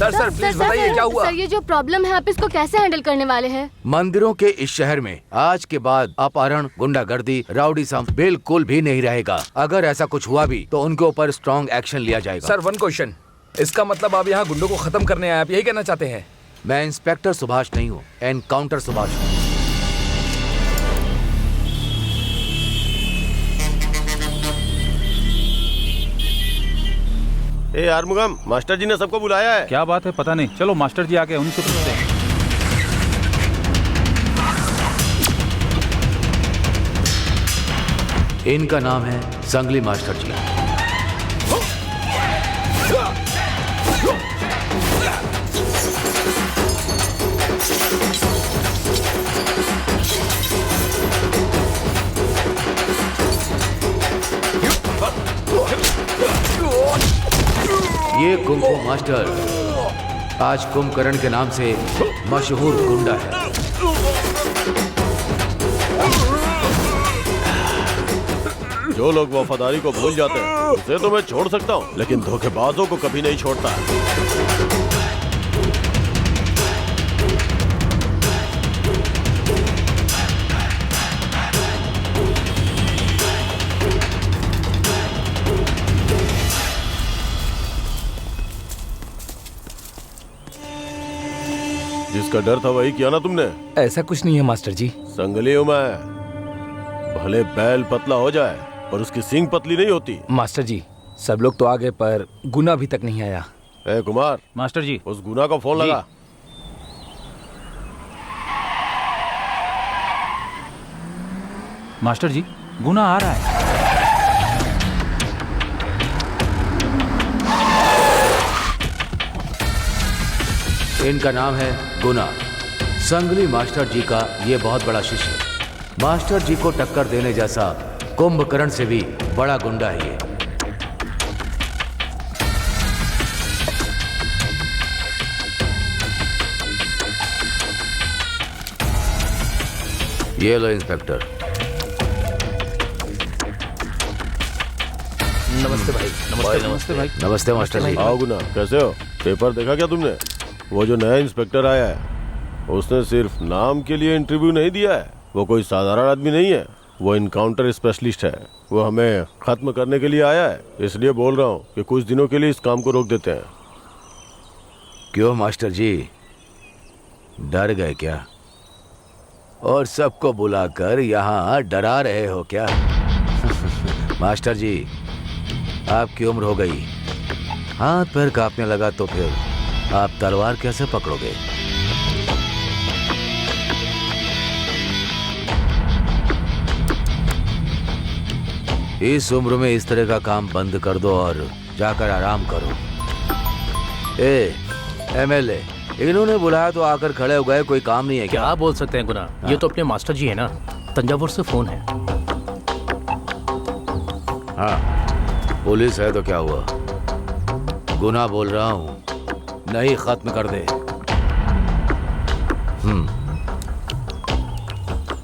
Sir please बताइए क्या हुआ। सर ये जो प्रॉब्लम है आप इसको कैसे हैंडल करने वाले हैं? मंदिरों के इस शहर में आज के बाद अपहरण, गुंडागर्दी, राउडीज़म बिल्कुल भी नहीं रहेगा। अगर ऐसा कुछ हुआ भी तो उनके ऊपर स्ट्रॉन्ग एक्शन लिया जाएगा। सर 1 क्वेश्चन, इसका मतलब आप यहाँ गुंडों को खत्म करने आए, आप यही कहना चाहते हैं? मैं इंस्पेक्टर सुभाष नहीं हूँ, एनकाउंटर सुभाष हूँ। ए आरमुगम, मास्टर जी ने सबको बुलाया है। क्या बात है पता नहीं, चलो मास्टर जी आ गए, उन्हीं से पूछते हैं। इनका नाम है संगली मास्टर जी। ये कुंफू मास्टर आज कुंभकर्ण के नाम से मशहूर गुंडा है। जो लोग वफादारी को भूल जाते हैं उसे तो मैं छोड़ सकता हूँ, लेकिन धोखेबाजों को कभी नहीं छोड़ता। जिसका डर था वही किया ना तुमने? ऐसा कुछ नहीं है मास्टर जी। संगली हूं मैं, भले बैल पतला हो जाए पर उसकी सींग पतली नहीं होती। मास्टर जी सब लोग तो आ गए पर गुना अभी तक नहीं आया। ए कुमार, मास्टर जी उस गुना को फोन लगा। मास्टर जी गुना आ रहा है। इनका नाम है गुना। संगली मास्टर जी का ये बहुत बड़ा शिष्य। मास्टर जी को टक्कर देने जैसा कुंभकर्ण से भी बड़ा गुंडा है ये लो इंस्पेक्टर। नमस्ते भाई। नमस्ते भाई। नमस्ते मास्टर जी। आओ गुना, कैसे हो? पेपर देखा क्या तुमने? वो जो नया इंस्पेक्टर आया है उसने सिर्फ नाम के लिए इंटरव्यू नहीं दिया है। वो कोई साधारण आदमी नहीं है, वो इनकाउंटर स्पेशलिस्ट है। वो हमें खत्म करने के लिए आया है, इसलिए बोल रहा हूँ कि कुछ दिनों के लिए इस काम को रोक देते हैं। क्यों मास्टर जी, डर गए क्या? और सबको बुलाकर यहाँ डरा रहे हो क्या? मास्टर जी आपकी उम्र हो गई, हाथ पैर कांपने लगा तो फिर आप तलवार कैसे पकड़ोगे? इस उम्र में इस तरह का काम बंद कर दो और जाकर आराम करो। एमएलए, इन्होंने बुलाया तो आकर खड़े हो गए, कोई काम नहीं है क्या? क्या बोल सकते हैं गुना, ये तो अपने मास्टर जी है ना, तंजावुर से फोन है। हाँ पुलिस है तो क्या हुआ? गुना बोल रहा हूँ, नहीं खत्म कर दे।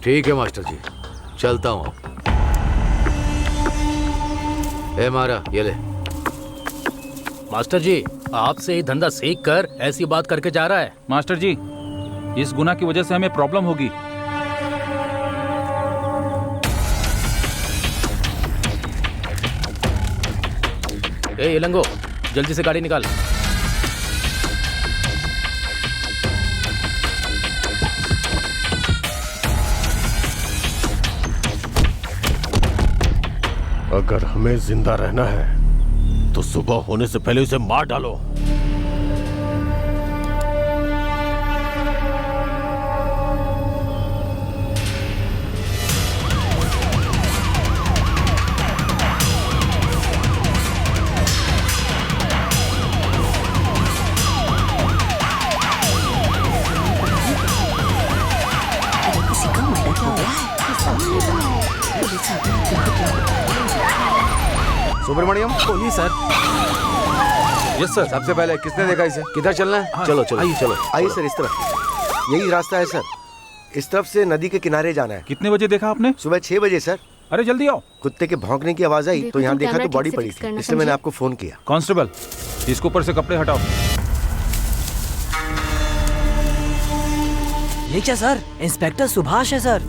ठीक है मास्टर जी, चलता हूँ। ए मारा, ये ले। मास्टर जी आपसे ही धंधा सीख कर ऐसी बात करके जा रहा है। मास्टर जी इस गुना की वजह से हमें प्रॉब्लम होगी। ए लंगो, जल्दी से गाड़ी निकाल। अगर हमें जिंदा रहना है तो सुबह होने से पहले उसे मार डालो। सुब्रमण्यम, बोलिए सर। Yes sir. सबसे पहले किसने देखा इसे? किधर चलना है? चलो चलो आइए चलो। आइए सर, इस तरफ यही रास्ता है सर। इस तरफ से नदी के किनारे जाना है। कितने बजे देखा आपने? सुबह 6 बजे सर। अरे जल्दी आओ। कुत्ते के भौंकने की आवाज आई तो यहाँ तुम देखा तो कैमरा बॉडी ठीक से पड़ी फिक्स थी, करना, इसलिए मैंने समझे? आपको फोन किया। कांस्टेबल इसके ऊपर से कपड़े हटाओ। ये क्या सर? इंस्पेक्टर सुभाष है सर।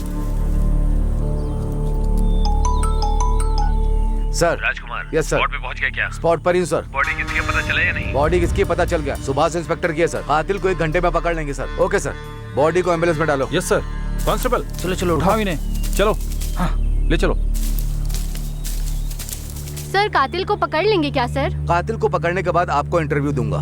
सर राजकुमार, यस सर। स्पॉट पे पहुंच गए क्या? स्पॉट पर ही हूँ सर। बॉडी किसकी है पता चला या नहीं? बॉडी किसकी है पता चल गया, सुभाष इंस्पेक्टर की है सर। कातिल को 1 घंटे में पकड़ लेंगे सर। ओके सर, बॉडी को एम्बुलेंस में डालो। Yes sir. कांस्टेबल चलो चलो उठाओ इन्हें, चलो। हाँ ले चलो। सर कातिल को पकड़ लेंगे क्या सर? कातिल को पकड़ने के बाद आपको इंटरव्यू दूंगा।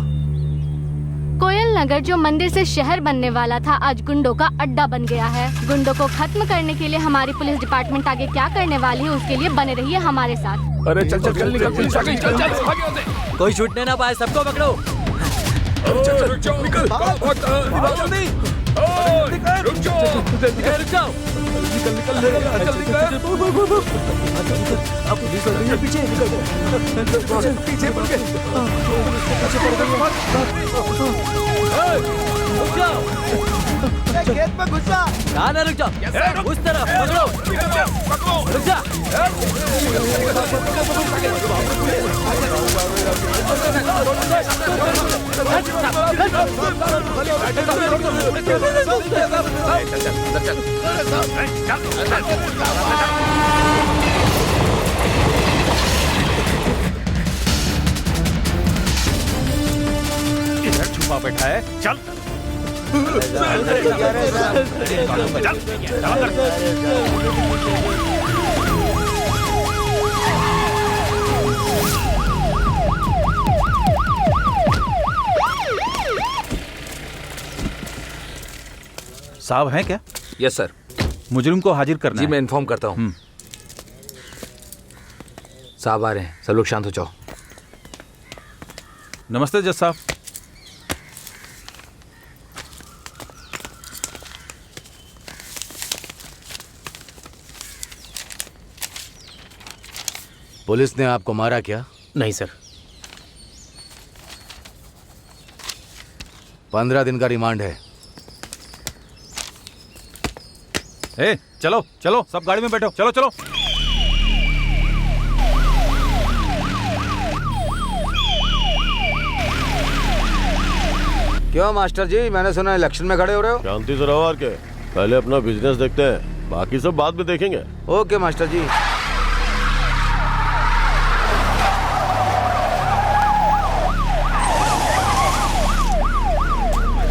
कोयल नगर जो मंदिर से शहर बनने वाला था आज गुंडों का अड्डा बन गया है। गुंडों को खत्म करने के लिए हमारी पुलिस डिपार्टमेंट आगे क्या करने वाली है उसके लिए बने रहिए हमारे साथ। अरे चल चल चल निकल, पुलिस आ गई, चल चल भाग यहाँ से। कोई छूटने ना पाए, सबको पकड़ो। चल चल निकल, भाग जल्दी। रुक जाओ, रुक जाओ। निकल निकल जल्दी कर। पीछे पीछे मुड़ के। रुक जाओ। खेत में घुस जा। ना रुक जाओ, उस तरफ पकड़ो। रुक जा। इधर छुपा बैठा है, चल। साहब हैं क्या? Yes sir. मुजरिम को हाजिर करना जी है। मैं इन्फॉर्म करता हूँ। साहब आ रहे हैं, सब लोग शांत हो जाओ। नमस्ते जज साहब। पुलिस ने आपको मारा क्या? नहीं सर। 15 दिन का रिमांड है। ए चलो चलो, सब गाड़ी में बैठो, चलो चलो। क्यों मास्टर जी, मैंने सुना इलेक्शन में खड़े हो रहे हो? शांति से रहो और के, पहले अपना बिजनेस देखते हैं, बाकी सब बाद में देखेंगे। ओके मास्टर जी।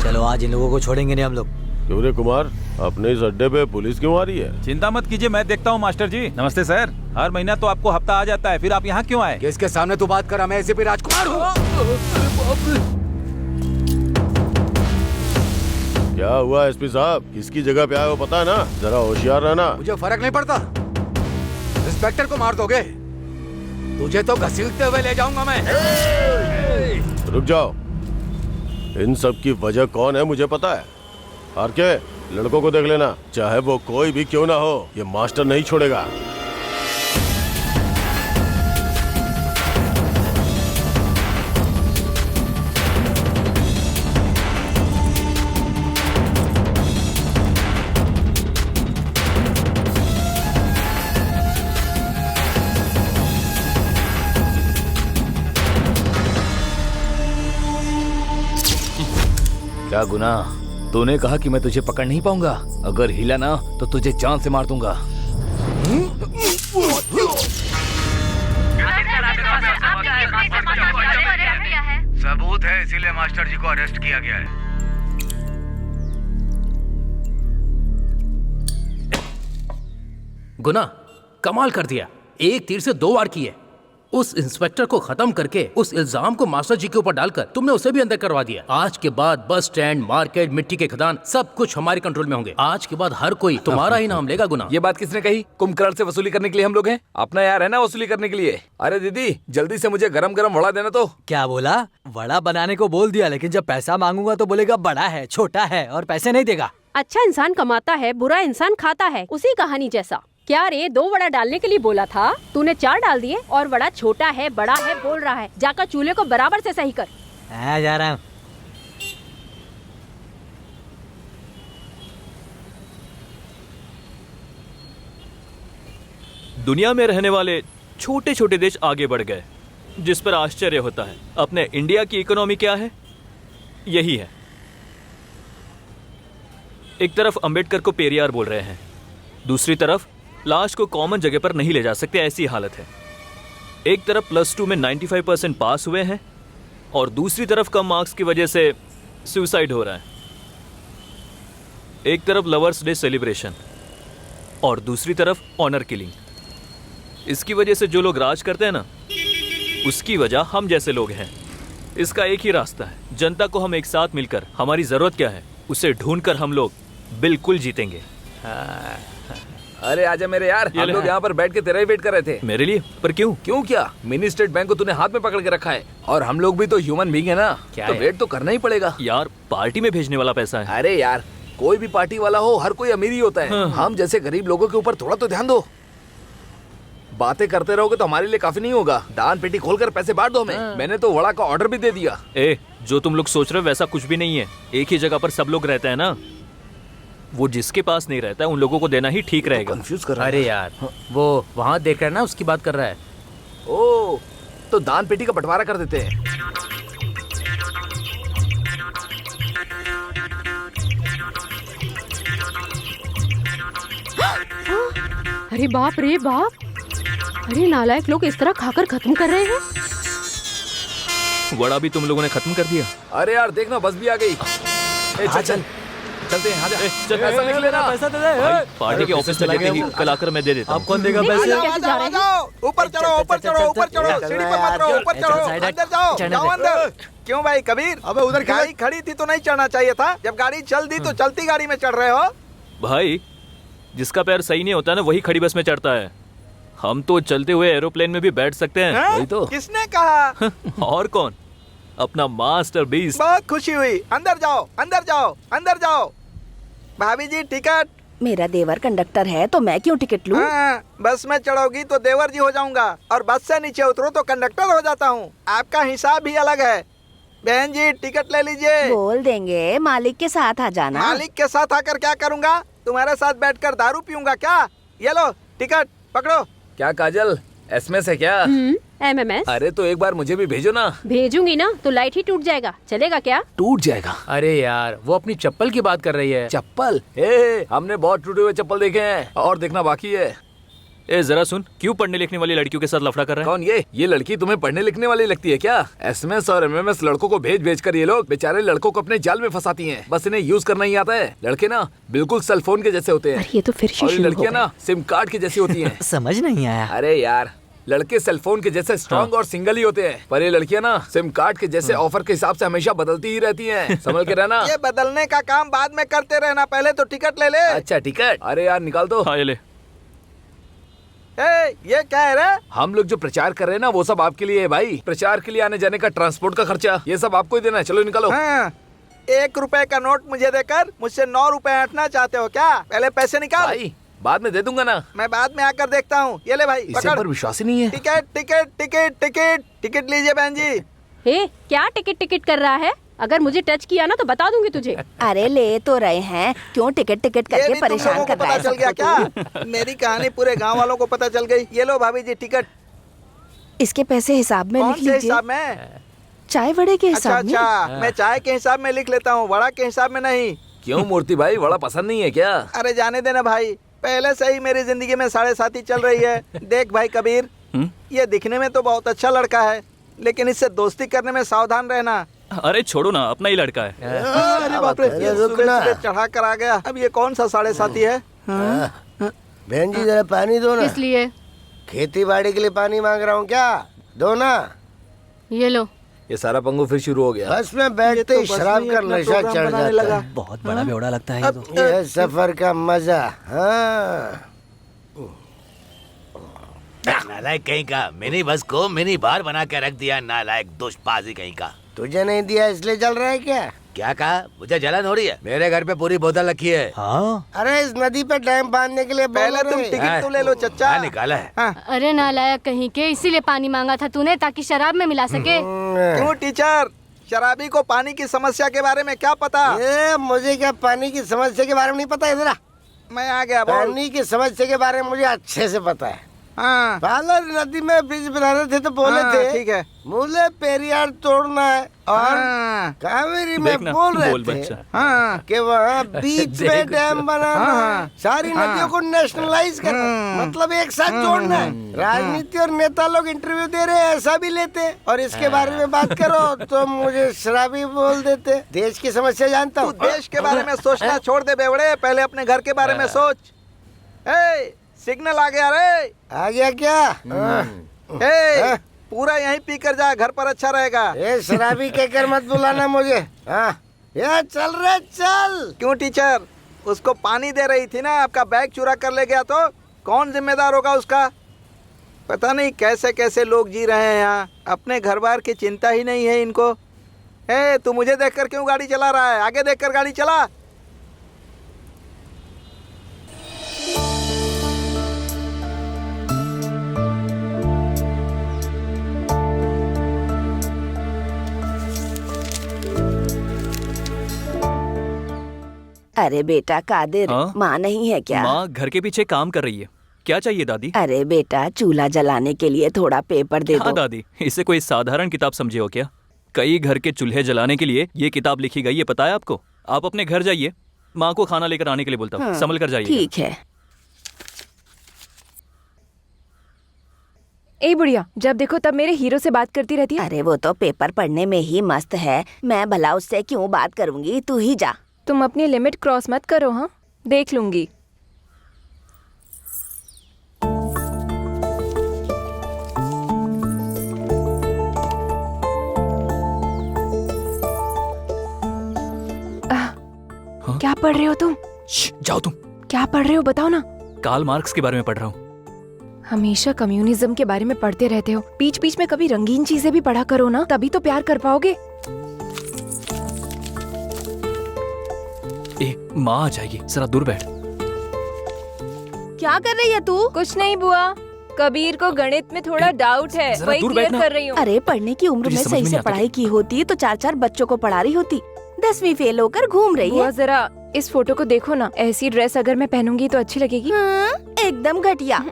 चलो आज इन लोगों को छोड़ेंगे नहीं हम लोग। क्यों रे कुमार, अपने इस अड्डे पे पुलिस क्यों आ रही है? चिंता मत कीजिए, मैं देखता हूँ मास्टर जी। नमस्ते सर। हर महीना तो आपको हफ्ता आ जाता है, फिर आप यहाँ क्यों आए? किसके सामने तू बात कर रहा? मैं एसीपी राजकुमार हूँ। क्या हुआ एसपी साहब, किसकी जगह पे आए हो पता है ना? जरा होशियार रहना। मुझे फर्क नहीं पड़ता, इंस्पेक्टर को मार दोगे, तुझे तो घसीटते हुए ले जाऊंगा मैं। रुक जाओ, इन सब की वजह कौन है मुझे पता है। और के लड़कों को देख लेना, चाहे वो कोई भी क्यों ना हो, ये मास्टर नहीं छोड़ेगा। क्या गुना? तूने कहा कि मैं तुझे पकड़ नहीं पाऊंगा, अगर हिला ना तो तुझे जान से मार दूंगा। सबूत है, इसीलिए मास्टर जी को अरेस्ट किया गया है। गुना कमाल कर दिया, एक तीर से 2 वार किए। उस इंस्पेक्टर को खत्म करके उस इल्जाम को मास्टर जी के ऊपर डालकर तुमने उसे भी अंदर करवा दिया। आज के बाद बस स्टैंड, मार्केट, मिट्टी के खदान सब कुछ हमारे कंट्रोल में होंगे। आज के बाद हर कोई तुम्हारा ही नाम लेगा। गुना ये बात किसने कही? कुंभकर्ण से वसूली करने के लिए हम लोग हैं, अपना यार है ना वसूली करने के लिए। अरे दीदी जल्दी से मुझे गरम गरम वड़ा देना। तो क्या बोला? वड़ा बनाने को बोल दिया, लेकिन जब पैसा मांगूंगा तो बोलेगा बड़ा है, छोटा है और पैसे नहीं देगा। अच्छा इंसान कमाता है, बुरा इंसान खाता है, उसी कहानी जैसा। क्या रे, 2 वड़ा डालने के लिए बोला था, तूने 4 डाल दिए और वड़ा छोटा है बड़ा है बोल रहा है। जाकर चूल्हे को बराबर से सही कर। जा रहा हूँ। दुनिया में रहने वाले छोटे छोटे देश आगे बढ़ गए, जिस पर आश्चर्य होता है। अपने इंडिया की इकोनॉमी क्या है? यही है। एक तरफ अंबेडकर को पेरियार बोल रहे हैं, दूसरी तरफ लाश को कॉमन जगह पर नहीं ले जा सकते, ऐसी हालत है। एक तरफ +2 में 95% पास हुए हैं और दूसरी तरफ कम मार्क्स की वजह से सुसाइड हो रहा है। एक तरफ लवर्स डे सेलिब्रेशन और दूसरी तरफ ऑनर किलिंग। इसकी वजह से जो लोग राज करते हैं ना, उसकी वजह हम जैसे लोग हैं। इसका एक ही रास्ता है, जनता को हम एक साथ मिलकर, हमारी जरूरत क्या है उसे ढूंढकर हम लोग बिल्कुल जीतेंगे। अरे आजा मेरे यार, हम लोग यहाँ पर बैठ के तेरा ही वेट कर रहे थे। मेरे लिए? पर क्यों? क्यों क्या? मिनी स्टेट बैंक को तूने हाथ में पकड़ के रखा है और हम लोग भी तो ह्यूमन बीइंग है ना, क्या तो है? वेट तो करना ही पड़ेगा यार, पार्टी में भेजने वाला पैसा है। अरे यार, कोई भी पार्टी वाला हो, हर कोई अमीर ही होता है। हम जैसे गरीब लोगों के ऊपर थोड़ा तो ध्यान दो। बातें करते रहोगे तो हमारे लिए काफी नहीं होगा। दान पेटी खोलकर पैसे बांट दो हमें। मैंने तो वड़ा का ऑर्डर भी दे दिया। जो तुम लोग सोच रहे हो वैसा कुछ भी नहीं है। एक ही जगह पर सब लोग रहते हैं ना, वो जिसके पास नहीं रहता है उन लोगों को देना ही ठीक रहेगा। कंफ्यूज कर रहा है। अरे यार, वो वहाँ देख रहा है ना, उसकी बात कर रहा है। ओ, तो दान पेटी का बंटवारा कर देते हैं। अरे बाप रे बाप, अरे नालायक लोग इस तरह खाकर खत्म कर रहे हैं। वड़ा भी तुम लोगों ने खत्म कर दिया। अरे यार देखना, बस भी आ गई। चल चलते हैं। चल पैसा निकले लेना। पैसा दे दे। भाई, पार्टी के ऑफिस में लेते ही कल आकर मैं दे देता हूँ। आप कौन देगा नहीं, पैसे? ये कैसे जा रहे हैं? ऊपर चढ़ो, ऊपर चढ़ो, ऊपर चढ़ो, सीढ़ी पर मत रहो, ऊपर चढ़ो, अंदर जाओ, जाओ अंदर। क्यों भाई कबीर? अबे उधर गाड़ी खड़ी थी तो नहीं चढ़ना चाहिए था? जब गाड़ी चल दी तो चलती गाड़ी में चढ़ रहे हो? भाई, जिसका पैर सही नहीं होता ना, वही खड़ी बस में चढ़ता है। हम तो चलते हुए एरोप्लेन में भी बैठ सकते हैं। हैं? वही तो। किसने कहा? और कौन? अपना मास्टर बीस्ट। बहुत खुशी हुई। अंदर जाओ, अंदर जाओ, अंदर जाओ। भाभी जी टिकट। मेरा देवर कंडक्टर है तो मैं क्यों टिकट लूं? हाँ, बस में चढ़ोगी तो देवर जी हो जाऊंगा और बस से नीचे उतरो तो कंडक्टर हो जाता हूँ। आपका हिसाब भी अलग है। बहन जी टिकट ले लीजिए। बोल देंगे मालिक के साथ आ जाना। मालिक के साथ आकर क्या करूँगा? तुम्हारे साथ बैठकर दारू पीऊंगा क्या? ये लो टिकट पकड़ो। क्या काजल, एसएमएस है क्या? MMS अरे तो एक बार मुझे भी भेजो ना। भेजूंगी ना तो लाइट ही टूट जाएगा। चलेगा क्या? टूट जाएगा। अरे यार, वो अपनी चप्पल की बात कर रही है। चप्पल? हमने बहुत टूटे हुए चप्पल देखे हैं और देखना बाकी है। जरा सुन, क्यों पढ़ने लिखने वाली लड़कियों के साथ लफड़ा कर रहा है? कौन ये लड़की तुम्हें पढ़ने लिखने वाली लगती है क्या? एसएमएस और एमएमएस लड़कों को भेज भेज कर ये लोग बेचारे लड़कों को अपने जाल में फंसाती हैं। बस इन्हें यूज करना ही आता है। लड़के ना बिल्कुल सेल फोन के जैसे होते हैं। ये तो फिर और ये लड़कियां ना सिम कार्ड की जैसी होती हैं। समझ नहीं आया। अरे यार, लड़के सेल फोन के जैसे स्ट्रॉन्ग और सिंगल ही होते हैं, पर ये लड़कियां ना सिम कार्ड के जैसे ऑफर के हिसाब से हमेशा बदलती ही रहती हैं। समझ के रहना। ये बदलने का काम बाद में करते रहना, पहले तो टिकट ले ले। अच्छा टिकट? अरे यार निकाल दो। हाँ, ये ले। ये क्या है रे? हम लोग जो प्रचार कर रहे हैं ना, वो सब आपके लिए है भाई। प्रचार के लिए आने जाने का ट्रांसपोर्ट का खर्चा, ये सब आपको ही देना है। चलो निकालो। हाँ, 1 रुपए का नोट मुझे देकर मुझसे 9 रुपए ऐंठना चाहते हो क्या? पहले पैसे निकाल। भाई बाद में दे दूंगा ना। मैं बाद में आकर देखता हूँ। ये ले भाई इसे पकड़। पर विश्वास ही नहीं है। Ticket ticket ticket ticket ticket लीजिए बहन जी। हे, क्या टिकट टिकट कर रहा है? अगर मुझे टच किया ना तो बता दूंगी तुझे। अरे ले तो रहे हैं, क्यों टिकट टिकट ये करके भी तुम परेशान लोगों को कर रहा पता है चल गया सबको तू? क्या? मेरी कहानी पूरे गांव वालों को पता चल गई। ये लो भाभी जी टिकट। इसके पैसे हिसाब में कौन लिख से लीजिए। हिसाब में? चाय वड़े के अच्छा हिसाब में। अच्छा, मैं चाय के हिसाब में लिख लेता हूँ, वड़ा के हिसाब में नहीं। क्यों मूर्ति भाई, बड़ा पसंद नहीं है क्या? अरे जाने देना भाई, पहले से ही मेरी जिंदगी में 7.5 चल रही है। देख भाई कबीर, ये दिखने में तो बहुत अच्छा लड़का है, लेकिन इससे दोस्ती करने में सावधान रहना। अरे छोड़ो ना, अपना ही लड़का है। अरे बाप रे, ये सुबह चढ़ा कर आ गया। अब ये कौन सा 7.5 है? बहन जी जरा पानी दो ना। इसलिए खेती बाड़ी के लिए पानी मांग रहा हूँ, क्या दो ना। ये लो। ये सारा पंगु फिर शुरू हो गया। बस में बैठते ही शराब का नशा चढ़ जाता है। बहुत बड़ा बेवड़ा लगता है ये तो। ये सफर का मजा। हाँ, नालायक कहीं का, मिनी बस को मिनी बार बना के रख दिया। नालायक दुष्पाजी कहीं का। तुझे नहीं दिया इसलिए चल रहा है क्या? क्या कहा? मुझे जलन हो रही है? मेरे घर पे पूरी बोतल रखी है। हाँ? अरे इस नदी पे डैम बांधने के लिए पहले तुम टिकट तो ले लो चच्चा। हाँ, निकाला है। अरे नालायक कहीं के, इसीलिए पानी मांगा था तूने ताकि शराब में मिला सके। क्यों टीचर, शराबी को पानी की समस्या के बारे में क्या पता? ये मुझे क्या पानी की समस्या के बारे में नहीं पता है? जरा मैं आ गया। बोल। पानी की समस्या के बारे में मुझे अच्छे से पता है। हाँ पार्लर नदी में ब्रिज बना रहे थे तो बोले हाँ, थे ठीक है। मुझे पेरियार तोड़ना है और हाँ कावेरी में देखना, बोल रहे बोल थे बच्चा। हाँ कि वहाँ बीच में डैम बनाना हाँ, है, सारी नदियों को नेशनलाइज करना है, मतलब एक साथ जोड़ना है। राजनीति और नेता लोग इंटरव्यू दे रहे हैं ऐसा भी लेते, और इसके बारे में बात करो तो मुझे शराबी बोल देते। देश की समस्या जानता तू हूँ। देश के बारे में सोचना छोड़ दे बेवड़े, पहले अपने घर के बारे में सोच। ए, सिग्नल आ गया रे। आ गया क्या? ए, पूरा यहीं पी कर जा, घर पर अच्छा रहेगा। ए शराबी कहकर मत बुलाना मुझे। हाँ ये चल रे चल। क्यों टीचर, उसको पानी दे रही थी ना, आपका बैग चुरा कर ले गया तो कौन जिम्मेदार होगा उसका? पता नहीं कैसे कैसे लोग जी रहे हैं यहाँ, अपने घर बार की चिंता ही नहीं है इनको। ए, तू मुझे देखकर क्यों गाड़ी चला रहा है? आगे देखकर गाड़ी चला। अरे बेटा कादिर, हाँ? माँ नहीं है क्या? माँ घर के पीछे काम कर रही है। क्या चाहिए दादी? अरे बेटा चूल्हा जलाने के लिए थोड़ा पेपर दे हाँ दो। दादी, इसे कोई साधारण किताब समझे हो क्या? कई घर के चूल्हे जलाने के लिए ये किताब लिखी गई है, पता है आपको? आप अपने घर जाइए, माँ को खाना लेकर आने के लिए बोलता हूँ। हाँ, संभल कर जाइए। ठीक है। ए बुढ़िया, जब देखो तब मेरे हीरो से बात करती रहती है। अरे वो तो पेपर पढ़ने में ही मस्त है, मैं भला उससे क्यों बात करूंगी? तू ही जा। तुम अपनी लिमिट क्रॉस मत करो। हाँ, देख लूंगी। क्या पढ़ रहे हो तुम? जाओ तुम। क्या पढ़ रहे हो बताओ ना। कार्ल मार्क्स के बारे में पढ़ रहा हूँ। हमेशा कम्युनिज्म के बारे में पढ़ते रहते हो, बीच बीच में कभी रंगीन चीजें भी पढ़ा करो ना, तभी तो प्यार कर पाओगे। ए, माँ आ जाएगी, जरा दूर बैठ। क्या कर रही है तू? कुछ नहीं बुआ, कबीर को गणित में थोड़ा डाउट है, जरा वही दूर क्लियर बैठना। कर रही हूँ। अरे पढ़ने की उम्र तुझे में समझ सही में से नहीं आता पढ़ाई की होती तो 4-4 बच्चों को पढ़ा रही होती। 10वीं फेल होकर घूम रही बुआ है। जरा इस फोटो को देखो ना, ऐसी ड्रेस अगर मैं पहनूंगी तो अच्छी लगेगी? हाँ, एकदम घटिया।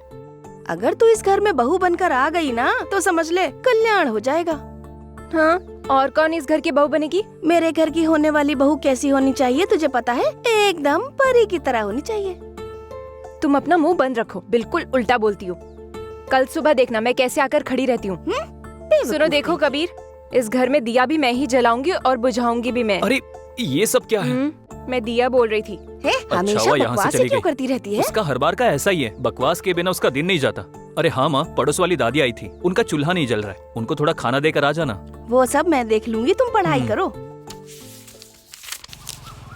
अगर तू इस घर में बहू बनकर आ गई ना तो समझ ले कल्याण हो जाएगा। हाँ, और कौन इस घर की बहू बनेगी? मेरे घर की होने वाली बहू कैसी होनी चाहिए तुझे पता है? एकदम परी की तरह होनी चाहिए। तुम अपना मुंह बंद रखो, बिल्कुल उल्टा बोलती हो। कल सुबह देखना मैं कैसे आकर खड़ी रहती हूँ। सुनो देखो कबीर, इस घर में दिया भी मैं ही जलाऊंगी और बुझाऊंगी भी मैं। अरे ये सब क्या है? मैं दिया बोल रही थी। हमेशा हुआ, यहाँ से बकवास चली क्यों गई। करती रहती है? उसका हर बार का ऐसा ही है, बकवास के बिना उसका दिन नहीं जाता। अरे हाँ माँ, पड़ोस वाली दादी आई थी, उनका चूल्हा नहीं जल रहा है, उनको थोड़ा खाना देकर आ जाना। वो सब मैं देख लूंगी, तुम पढ़ाई करो।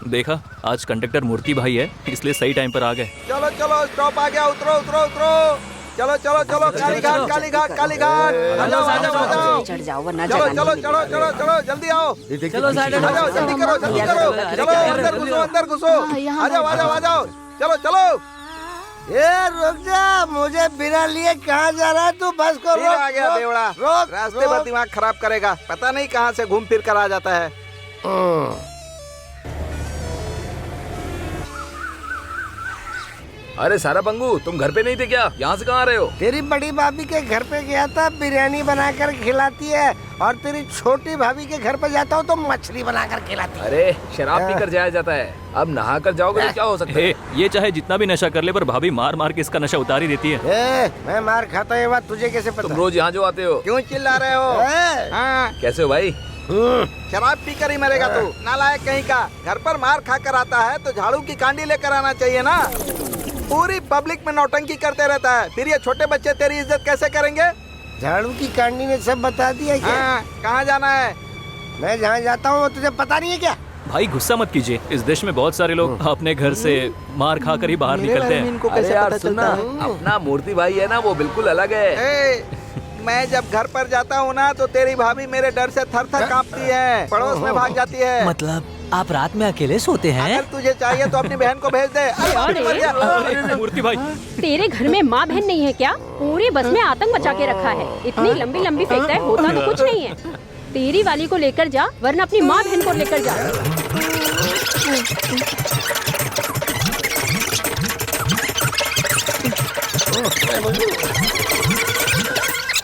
देखा, आज कंडक्टर मूर्ति भाई है, इसलिए सही टाइम पर आ गए। चलो चलो, स्टॉप आ गया, उतरो उतरो उतरो। चलो चलो चलो, कालीघाट कालीघाट कालीघाट। आ जाओ आ जाओ आ जाओ। चढ़ जाओ वरना चलो जगह चलो नहीं चलो मिलेगी। चलो चलो, जल्दी आओ। चलो साइड आ जाओ, जल्दी करो जल्दी करो। चलो अंदर घुसो अंदर घुसो। आ जाओ आ जाओ आ जाओ। चलो चलो। ए रुक जा, मुझे बिना लिए कहाँ जा रहा है तू? बस को फिर आ गया बेवड़ा, रोक रास्ते भर दिमाग खराब करेगा, पता नहीं कहाँ से घूम फिर कर आ जाता है। अरे सारा पंगू, तुम घर पे नहीं थे क्या? यहाँ से कहाँ आ रहे हो? तेरी बड़ी भाभी के घर पे गया था, बिरयानी बनाकर खिलाती है, और तेरी छोटी भाभी के घर पे जाता हूँ तो मछली बनाकर खिलाती है। अरे शराब पीकर जाया जाता है, अब नहा कर जाओगे तो क्या हो सकता है? ये चाहे जितना भी नशा कर ले, पर भाभी मार मार के इसका नशा उतार ही देती है। मैं मार खाता हूँ, ये बात तुझे कैसे पता? तुम रोज यहाँ जो आते हो, क्यों चिल्ला रहे हो? हाँ, कैसे हो भाई? शराब पीकर ही मरेगा तू, नालायक कहीं का। घर पर मार खाकर आता है तो झाड़ू की कांडी लेकर आना चाहिए ना। पूरी पब्लिक में नौटंकी करते रहता है, फिर ये छोटे बच्चे तेरी इज्जत कैसे करेंगे? झाड़ू की कांडी ने सब बता दिया क्या? हाँ, कहाँ जाना है? मैं जहाँ जाता हूँ वो तुझे पता नहीं है क्या? भाई गुस्सा मत कीजिए, इस देश में बहुत सारे लोग अपने घर से मार खाकर ही बाहर निकलते हैं। इनको अरे कैसे यार पता सुनना, चलता है? अपना मूर्ति भाई है ना, वो बिल्कुल अलग है। ए, मैं जब घर पर जाता हूँ ना तो तेरी भाभी मेरे डर से थर थर कांपती है, पड़ोस में भाग जाती है। मतलब आप रात में अकेले सोते हैं? अगर तुझे चाहिए तो अपनी बहन को भेज दे। अरे, मूर्ति भाई, तेरे घर में माँ बहन नहीं है क्या? पूरी बस में आतंक मचा के रखा है, इतनी लंबी लंबी फेंकता है, होता तो कुछ नहीं है। तेरी वाली को लेकर जा, वरना अपनी माँ बहन को लेकर जा।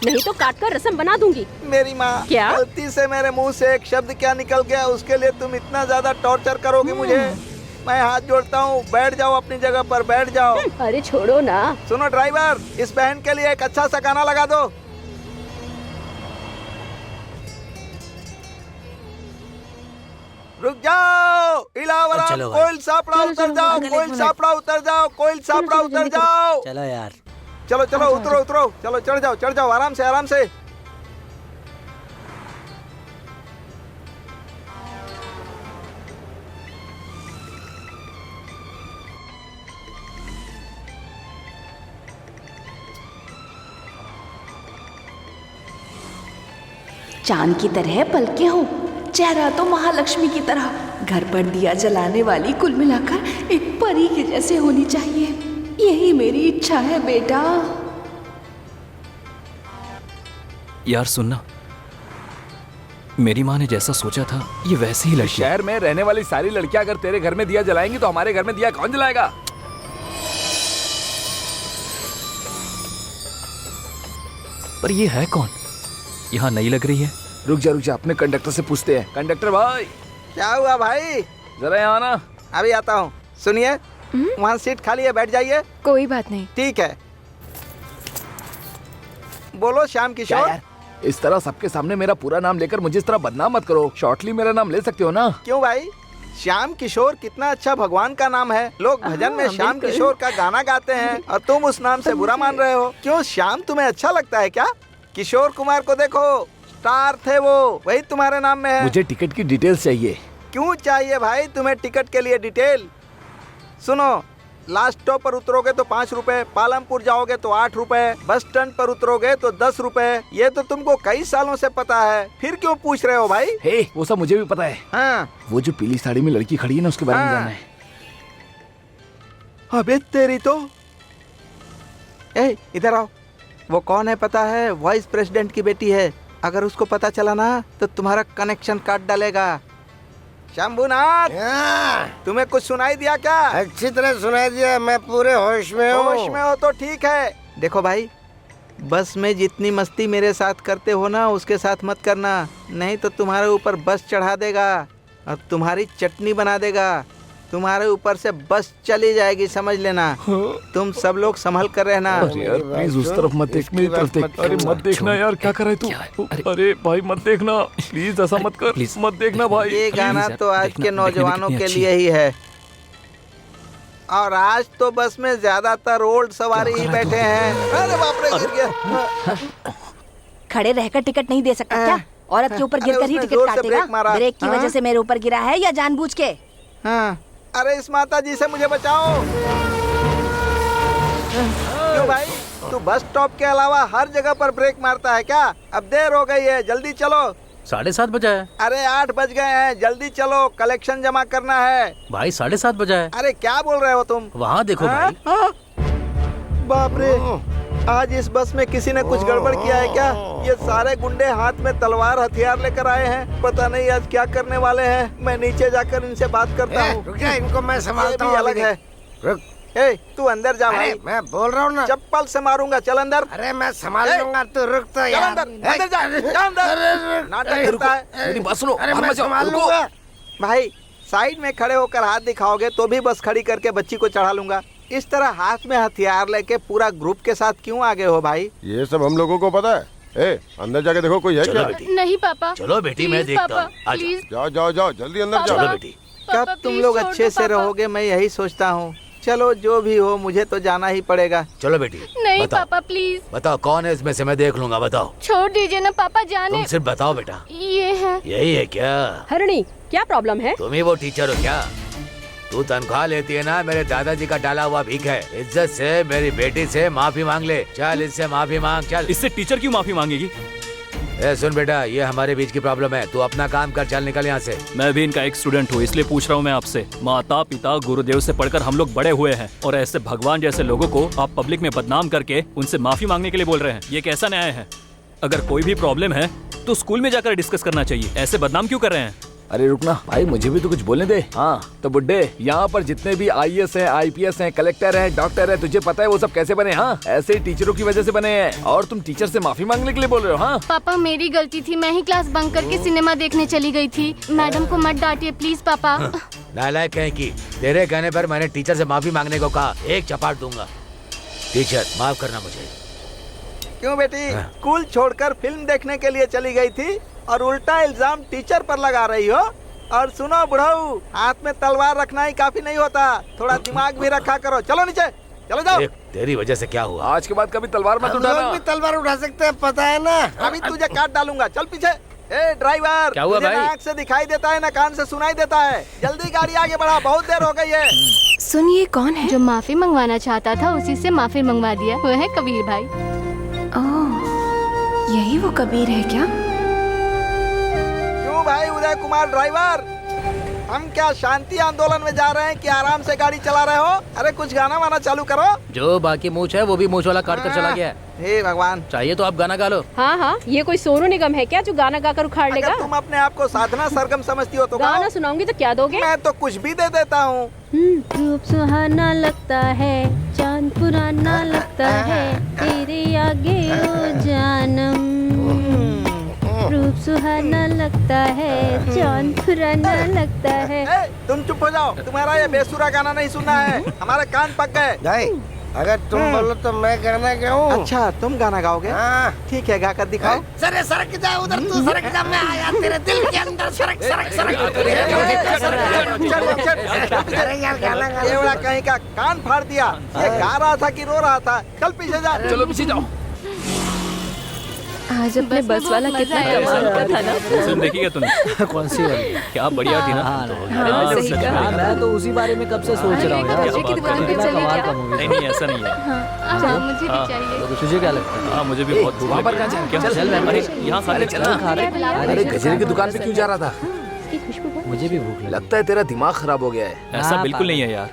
नहीं तो काट कर रसम बना दूंगी। मेरी माँ, क्या? गलती से मेरे मुंह से एक शब्द क्या निकल गया, उसके लिए तुम इतना ज्यादा टॉर्चर करोगी मुझे? मैं हाथ जोड़ता हूँ, बैठ जाओ अपनी जगह पर, बैठ जाओ। अरे छोड़ो ना। सुनो ड्राइवर, इस बहन के लिए एक अच्छा सा गाना लगा दो। रुक जाओ, इलावरा, कोयल सापड़ा उतर जाओ, कोयल सापड़ा उतर जाओ, कोयल सापड़ा उतर जाओ। चलो यार, चलो चलो उतरो उतरो, चलो चढ़ जाओ आराम से आराम से। चांद की तरह पलके हों, चेहरा तो महालक्ष्मी की तरह। घर पर दिया जलाने वाली कुल मिलाकर एक परी के जैसे होनी चाहिए। यही मेरी इच्छा है बेटा। यार सुनना, मेरी माँ ने जैसा सोचा था ये वैसे ही लड़की। शहर में रहने वाली सारी लड़कियां अगर तेरे घर में दिया जलाएंगी तो हमारे घर में दिया कौन जलाएगा? पर ये है कौन? यहाँ नई लग रही है। रुक जा, अपने कंडक्टर से पूछते हैं। कंडक्टर भाई, क्या हुआ भाई? जरा यहाँ आना। अभी आता हूँ। सुनिए, वहाँ सीट खाली है, बैठ जाइए। कोई बात नहीं। ठीक है। बोलो श्याम किशोर। इस तरह सबके सामने मेरा पूरा नाम लेकर मुझे इस तरह बदनाम मत करो। शॉर्टली मेरा नाम ले सकते हो ना? क्यों भाई? श्याम किशोर कितना अच्छा भगवान का नाम है। लोग भजन में श्याम किशोर का गाना गाते हैं और तुम उस नाम से बुरा मान रहे हो। क्यों, श्याम तुम्हें अच्छा लगता है क्या? किशोर कुमार को देखो, स्टार थे वो, वही तुम्हारे नाम में है। मुझे टिकट की डिटेल्स चाहिए। क्यों चाहिए भाई तुम्हें टिकट के लिए डिटेल? सुनो, लास्ट स्टॉप पर उतरोगे तो 5 रुपए, पालमपुर जाओगे तो 8 रुपए, बस स्टैंड पर उतरोगे तो 10 रुपए। ये तो तुमको कई सालों से पता है, फिर क्यों पूछ रहे हो भाई? हे, वो सब मुझे भी पता है। हाँ। वो जो पीली साड़ी में लड़की खड़ी है ना, उसके बारे में जानना है। अबे तेरी तो। इधर आओ। वो कौन है पता है? वाइस प्रेसिडेंट की बेटी है। अगर उसको पता चला ना तो तुम्हारा कनेक्शन काट डालेगा। शंभुनाथ, तुम्हें कुछ सुनाई दिया क्या? अच्छी तरह सुनाई दिया, मैं पूरे होश में हूँ। होश में हो तो ठीक है। देखो भाई, बस में जितनी मस्ती मेरे साथ करते हो ना, उसके साथ मत करना, नहीं तो तुम्हारे ऊपर बस चढ़ा देगा और तुम्हारी चटनी बना देगा। तुम्हारे ऊपर से बस चली जाएगी, समझ लेना। तुम सब लोग संभल कर रहना। यार प्लीज उस तरफ मत देख, मेरी तरफ देख। अरे मत देखना यार, क्या कर रहा है तू? अरे भाई मत देखना प्लीज, ऐसा मत कर, मत देखना भाई। ये गाना तो आज के नौजवानों के लिए ही है। और आज तो बस में ज्यादातर ओल्ड सवारी ही बैठे हैं। अरे बाप रे, गिर गया। खड़े रहकर टिकट नहीं दे सकता क्या? औरत के ऊपर गिरकर ही टिकट काटेगा? ब्रेक की वजह से मेरे ऊपर गिरा है या जानबूझ के? हाँ। अरे इस माता जी से मुझे बचाओ। क्यों भाई, तू बस स्टॉप के अलावा हर जगह पर ब्रेक मारता है क्या? अब देर हो गई है, जल्दी चलो। 7:30 बजा है। अरे 8 बज गए हैं, जल्दी चलो, कलेक्शन जमा करना है। भाई 7:30 बजा है। अरे क्या बोल रहे हो तुम? वहाँ देखो भाई। बाप रे, आज इस बस में किसी ने कुछ गड़बड़ किया है क्या? ये सारे गुंडे हाथ में तलवार हथियार लेकर आए हैं। पता नहीं आज क्या करने वाले हैं। मैं नीचे जाकर इनसे बात करता हूँ। रुक जा, इनको मैं संभालता हूँ। अलग है। रुक। तू अंदर जा भाई। मैं बोल रहा हूँ ना, चप्पल से मारूंगा, चल अंदर। अरे मैं संभाल लूंगा, तू रुक तो यार। अंदर जा, अंदर। नाटक करता है। मेरी बात सुनो। अरे मैं संभाल लूंगा। भाई साइड में खड़े होकर हाथ दिखाओगे तो भी बस खड़ी करके बच्ची को चढ़ा लूंगा। इस तरह हाथ में हथियार लेके पूरा ग्रुप के साथ क्यों आगे हो भाई? ये सब हम लोगों को पता है। अंदर जाके देखो कोई है क्या? नहीं पापा। चलो बेटी, मैं देखता हूँ। जाओ जाओ जाओ, जल्दी अंदर जाओ। चलो बेटी। कब तुम लोग अच्छे से रहोगे, मैं यही सोचता हूँ। चलो जो भी हो, मुझे तो जाना ही पड़ेगा। चलो बेटी। नहीं पापा प्लीज। बताओ कौन है इसमें से, मैं देख लूंगा। बताओ। छोड़ दीजिए ना पापा, जाने। तुम सिर्फ बताओ बेटा। ये है। यही है क्या? हरणी, क्या प्रॉब्लम है? तुम ही वो टीचर हो क्या? तू तनख्वाह लेती है ना, मेरे दादाजी का डाला हुआ भीख है। इज्जत से मेरी बेटी से माफी मांग ले। चल इससे माफी मांग, चल। इससे टीचर क्यों माफी मांगेगी? सुन बेटा, ये हमारे बीच की प्रॉब्लम है। तू अपना काम कर, चल निकल यहाँ से। मैं भी इनका एक स्टूडेंट हूँ, इसलिए पूछ रहा हूँ मैं आपसे। माता पिता गुरुदेव से पढ़कर हम लोग बड़े हुए हैं, और ऐसे भगवान जैसे लोगों को आप पब्लिक में बदनाम करके उनसे माफी मांगने के लिए बोल रहे हैं। ये कैसा न्याय है? अगर कोई भी प्रॉब्लम है तो स्कूल में जाकर डिस्कस करना चाहिए। ऐसे बदनाम क्यों कर रहे हैं? अरे रुकना भाई, मुझे भी तो कुछ बोलने दे। हाँ तो बुड्ढे, यहाँ पर जितने भी IAS हैं, IPS हैं, कलेक्टर हैं, डॉक्टर हैं, तुझे पता है वो सब कैसे बने? हाँ, ऐसे ही टीचरों की वजह से बने हैं। और तुम टीचर से माफी मांगने के लिए बोल रहे हो? हाँ पापा मेरी गलती थी, मैं ही क्लास बंक करके सिनेमा देखने चली गई थी। मैडम को मत डांटिए प्लीज पापा। नालायक है कि तेरे कहने पर मैंने टीचर से माफी मांगने को कहा, एक चपाट दूंगा। टीचर माफ करना मुझे। क्यों बेटी, स्कूल छोड़कर फिल्म देखने के लिए चली गई थी और उल्टा इल्जाम टीचर पर लगा रही हो? और सुनो बुढ़ऊ, हाथ में तलवार रखना ही काफी नहीं होता, थोड़ा दिमाग भी रखा करो। चलो नीचे, चलो जाओ। तेरी वजह से क्या हुआ? आज के बाद कभी तलवार मत हम उठाना। लोग भी तलवार उठा सकते हैं, पता है ना। अभी तुझे काट डालूंगा, चल पीछे। ए ड्राइवर, क्या हुआ तुझे भाई? ना आँख से दिखाई देता है ना कान से सुनाई देता है, जल्दी गाड़ी आगे बढ़ा, बहुत देर हो गई है। सुनिए, कौन है? जो माफी मंगवाना चाहता था उसी से माफी मंगवा दिया, वो है कबीर भाई। ओह, यही वो कबीर है क्या? क्यों भाई उदय कुमार ड्राइवर, हम क्या शांति आंदोलन में जा रहे हैं कि आराम से गाड़ी चला रहे हो? अरे कुछ गाना वाना चालू करो। जो बाकी मूछ है वो भी मूछ वाला काट कर चला गया है। हे भगवान, चाहिए तो आप गाना गा लो। हाँ हाँ, ये कोई सोनू निगम है क्या जो गाना गाकर उखाड़ लेगा? अगर तुम अपने आप को साधना सरगम समझती हो तो गाना गाओ। सुनाऊंगी तो क्या दोगे? मैं तो कुछ भी दे देता हूँ। रूप सुहाना लगता है, चांद पुराना लगता है, तेरे आगे ओ जानम। रूप सुहाना लगता है, चांद पुराना लगता है। तुम चुप हो जाओ, तुम्हारा ये बेसुरा गाना नहीं सुनना है, हमारे कान पक गए। भाई अगर तुम बोलो तो मैं गाना गाऊं। अच्छा तुम गाना गाओगे? ठीक है, गा कर दिखाओ। सर सरक जा उधर, तू सरक जा, मैं आया तेरे दिल के अंदर, सरक सरक सरक। अरे यार गाना गा। ये बड़ा कहीं का कान फाड़ दिया, ये गा रहा था कि रो रहा था? चल पीछे जा। चलो पीछे जाओ। आज अपने बस वाला कितना कमाल का था ना। फिल्म देखी क्या तूने? कौन सी वाली? क्या बढ़िया थी ना। हाँ, सही कहा। हाँ, मैं तो उसी बारे में कब से सोच रहा हूँ यार। गजरे की दुकान पे कितना चले कमाल क्या? का मूवी। नहीं नहीं ऐसा नहीं है। हाँ मुझे भी चाहिए। तुझे क्या लगता है? हाँ मुझे भी बहुत भूख वहाँ पर लगी कहाँ है। जाएं? क्या चल, चल, चल, अरे अरे, यहाँ खा ले, चल ना। अरे गजरे की दुकान पे क्यों जा रहा था? मुझे भी भूख लगी। लगता है तेरा दिमाग खराब हो गया है। ऐसा बिल्कुल नहीं है यार।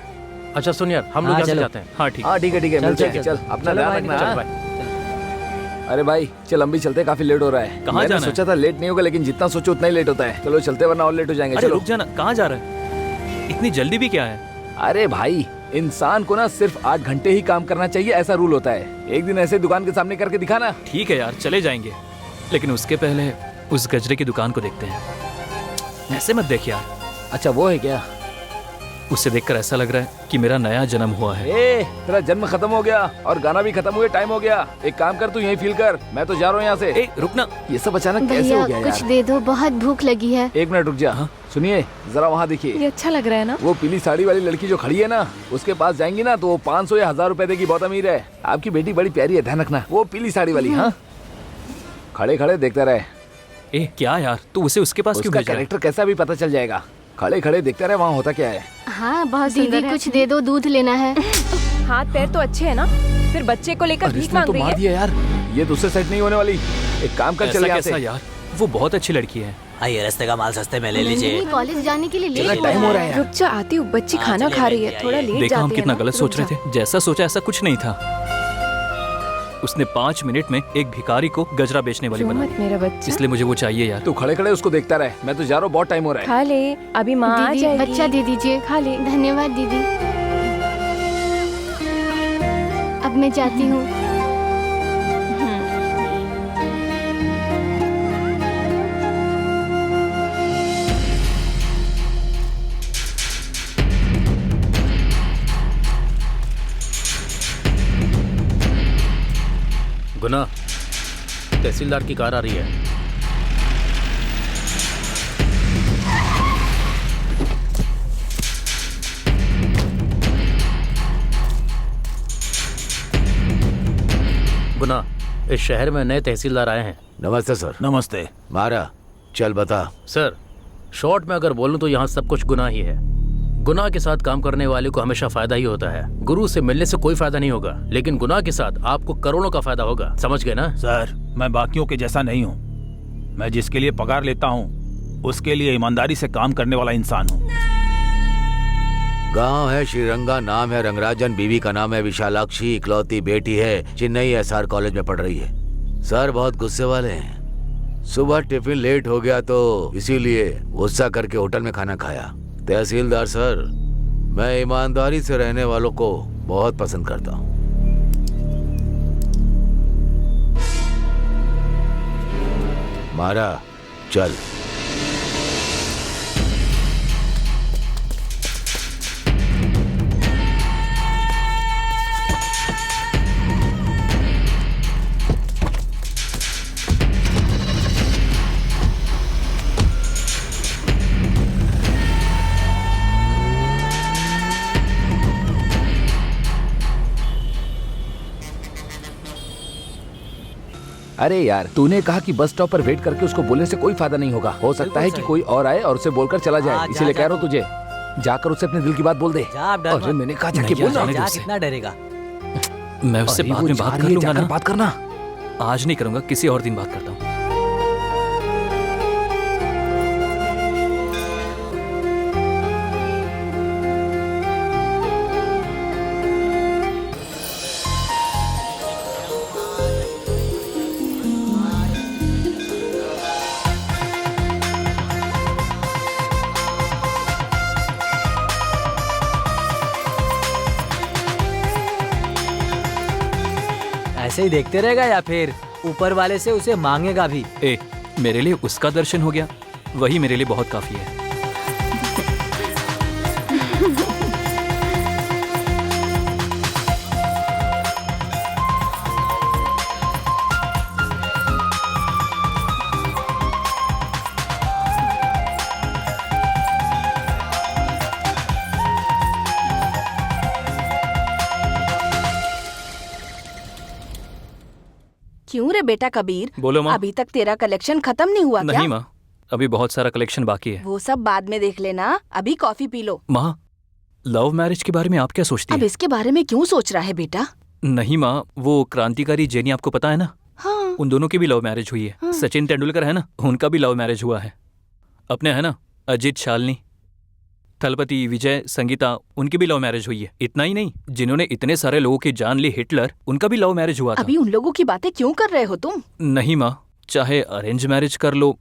अच्छा सुन यार, हम लोग यहाँ से जाते हैं। हाँ ठीक। हाँ ठीक है मिलते हैं। चल अपना ध्यान रखना। चल हाँ? भाई। अरे भाई चल, हम भी चलते हैं, काफी लेट हो रहा है। कहाँ मैंने जाना है? सोचा था लेट नहीं होगा, लेकिन जितना सोचो उतना ही लेट होता है। चलो चलते, वरना और लेट हो जाएंगे। अरे चलो रुक जाना, कहाँ जा रहा है? इतनी जल्दी भी क्या है? अरे भाई, इंसान को ना सिर्फ 8 घंटे ही काम करना चाहिए, ऐसा रूल होता है। एक दिन ऐसे दुकान के सामने करके दिखाना। ठीक है यार, चले जाएंगे, लेकिन उसके पहले उस गजरे की दुकान को देखते हैं। ऐसे मत देख यार। अच्छा वो है क्या? उसे देखकर ऐसा लग रहा है कि मेरा नया जन्म हुआ है। ए, तेरा जन्म खत्म हो गया और गाना भी खत्म हुए, टाइम हो गया। एक काम कर, तू यहीं फील कर, मैं तो जा रहा हूँ यहाँ से। ए, रुकना। ये सब अचानक कैसे हो भैया गया कुछ यार? दे दो, बहुत भूख लगी है। एक मिनट रुक जा। सुनिए जरा, वहाँ देखिए। ये अच्छा लग रहा है ना? वो पीली साड़ी वाली लड़की जो खड़ी है ना, उसके पास जाएंगी ना तो वो 500 या 1000 रुपए देगी, बहुत अमीर है। आपकी बेटी बड़ी प्यारी है, ध्यान रखना। वो पीली साड़ी वाली। हाँ, खड़े खड़े देखते रहे। ए क्या यार, तू उसे उसके पास क्यों उसका भेज रहा है? कैरेक्टर कैसा भी पता चल जाएगा। खड़े खड़े देखते रहे, वहाँ होता क्या है। हाँ बहुत दीदी कुछ दे दो, दूध लेना है। हाथ पैर तो अच्छे है ना, फिर बच्चे को लेकर भीख इसने मांग तो रही मार है। दिया यार, ये दूसरे साइड नहीं होने वाली। एक काम कर, चल ऐसा यहाँ कैसा से। यार, वो बहुत अच्छी लड़की है। आइए, रास्ते का माल सस्ते में ले नहीं, लीजिए। कॉलेज जाने के लिए लेट चलो, टाइम हो रहा है यार। रुक जा, आती हूँ। बच्ची खाना खा रही है, थोड़ा लेट देखा हम जाते हैं कितना ना। गलत रुक सोच रहे जा। थे। जैसा सोचा ऐसा कुछ नहीं था। उसने 5 मिनट में एक भिखारी को गजरा बेचने वाली रो बना मत मेरा बच्चा। इसलिए मुझे वो चाहिए यार। तू खड़े खड़े उसको देखता रहे, मैं तो जा रहा हूँ, बहुत टाइम हो रहा है। खा ले, अभी माँ आ दीदी जाएगी। बच्चा दे दीजिए। खा ले। धन्यवाद दीदी। अब मैं जाती हूँ। गुना, तहसीलदार की कार आ रही है। गुना, इस शहर में नए तहसीलदार आए हैं। नमस्ते सर। नमस्ते। मारा, चल बता। सर, शॉर्ट में अगर बोलूं तो यहाँ सब कुछ गुनाह ही है। गुनाह के साथ काम करने वाले को हमेशा फायदा ही होता है। गुरु से मिलने से कोई फायदा नहीं होगा, लेकिन गुनाह के साथ आपको करोड़ों का फायदा होगा। समझ गए ना? सर, मैं बाकियों के जैसा नहीं हूँ। मैं जिसके लिए पगार लेता हूँ उसके लिए ईमानदारी से काम करने वाला इंसान हूँ। गांव है श्रीरंगा, नाम है रंगराजन, बीवी का नाम है विशालाक्षी, इकलौती बेटी है, चेन्नई SR कॉलेज में पढ़ रही है। सर बहुत गुस्से वाले हैं। सुबह टिफिन लेट हो गया तो इसीलिए गुस्सा करके होटल में खाना खाया। तहसीलदार सर, मैं ईमानदारी से रहने वालों को बहुत पसंद करता हूँ। मारा, चल। अरे यार, तूने कहा कि बस स्टॉप पर वेट करके उसको बोलने से कोई फायदा नहीं होगा। हो सकता है कि कोई और आए और उसे बोलकर चला जाए, इसीलिए कह रहा हूँ तुझे जाकर उसे अपने दिल की बात बोल दे। अरे मैंने कहा जाके बोल रहा हूँ। कितना डरेगा? मैं उससे बाद में बात कर लूंगा ना। बात करना आज नहीं करूंगा, किसी और दिन बात करता हूँ। ऐसे ही देखते रहेगा या फिर ऊपर वाले से उसे मांगेगा भी? मेरे लिए उसका दर्शन हो गया, वही मेरे लिए बहुत काफी है। क्यों रे बेटा कबीर? बोलो माँ। अभी तक तेरा कलेक्शन खत्म नहीं हुआ क्या? नहीं माँ, अभी बहुत सारा कलेक्शन बाकी है। वो सब बाद में देख लेना, अभी कॉफी पी लो। माँ, लव मैरिज के बारे में आप क्या सोचती अब हैं? इसके बारे में क्यों सोच रहा है बेटा? नहीं माँ, वो क्रांतिकारी जेनी आपको पता है ना? हाँ। उन दोनों की भी लव मैरिज हुई है। हाँ। सचिन तेंदुलकर है ना, उनका भी लव मैरिज हुआ है। अपने है ना अजित शालिनी, थलपति विजय संगीता, उनकी भी लव मैरिज हुई है। इतना ही नहीं, जिन्होंने इतने सारे लोगों की जान ली, हिटलर, उनका भी लव मैरिज हुआ था। अभी उन लोगों की बातें क्यों कर रहे हो तुम? नहीं माँ, चाहे अरेंज मैरिज कर लो,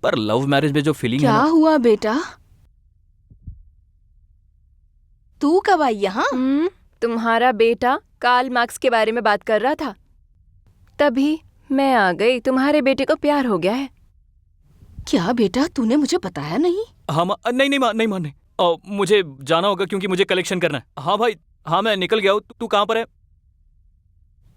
पर लव मैरिज में जो फीलिंग है क्या ना। हुआ बेटा? तू कब आई यहाँ? तुम्हारा बेटा कार्ल मार्क्स के बारे में बात कर रहा था, तभी मैं आ गई। तुम्हारे बेटे को प्यार हो गया है। क्या बेटा, तूने मुझे बताया नहीं? हाँ माँ, नहीं माँ, नहीं माँ, नहीं। मुझे जाना होगा क्योंकि मुझे कलेक्शन करना है। हाँ भाई, हाँ मैं निकल गया हूँ। तू कहाँ पर है?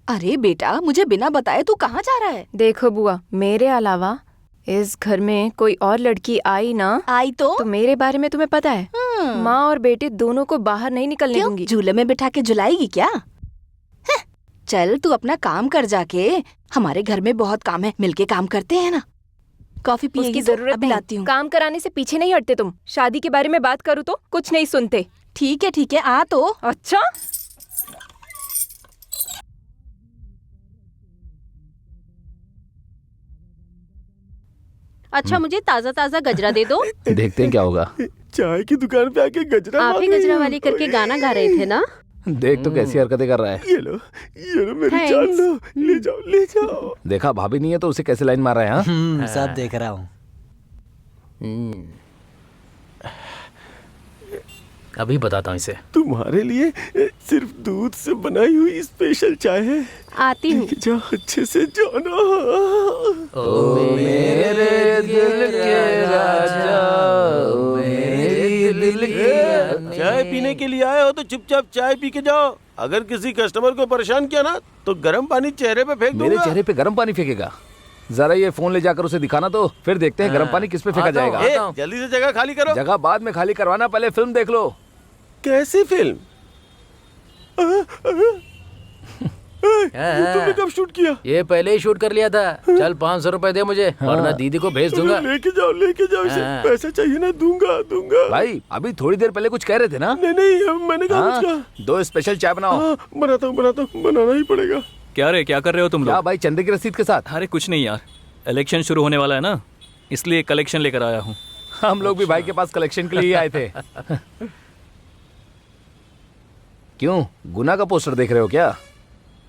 अरे बेटा, मुझे बिना बताए तू कहाँ जा रहा है? देखो बुआ, मेरे अलावा इस घर में कोई और लड़की आई ना आई तो मेरे बारे में तुम्हें पता है। माँ और बेटे दोनों को बाहर नहीं निकलने दूंगी। झूले में बिठा के झुलाएगी क्या? चल तू अपना काम कर जाके, हमारे घर में बहुत काम है, मिलके काम करते हैं ना। कॉफी पिएगी उसकी तो जरूरत अभी लाती नहीं। हूँ। काम कराने से पीछे नहीं हटते तुम। शादी के बारे में बात करूँ तो कुछ नहीं सुनते। ठीक है, आ तो। अच्छा, अच्छा मुझे ताजा ताजा गजरा दे दो। देखते हैं क्या होगा। चाय की दुकान पे आके गजरा आप ही गजरा वाली करके गाना गा रहे थे ना? देख तो कैसी हरकतें कर रहा है। ये लो मेरी Thanks. जान लो, ले जाओ। देखा, भाभी नहीं है तो उसे कैसे लाइन मार रहा है। हाँ? सब देख रहा हूँ। अभी बताता हूँ इसे। तुम्हारे लिए सिर्फ दूध से बनाई हुई स्पेशल चाय है। आती हूँ। जाओ, अच्छे से जाना। मेरे दिल के राजा, मेरे दिल के। चाय पीने के लिए आए हो तो चुपचाप चाय पी के जाओ। अगर किसी कस्टमर को परेशान किया ना तो गर्म पानी चेहरे पे फेंक दूंगा। मेरे चेहरे पे गर्म पानी फेंकेगा? जरा ये फोन ले जाकर उसे दिखाना, तो फिर देखते हैं गर्म पानी किस पे फेंका जाएगा। जल्दी से जगह खाली करो। जगह बाद में खाली करवाना, पहले फिल्म देख लो। कैसी फिल्म? तुमने कब शूट किया? ये पहले ही शूट कर लिया था। चल 500 रुपए दे मुझे, वरना दीदी को भेज दूंगा। लेके जाओ इसे। पैसा चाहिए ना? दूंगा। भाई अभी थोड़ी देर पहले कुछ कह रहे थे ना? नहीं मैंने कहा कुछ कहा। 2 स्पेशल चाय बनाओ। बनाता हूँ, बनाना ही पड़ेगा। क्या रे, क्या कर रहे हो तुम क्या लोग? भाई, चंदे की रसीद के साथ? अरे कुछ नहीं यार, इलेक्शन शुरू होने वाला है ना, इसलिए कलेक्शन लेकर आया हूँ। हम लोग भी भाई के पास कलेक्शन के लिए आए थे। क्यों, गुना का पोस्टर देख रहे हो क्या?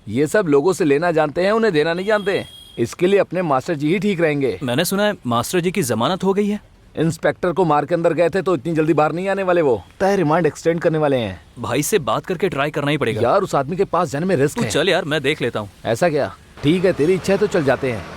ये सब लोगों से लेना जानते हैं, उन्हें देना नहीं जानते। इसके लिए अपने मास्टर जी ही ठीक रहेंगे। मैंने सुना है मास्टर जी की जमानत हो गई है। इंस्पेक्टर को मार के अंदर गए थे तो इतनी जल्दी बाहर नहीं आने वाले, वो तय रिमांड एक्सटेंड करने वाले हैं। भाई से बात करके ट्राई करना ही पड़ेगा। यार उस आदमी के पास जाने में रिस्क तू है। चल यार, मैं देख लेता हूँ। ऐसा क्या? ठीक है, तेरी इच्छा है तो चल जाते हैं।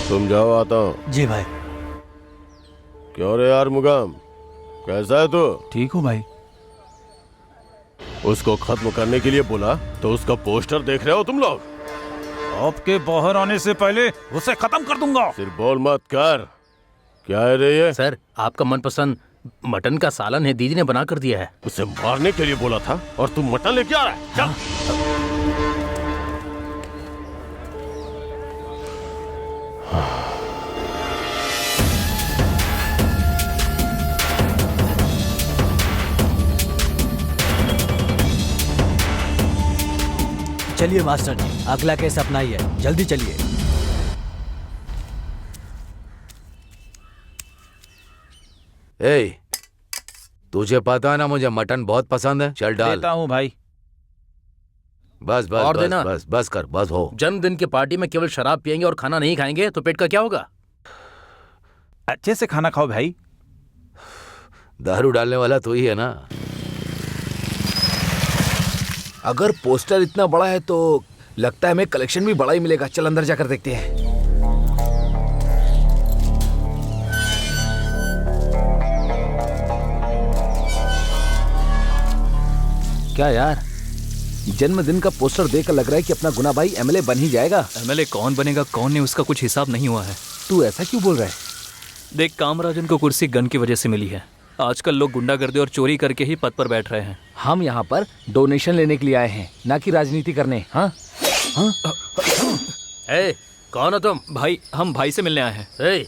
तुम जाओ, आता हूँ। जी भाई। क्यों रे यार मुगाम, कैसा है तू? ठीक हूँ भाई। उसको खत्म करने के लिए बोला तो उसका पोस्टर देख रहे हो तुम लोग? आपके बाहर आने से पहले उसे खत्म कर दूंगा। सिर्फ बोल मत कर। क्या है रे ये? सर, आपका मनपसंद मटन का सालन है, दीदी ने बना कर दिया है। उसे मारने के लिए बोला था और तू मटन लेके आ रहा है? चल। चलिए मास्टर जी, अगला केस अपना ही है, जल्दी चलिए। ए, तुझे पता ना मुझे मटन बहुत पसंद है। चल डाल। देता हूँ भाई। बस बस और बस, देना। बस बस कर, बस हो। जन्मदिन की पार्टी में केवल शराब पियेंगे और खाना नहीं खाएंगे तो पेट का क्या होगा? अच्छे से खाना खाओ भाई। दारू डालने वाला तू ही है ना। अगर पोस्टर इतना बड़ा है तो लगता है हमें कलेक्शन भी बड़ा ही मिलेगा। चल अंदर जाकर देखते हैं। क्या यार, जन्मदिन का पोस्टर देखकर लग रहा है कि अपना गुना भाई एमएलए बन ही जाएगा। एमएलए कौन बनेगा कौन नहीं, उसका कुछ हिसाब नहीं हुआ है। तू ऐसा क्यों बोल रहा है? देख, कामराजन को कुर्सी गन की वजह से मिली है। आजकल लोग गुंडागर्दी और चोरी करके ही पद पर बैठ रहे हैं। हम यहाँ पर डोनेशन लेने के लिए आए हैं, ना कि राजनीति करने। हाँ हाँ। ए, कौन हो तुम? भाई, हम भाई से मिलने आए हैं। ए,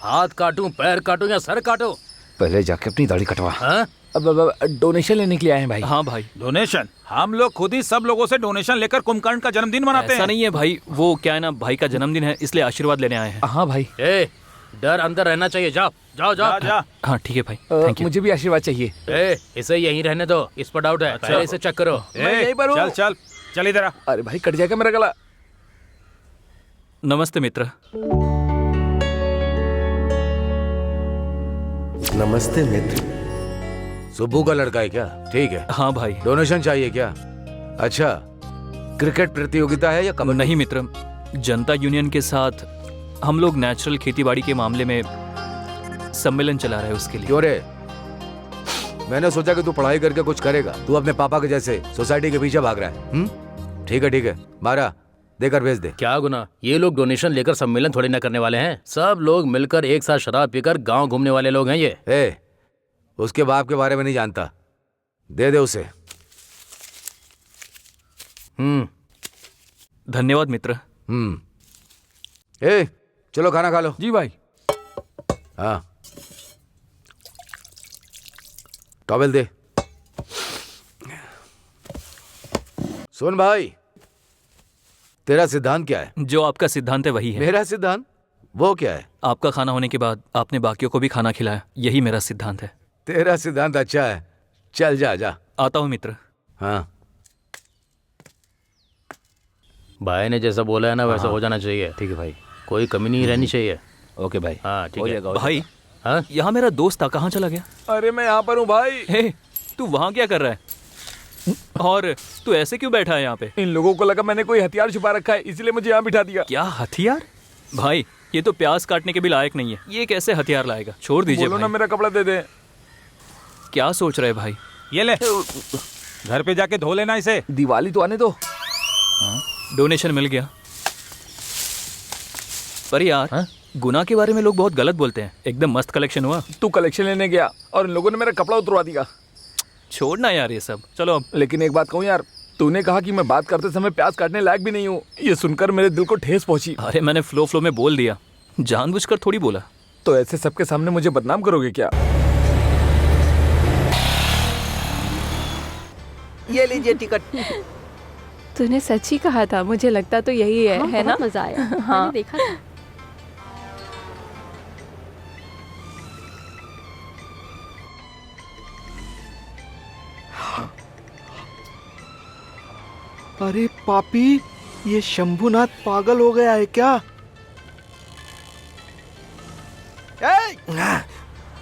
हाथ काटूं, पैर काटूं या सर काटूं? पहले जाके अपनी दाढ़ी कटवा। हाँ? अब डोनेशन लेने के लिए आए हैं भाई। हाँ भाई। डोनेशन? हम लोग खुद ही सब लोगों से डोनेशन लेकर कुंभकर्ण का जन्मदिन मनाते हैं। ऐसा नहीं है भाई, वो क्या है ना, भाई का जन्मदिन है इसलिए आशीर्वाद लेने आए हैं। हाँ भाई। ए, डर अंदर रहना चाहिए। जाओ जाओ जाओ। जा। हाँ ठीक है भाई, थैंक यू। मुझे भी आशीर्वाद चाहिए। ए, इसे यहीं रहने दो, इस पर डाउट है। पहले इसे चेक करो। मैं यहीं पर हूँ। चल चल चल इधर आ। अरे भाई, कट जाएगा मेरा गला। नमस्ते मित्र। नमस्ते मित्र। सुब्बू का लड़का है क्या? ठीक है। हाँ भाई। डोनेशन चाहिए क्या? अच्छा, क्रिकेट प्रतियोगिता है या कबड्डी? नहीं मित्र, जनता यूनियन के साथ हम लोग नेचुरल खेतीबाड़ी के मामले में सम्मेलन चला रहे हैं, उसके लिए। क्यों रे? मैंने सोचा कि तू पढ़ाई करके कुछ करेगा। तू अपने पापा के जैसे सोसाइटी के पीछे भाग रहा है। ठीक है, मारा देकर भेज दे। क्या गुना, ये लोग डोनेशन लेकर सम्मेलन थोड़ी ना करने वाले हैं। सब लोग मिलकर एक साथ शराब पीकर गांव घूमने वाले लोग हैं ये। ए, उसके बाप के बारे में नहीं जानता, दे दे उसे। धन्यवाद मित्र। ए, चलो खाना खा लो। जी भाई। हाँ, टॉवेल दे। सुन भाई, तेरा सिद्धांत क्या है? जो आपका सिद्धांत है वही है। मेरा सिद्धांत? वो क्या है? आपका खाना होने के बाद आपने बाकियों को भी खाना खिलाया, यही मेरा सिद्धांत है। तेरा सिद्धांत अच्छा है। चल जा जा। आता हूँ मित्र। हाँ, भाई ने जैसा बोला है ना वैसा हो जाना चाहिए। ठीक है भाई, कोई कमी नहीं रहनी चाहिए। ओके भाई। हाँ ठीक है। भाई, हाँ? यहाँ मेरा दोस्त था, कहाँ चला गया? अरे मैं यहाँ पर हूँ भाई। हे, तू वहाँ क्या कर रहा है? और तू ऐसे क्यों बैठा है यहाँ पे? इन लोगों को लगा मैंने कोई हथियार छुपा रखा है, इसलिए मुझे यहाँ बिठा दिया। क्या हथियार? भाई, ये तो प्याज काटने के भी लायक नहीं है, ये कैसे हथियार लाएगा? छोड़ दीजिए बोलो भाई। ना मेरा कपड़ा दे दे। क्या सोच रहे भाई? ये ले, घर पे जाके धो लेना इसे। दिवाली तो आने दो। डोनेशन मिल गया। पर यार, गुना के बारे में लोग बहुत गलत बोलते हैं। एकदम मस्त कलेक्शन हुआ। तू कलेक्शन लेने गया और इन लोगों ने मेरा कपड़ा उतरवा दिया। छोड़ना यार ये सब, चलो अब। लेकिन एक बात कहूँ यार, तूने कहा कि मैं बात करते समय प्याज काटने लायक भी नहीं हूँ। ये सुनकर मेरे दिल को ठेस पहुंची। अरे मैंने फ्लो में बोल दिया, जानबूझकर थोड़ी बोला। तो ऐसे सबके सामने मुझे बदनाम करोगे क्या? ये लीजिए टिकट। तूने सच ही कहा था, मुझे लगता तो यही है ना? मजा आया। हाँ। मैंने देखा था। अरे पापी, ये शंभुनाथ पागल हो गया है क्या?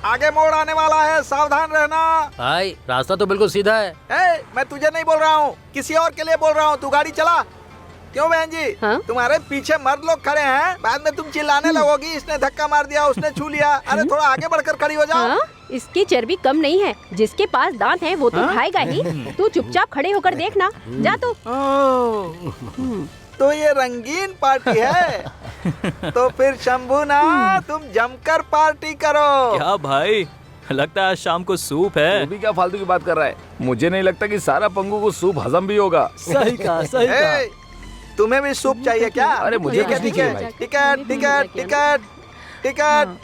आगे मोड़ आने वाला है, सावधान रहना। भाई रास्ता तो बिल्कुल सीधा है। मैं तुझे नहीं बोल रहा हूँ, किसी और के लिए बोल रहा हूँ। तू गाड़ी चला। क्यों बहन जी? तुम्हारे पीछे मर्द लोग खड़े हैं, बाद में तुम चिल्लाने लगोगी इसने धक्का मार दिया, उसने छू लिया। अरे थोड़ा आगे बढ़कर खड़ी हो जाओ। हाँ? इसकी चर्बी कम नहीं है, जिसके पास दांत है वो तो खाएगा ही। तू चुपचाप खड़े होकर देखना। जा तू। तो ये रंगीन पार्टी है। तो फिर शंभुनाथ तुम जमकर पार्टी करो। क्या भाई, लगता है आज शाम को सूप है। तू भी क्या फालतू की बात कर रहा है? मुझे नहीं लगता कि सारा पंगू को सूप हजम भी होगा। सही कहा, सही कहा। तुम्हें भी सूप चाहिए क्या? अरे मुझे ठीक है, कुछ नहीं ठीक है। चाहिए भाई। Ticket ticket ticket ticket.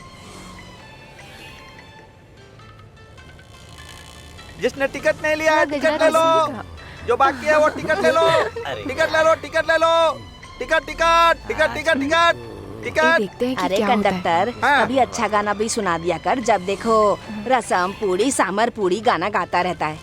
जिसने टिकट नहीं लिया है टिकट ले लो। जो बाकी है वो टिकट ले लो। टिकट ले लो, टिकट ले लो। Ticket ticket ticket ticket ticket ticket. अरे कंडक्टर, कभी अच्छा गाना भी सुना दिया कर। जब देखो रसम पूड़ी सामर पूड़ी गाना गाता रहता है।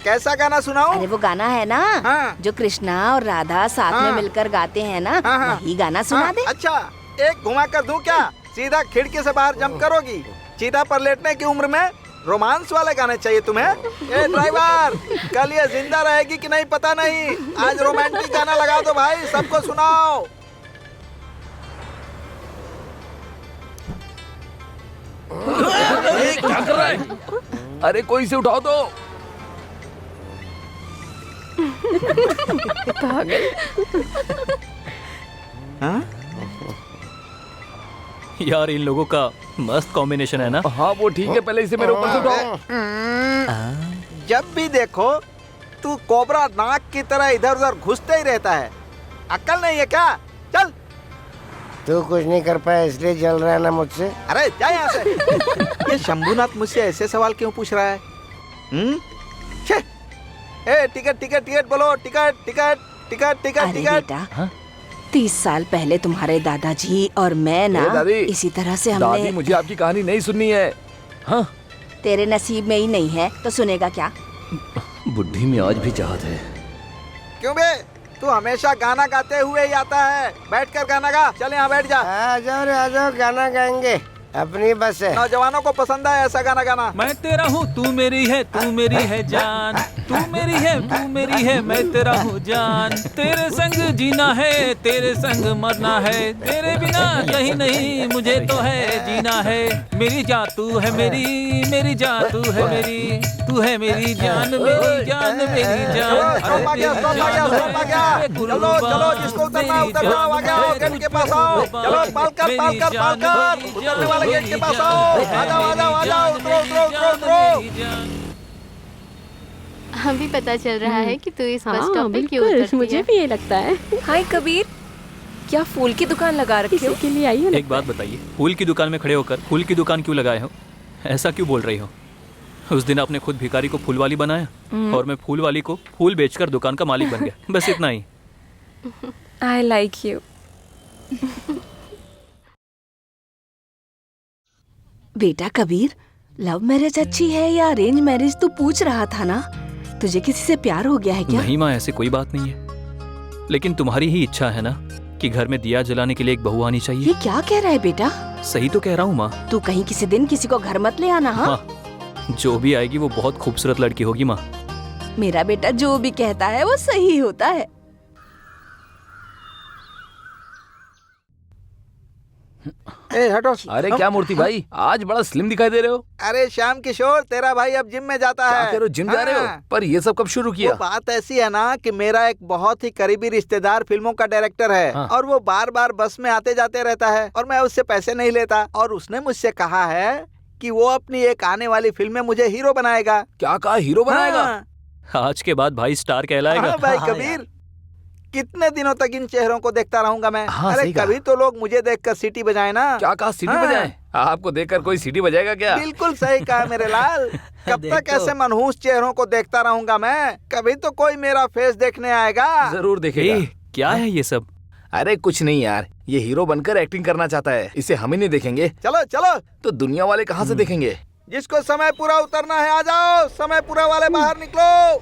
कैसा गाना सुनाऊं? अरे वो गाना है ना, जो कृष्णा और राधा साथ में मिलकर गाते हैं ना, वही गाना सुना दे। अच्छा, एक घुमा कर दूं क्या? सीधा खिड़की से बाहर जंप करोगी? चीता पर लेटने की उम्र में रोमांस वाले गाने चाहिए तुम्हें? ए ड्राइवर, कल ये जिंदा रहेगी कि नहीं पता नहीं। आज रोमांटिक गाना लगा दो भाई, सबको सुनाओ। क्या कर रहा है? अरे कोई से उठाओ तो। पागल। यार इन लोगों का मस्त कॉम्बिनेशन है ना। हाँ वो ठीक है, पहले इसे मेरे ऊपर से उठाओ। जब भी देखो तू कोबरा नाक की तरह इधर उधर घुसते ही रहता है। अक्ल नहीं है क्या? चल। तू कुछ नहीं कर पाया इसलिए जल रहा है ना मुझसे। अरे जा यहाँ से। ये शंभुनाथ मुझसे ऐसे सवाल क्यों पूछ रहा है? ए टिकट टिकट टिकट बोलो। टिकट टिकट टिकट टिकट अरे टिकट। बेटा, 30 साल पहले तुम्हारे दादाजी और मैं ना इसी तरह से हमने। दादी मुझे आपकी कहानी नहीं सुननी है। हाँ तेरे नसीब में ही नहीं है तो सुनेगा क्या? बुद्धि में आज भी चाहत है। क्यों बे, तू हमेशा गाना गाते हुए ही आता है। बैठकर गाना गा। चल यहाँ बैठ जा। आ जाओ रे, आ जाओ, गाना गाएंगे। अपनी बस है। नौजवानों को पसंद है ऐसा गाना गाना। मैं तेरा हूँ तू मेरी है, तू मेरी है जान। तू मेरी है, तू मेरी है, मैं तेरा हूँ जान। तेरे संग जीना है, तेरे संग मरना है। तेरे बिना कहीं नहीं मुझे तो है जीना है। मेरी जान तू है मेरी, मेरी जान तू है मेरी। तू है मेरी जान, मेरी जान, मेरी जान। स्टॉप आ गया, स्टॉप आ गया, स्टॉप आ गया। चलो चलो, जिसको उतरना है उतर जाओ। आ जाओ, गेट के पास आओ। चलो पालकर पालकर पालकर उतरने वाले गेट के पास आओ। आ जाओ आ जाओ आ जाओ। उतरो उतरो उतरो उतरो। हमें पता चल रहा है कि तू इस बस स्टॉप पे क्यों बिल्कुल, उतरती मुझे है। भी ये लगता है। हाय कबीर, क्या फूल की दुकान लगा रखी हो? इसी के लिए आई हो। एक बात बताइए, फूल की दुकान में खड़े होकर फूल की दुकान क्यों लगाए हो? ऐसा क्यों बोल रही हो? उस दिन आपने खुद भिखारी को फूल वाली बनाया और मैं फूल वाली को फूल बेचकर दुकान का मालिक बन गया। बस इतना ही। I like you. बेटा कबीर, लव मैरिज अच्छी है या अरेंज मैरिज? तू पूछ रहा था ना। तुझे किसी से प्यार हो गया है क्या? नहीं माँ, ऐसी कोई बात नहीं है। लेकिन तुम्हारी ही इच्छा है ना कि घर में दिया जलाने के लिए एक बहू आनी चाहिए। ये क्या कह रहा है बेटा? सही तो कह रहा हूँ माँ। तू कहीं किसी दिन किसी को घर मत ले आना। हाँ, जो भी आएगी वो बहुत खूबसूरत लड़की होगी माँ। मेरा बेटा जो भी कहता है वो सही होता है। ए हटो। अरे क्या मूर्ति भाई, आज बड़ा स्लिम दिखाई दे रहे हो। अरे श्याम किशोर, तेरा भाई अब जिम में जाता है। क्या करो, जिम जा रहे हो? पर ये सब कब शुरू किया? वो बात ऐसी है ना कि मेरा एक बहुत ही करीबी रिश्तेदार फिल्मों का डायरेक्टर है। और वो बार बार बस में आते जाते रहता है और मैं उससे पैसे नहीं लेता। और उसने मुझसे कहा है कि वो अपनी एक आने वाली फिल्म में मुझे हीरो बनाएगा। क्या कहा, हीरो बनाएगा? आज के बाद भाई स्टार कहलाएगा। हाँ भाई कबीर, कितने दिनों तक इन चेहरों को देखता रहूंगा मैं? हाँ, अरे सही कहा। कभी तो लोग मुझे देखकर सीटी बजाए ना। क्या कहा, सीटी हाँ। बजाए? आपको देखकर कोई सीटी बजाएगा क्या? बिल्कुल सही कहा मेरे लाल। कब देख तक तो। ऐसे मनहूस चेहरों को देखता रहूंगा मैं? कभी तो कोई मेरा फेस देखने आएगा। जरूर देखेगा। क्या है ये सब? अरे कुछ नहीं यार, ये हीरो बनकर एक्टिंग करना चाहता है, इसे हम ही नहीं देखेंगे चलो चलो, तो दुनिया वाले कहाँ से देखेंगे? जिसको समय पूरा उतरना है आ जाओ, समय पूरा वाले बाहर निकलो।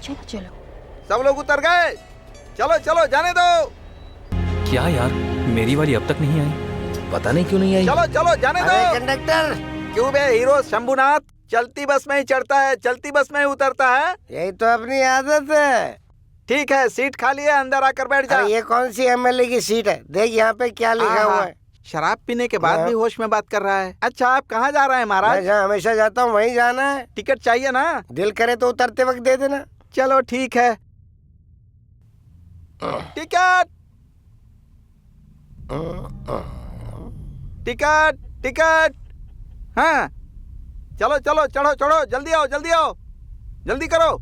चलो चलो, सब लोग उतर गए, चलो चलो जाने दो। क्या यार, मेरी वाली अब तक नहीं आई। पता नहीं क्यों नहीं आई। चलो चलो जाने दो। कंडक्टर, क्यों बे हीरो शंभुनाथ, चलती बस में ही चढ़ता है, चलती बस में ही उतरता है। यही तो अपनी आदत है। ठीक है, सीट खाली है, अंदर आकर बैठ जा। ये कौन सी एमएलए की सीट है? देख यहाँ पे क्या लिखा हुआ है। शराब पीने के बाद भी होश में बात कर रहा है। अच्छा, आप कहाँ जा रहे हैं महाराज? मैं जहाँ हमेशा जाता हूँ वहीं जाना है। टिकट चाहिए ना? दिल करे तो उतरते वक्त दे देना। चलो ठीक है। Ticket ticket ticket. हाँ चलो चलो, चढ़ो चढ़ो, जल्दी आओ जल्दी आओ, जल्दी करो,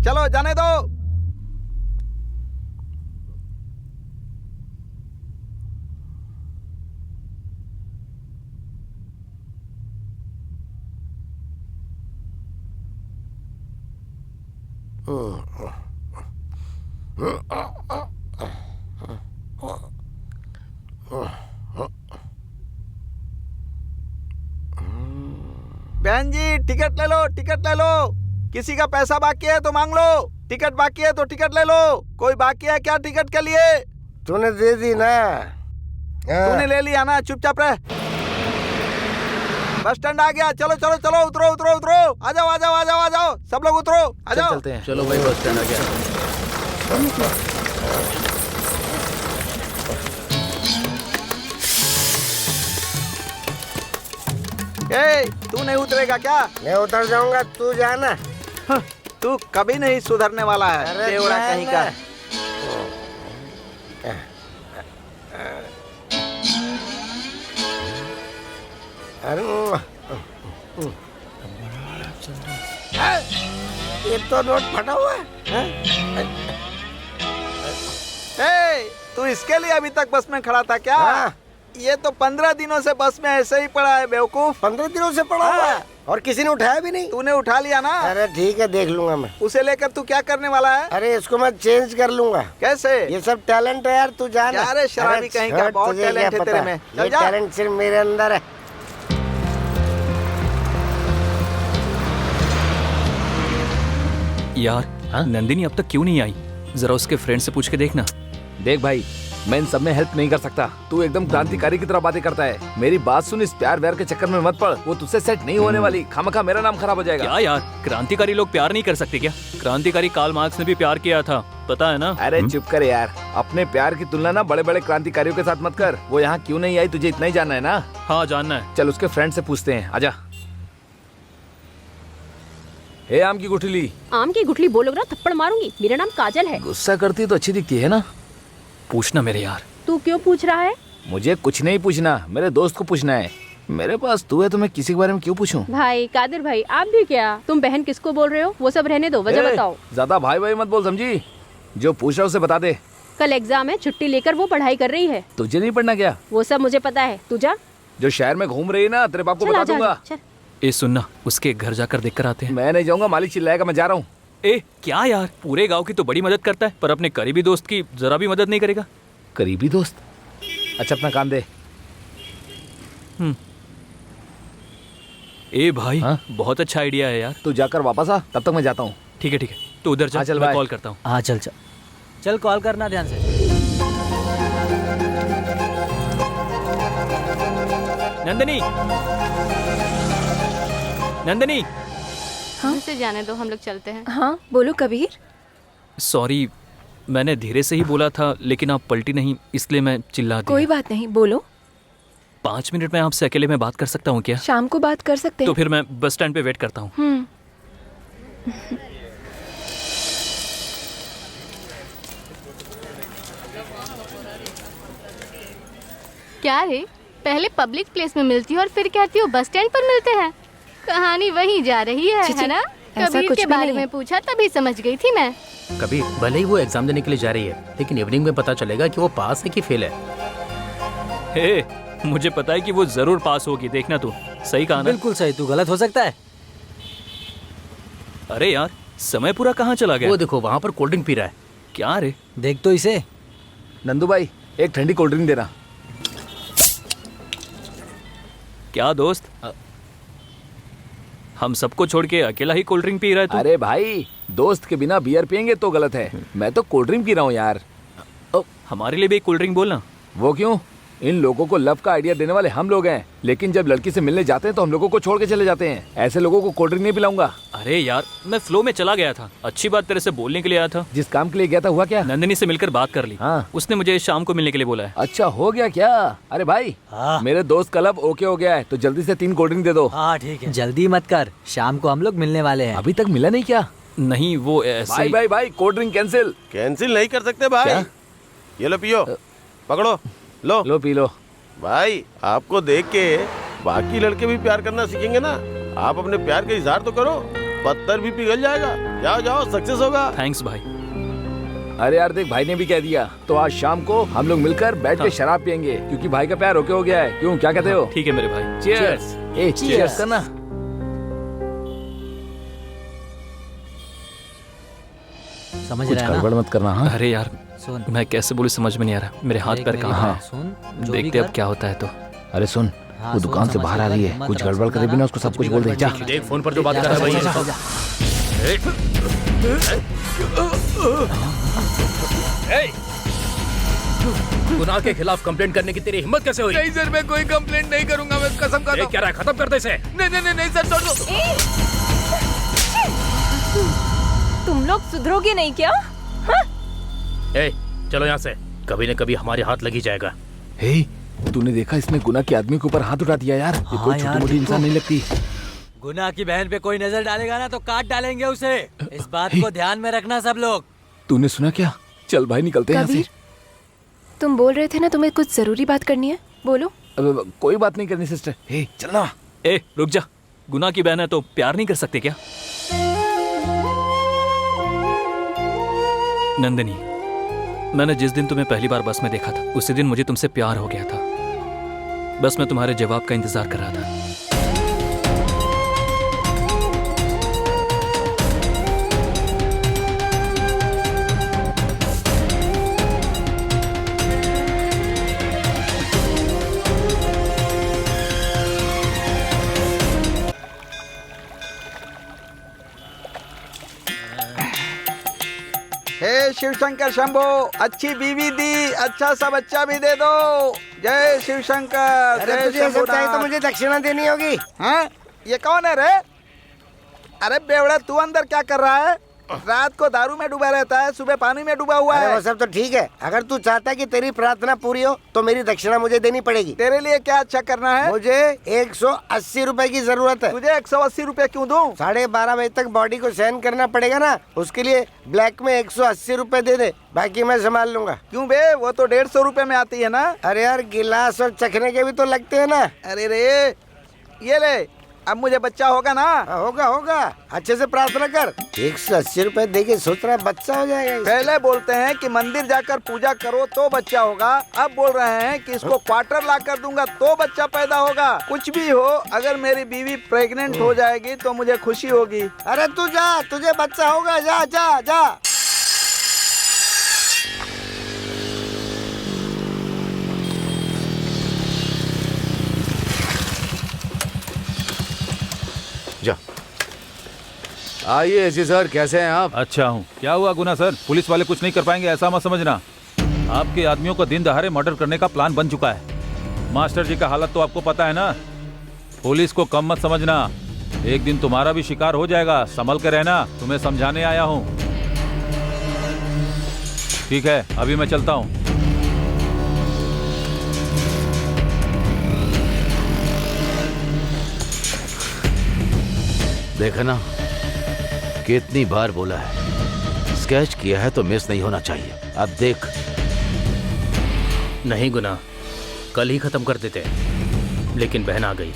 चलो जाने दो। बहन जी टिकट ले लो, टिकट ले लो। किसी का पैसा बाकी है तो मांग लो, टिकट बाकी है तो टिकट ले लो। कोई बाकी है क्या टिकट के लिए? तूने दे दी ना? तूने ले लिया ना, चुपचाप रह। बस स्टैंड आ गया, चलो चलो चलो, उतरो उतरो उतरो, आ जाओ आ जाओ आ जाओ आ जाओ, सब लोग उतरो, आ जाओ। चलते हैं। चलो भाई, बस स्टैंड आ गया। ए, तू नहीं उतरेगा क्या? मैं उतर जाऊंगा, तू जाना। तू कभी नहीं सुधरने वाला है, अरे बेवड़ा जाना। कहीं का। ये तो नोट फटा हुआ है। ए, तू इसके लिए अभी तक बस में खड़ा था क्या? ये तो 15 दिनों से बस में ऐसे ही पड़ा है बेवकूफ। 15 दिनों से पड़ा हुआ है और किसी ने उठाया भी नहीं। तूने उठा लिया ना? अरे ठीक है, देख लूंगा मैं। उसे लेकर तू क्या करने वाला है? अरे इसको मैं चेंज कर लूंगा। कैसे? ये सब टैलेंट है यार, तू जाना। अरे शराबी कहीं का, बहुत टैलेंट है तेरे में। ये टैलेंट सिर्फ मेरे अंदर है। यार नंदिनी अब तक क्यों नहीं आई? जरा उसके फ्रेंड से पूछ के देखना। देख भाई, मैं इन सब में हेल्प नहीं कर सकता। तू एकदम क्रांतिकारी की तरह बातें करता है। मेरी बात सुन, इस प्यार व्यार के चक्कर में मत पड़, वो तुझसे सेट नहीं होने वाली। खामखा मेरा नाम खराब हो जाएगा। क्या यार, क्रांतिकारी लोग प्यार नहीं कर सकते क्या? क्रांतिकारी कार्ल मार्क्स ने भी प्यार किया था, पता है ना? अरे चुप कर यार, अपने प्यार की तुलना ना बड़े बड़े क्रांतिकारियों के साथ मत कर। वो यहाँ क्यों नहीं आई तुझे इतना ही जानना है ना? हाँ जानना है। चल उसके फ्रेंड से पूछते हैं, आजा। हे आम की गुठली। आम की गुठली बोलोगे ना थप्पड़ मारूंगी। मेरा नाम काजल है। गुस्सा करती तो अच्छी दिखती है ना? पूछना मेरे यार। तू क्यों पूछ रहा है? मुझे कुछ नहीं पूछना, मेरे दोस्त को पूछना है। मेरे पास तू है तो मैं किसी के बारे में क्यों पूछूं? भाई कादिर भाई, आप भी क्या? तुम बहन किसको बोल रहे हो? वो सब रहने दो, वजह बताओ। ज्यादा भाई भाई मत बोल, समझी? जो पूछ रहा उसे बता दे। कल एग्जाम है, छुट्टी लेकर वो पढ़ाई कर रही है। तुझे नहीं पढ़ना क्या? वो सब मुझे पता है, तू जा। जो शहर में घूम रही है ना, तेरे बाप को चल, बता आजा, दूंगा। चल। ए सुनना, उसके घर जाकर देख कर आते हैं। मैं नहीं जाऊंगा, मालिक चिल्लाएगा, मैं जा रहा हूँ। ए क्या यार, पूरे गांव की तो बड़ी मदद करता है, पर अपने करीबी दोस्त की जरा भी मदद नहीं करेगा। करीबी दोस्त? अच्छा अपना काम दे। ए भाई, बहुत अच्छा आइडिया है यार। तू जाकर वापस आ, तब तक मैं जाता हूँ। ठीक है तो उधर जा, चल मैं बाय। कॉल करता हूँ। हाँ चल चल चल, कॉल करना ध्यान से। नंदिनी, नंदिनी। उसे जाने दो, हम लोग चलते हैं। हाँ बोलो कबीर। सॉरी, मैंने धीरे से ही बोला था, लेकिन आप पलटी नहीं, इसलिए मैं चिल्ला दिया। कोई बात नहीं, बोलो। 5 मिनट में आपसे अकेले में बात कर सकता हूँ क्या? शाम को बात कर सकते हैं। तो फिर मैं बस स्टैंड पे वेट करता हूँ। क्या रे, पहले पब्लिक प्लेस में मिलती हो और फिर कहती हो बस स्टैंड पर मिलते हैं। कहानी वहीं जा रही है ना? ऐसा कबीर कुछ के भी बारे नहीं में है। पूछा तभी समझ गई थी मैं। कबीर, भले ही वो एग्जाम देने के लिए जा रही है, लेकिन इवनिंग में पता चलेगा कि वो पास है कि फेल है। हे, मुझे पता है कि वो जरूर पास होगी, देखना तू। सही कहा ना? बिल्कुल सही, तू गलत हो सकता है। अरे यार, समय पूरा कहाँ चला गया? वो देखो वहाँ पर कोल्ड ड्रिंक पी रहा है। क्या रे? देख तो इसे। नंदू भाई, एक ठंडी कोल्ड ड्रिंक देना। क्या दोस्त, हम सबको छोड़ के अकेला ही कोल्ड ड्रिंक पी रहा है तू? अरे भाई, दोस्त के बिना बियर पियेंगे तो गलत है। मैं तो कोल्ड ड्रिंक पी रहा हूँ यार। हमारे लिए भी कोल्ड ड्रिंक बोलना। वो क्यों? इन लोगों को लव का आइडिया देने वाले हम लोग हैं, लेकिन जब लड़की से मिलने जाते हैं तो हम लोगों को छोड़ के चले जाते हैं। ऐसे लोगों को कोल्ड ड्रिंक नहीं पिलाऊंगा। अरे यार, मैं फ्लो में चला गया था। अच्छी बात तेरे से बोलने के लिए आया था। जिस काम के लिए गया था हुआ क्या? नंदिनी से मिलकर बात कर ली। हाँ। उसने मुझे शाम को मिलने के लिए बोला है। अच्छा, हो गया क्या? अरे भाई, मेरे दोस्त का लब ओके हो गया है, तो जल्दी से 3 कोल्ड ड्रिंक दे दो। हाँ ठीक है। जल्दी मत कर, शाम को हम लोग मिलने वाले हैं। अभी तक मिला नहीं क्या? नहीं, वो ऐसे भाई, कोल्ड ड्रिंक कैंसिल। कैंसिल नहीं कर सकते भाई। ये लो पियो, पकड़ो, लो पी लो। भाई, आपको देख के बाकी लड़के भी प्यार करना सीखेंगे ना। आप अपने प्यार का इजहार तो करो, पत्थर भी पिघल जाएगा। जाओ, सक्सेस होगा। थैंक्स भाई। अरे यार देख, भाई ने भी कह दिया, तो आज शाम को हम लोग मिलकर बैठ के शराब पियेंगे, क्योंकि भाई का प्यार ओके हो गया है। क्यों, क्या कहते हो? ठीक है मेरे भाई। चीयर्स। चीयर्स करना। समझ कुछ रहा है ना? गड़बड़ मत करना। हाँ। अरे यार, सुन, मैं कैसे बोलूं समझ में नहीं आ रहा। मेरे हाथ पैर कहाँ हैं? सुन, जो भी देखते अब कर। क्या होता है तो। अरे सुन, हाँ, वो सुन, दुकान से समझ बाहर आ रही है, हिम्मत कुछ रख, गड़बड़ करे बिना उसको सब कुछ बोल दे। जा। देख फोन पर जो बात कर रहा है भाई। गुनाह के खिलाफ कंप्लेंट करने की तेरी हिम्मत कैसे हुई? नहीं सर, मैं कोई कंप्लेंट नहीं करूंगा, मैं कसम खाता हूं। क्या रहा है, खत्म कर दे इसे। नहीं सर, छोड़ दो। तुम लोग सुधरोगे नहीं क्या? हाँ? ए, चलो यहाँ से, कभी न कभी हमारे हाथ लगी जाएगा। हे, तूने देखा इसने गुना के आदमी के ऊपर हाथ उठा दिया यार। ये कोई छोटी मोटी इंसान नहीं लगती। गुना की बहन पे कोई नजर डालेगा ना तो काट डालेंगे उसे। इस बात को ध्यान में रखना सब लोग। तूने सुना क्या? चल भाई, निकलते हैं यहाँ से। कबीर, तुम बोल रहे थे ना तुम्हें कुछ जरूरी बात करनी है, बोलो। कोई बात नहीं करनी सिस्टर। हे, चलना। ए, रुक जा। गुनाह की बहन है तो प्यार नहीं कर सकते क्या? नंदिनी, मैंने जिस दिन तुम्हें पहली बार बस में देखा था, उसी दिन मुझे तुमसे प्यार हो गया था। बस मैं तुम्हारे जवाब का इंतजार कर रहा था। हे शिव शंकर शंभो, अच्छी बीवी दी, अच्छा सा बच्चा भी दे दो। जय शिव शंकर। अरे तुझे ये सब चाहिए तो मुझे दक्षिणा देनी होगी। हाँ, ये कौन है रे? अरे बेवड़ा, तू अंदर क्या कर रहा है? रात को दारू में डूबा रहता है, सुबह पानी में डूबा हुआ है। वो सब तो ठीक है, अगर तू चाहता है कि तेरी प्रार्थना पूरी हो तो मेरी दक्षिणा मुझे देनी पड़ेगी। तेरे लिए क्या अच्छा करना है? मुझे 180 रुपए की जरूरत है। तुझे 180 रुपए क्यों दूं? 12:30 बजे तक बॉडी को सहन करना पड़ेगा ना, उसके लिए ब्लैक में 180 रुपए दे दे, बाकी मैं संभाल लूंगा। क्यों बे, वो तो 150 रुपए में आती है ना। अरे यार, गिलास और चखने के भी तो लगते हैं ना। अरे रे, ये ले, अब मुझे बच्चा होगा ना? होगा, अच्छे से प्रार्थना कर। 180 रुपए दे के सोच रहा बच्चा हो जाएगा। पहले बोलते हैं कि मंदिर जाकर पूजा करो तो बच्चा होगा, अब बोल रहे हैं कि इसको क्वार्टर ला कर दूंगा तो बच्चा पैदा होगा। कुछ भी हो, अगर मेरी बीवी प्रेग्नेंट हो जाएगी तो मुझे खुशी होगी। अरे तू जा, तुझे बच्चा होगा, जा जा जा। जा। आइए जी सर, कैसे हैं आप? अच्छा हूँ। क्या हुआ गुना सर? पुलिस वाले कुछ नहीं कर पाएंगे ऐसा मत समझना। आपके आदमियों को दिन दहाड़े मर्डर करने का प्लान बन चुका है। मास्टर जी का हालत तो आपको पता है ना। पुलिस को कम मत समझना, एक दिन तुम्हारा भी शिकार हो जाएगा। संभल के रहना, तुम्हें समझाने आया हूँ। ठीक है, अभी मैं चलता हूँ। देखा ना, कितनी बार बोला है, स्केच किया है तो मिस नहीं होना चाहिए। अब देख। नहीं गुना, कल ही खत्म कर देते, लेकिन बहन आ गई।